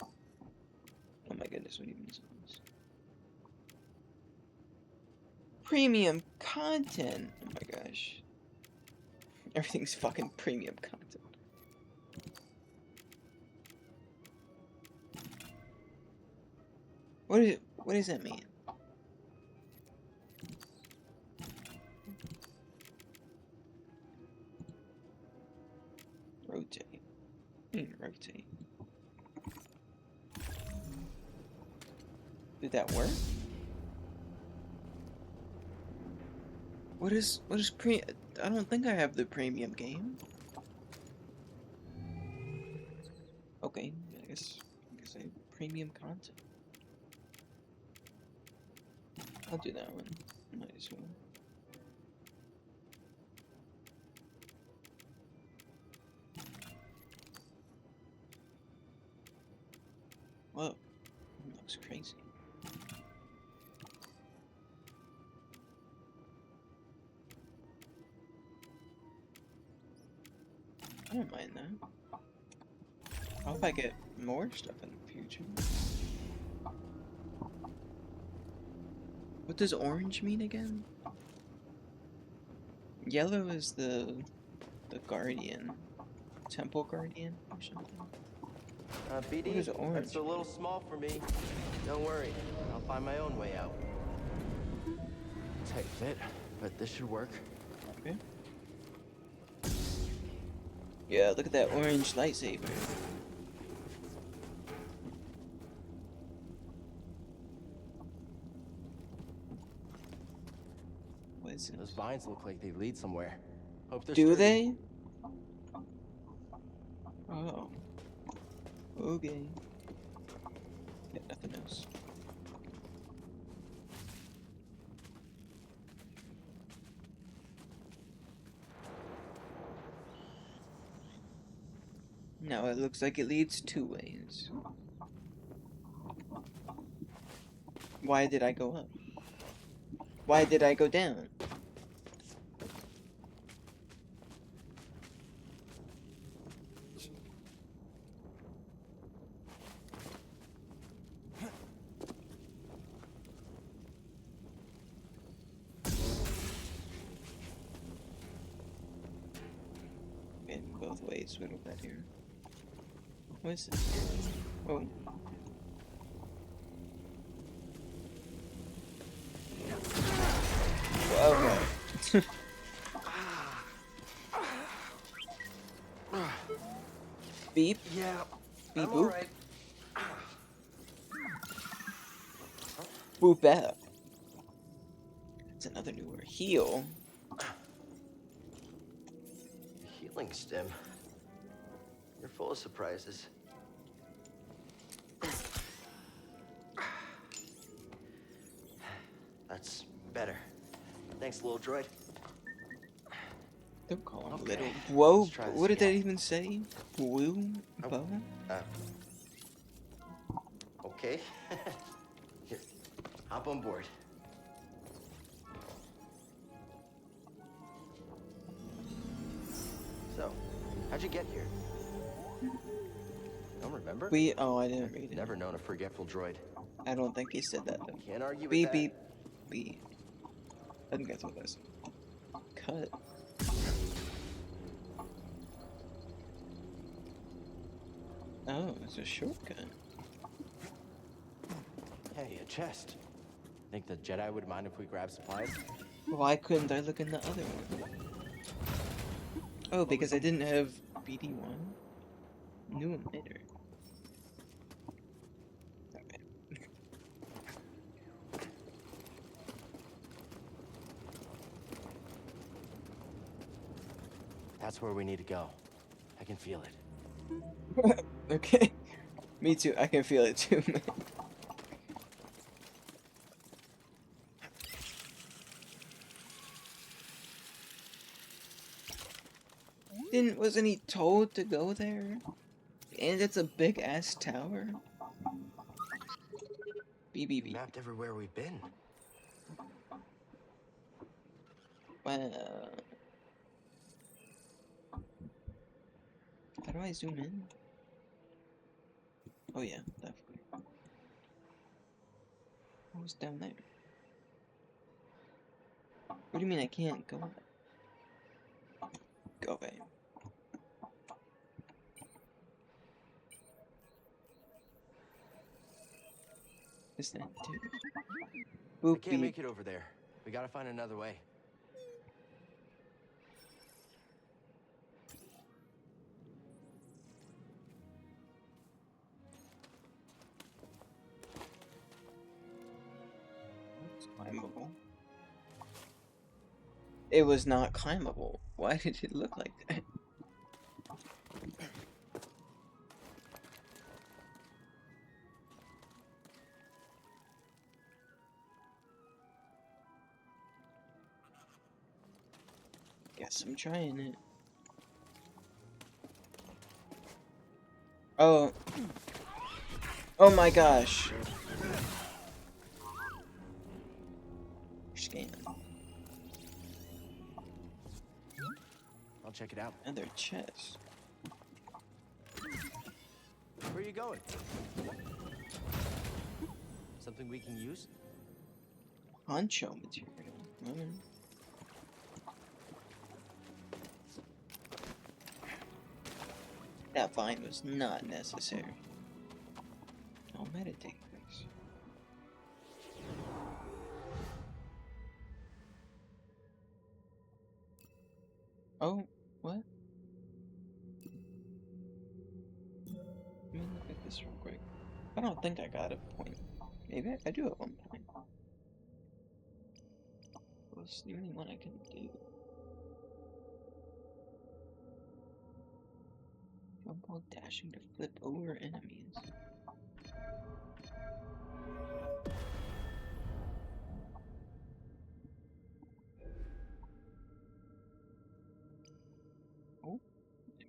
Oh my goodness, what even is this? Premium content! Oh my gosh. Everything's fucking premium content. What does that mean? Rotate. Rotate. Did that work? What is I don't think I have the premium game. Okay, I guess I have premium content. I'll do that one. Might as well. Whoa, that looks crazy. I don't mind that. I hope I get more stuff in the future. What does orange mean again? Yellow is the guardian. Temple guardian or something. BD, What is orange? that's a little small for me. Don't worry, I'll find my own way out. Tight fit, but this should work. Okay. Yeah, look at that orange lightsaber. What is it? Those vines look like they lead somewhere. Hope they're Do sturdy. they? Oh. Okay. Yeah, nothing else. Now it looks like it leads two ways. Why did I go up? Why did I go down? In both ways, what about here? What is this? Oh. Okay. Beep. Yeah, Beep I'm boop. alright. Boop bap. That's another new word. Heal. Healing stim. You're full of surprises. That's better. Thanks, little droid. Don't call him Okay, little. Whoa, let's try this what did that again. even say? Woo? Bo? Okay. Here, hop on board. So, how'd you get here? Don't remember? Oh, I didn't read it. Never known a forgetful droid. I don't think he said that though. Can't argue with Beep, that. beep, beep. I think that's what that is. Cut. Oh, it's a shortcut. Hey, a chest. Think the Jedi would mind if we grab supplies? Why couldn't I look in the other one? Oh, because I didn't have BD1. New emitter. Okay. That's where we need to go. I can feel it. Okay. Me too. I can feel it too, man. Wasn't he told to go there? And it's a big ass tower. BBB. Mapped everywhere we've been. Wow. How do I zoom in? Oh yeah, definitely. What was down there? What do you mean I can't go up? Go away. Is that too? I Boop can't beep. make it over there. We gotta find another way. It's climbable. It was not climbable. Why did it look like that? Guess I'm trying it. Oh. Oh my gosh. Scan. I'll check it out. Another chest. Where are you going? Something we can use? Poncho material. That vine was not necessary. I'll meditate, please. Oh, what? Let me look at this real quick. I don't think I got a point. Maybe I do at one point. What's the only one I can do? Jump while dashing to flip over enemies. Oh, let me do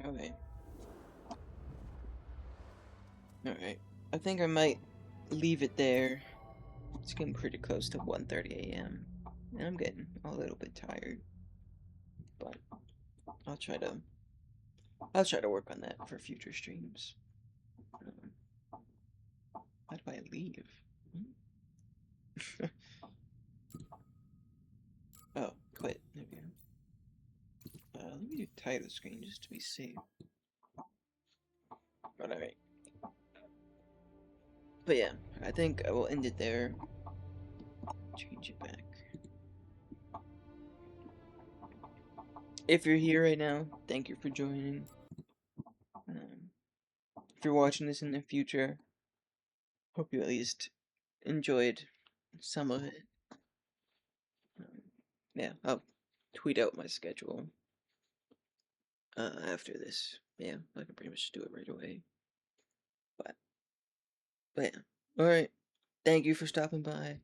that. Okay. Alright. I think I might leave it there. It's getting pretty close to 1:30 a.m. And I'm getting a little bit tired. But I'll try to work on that for future streams. How do I leave? Oh, quit. There we go. Let me do title screen just to be safe. But alright. But yeah, I think I will end it there. Change it back. If you're here right now, thank you for joining. If you're watching this in the future, hope you at least enjoyed some of it. Yeah, I'll tweet out my schedule after this. Yeah, I can pretty much do it right away. But yeah, alright. Thank you for stopping by.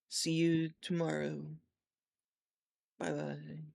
See you tomorrow. Bye bye.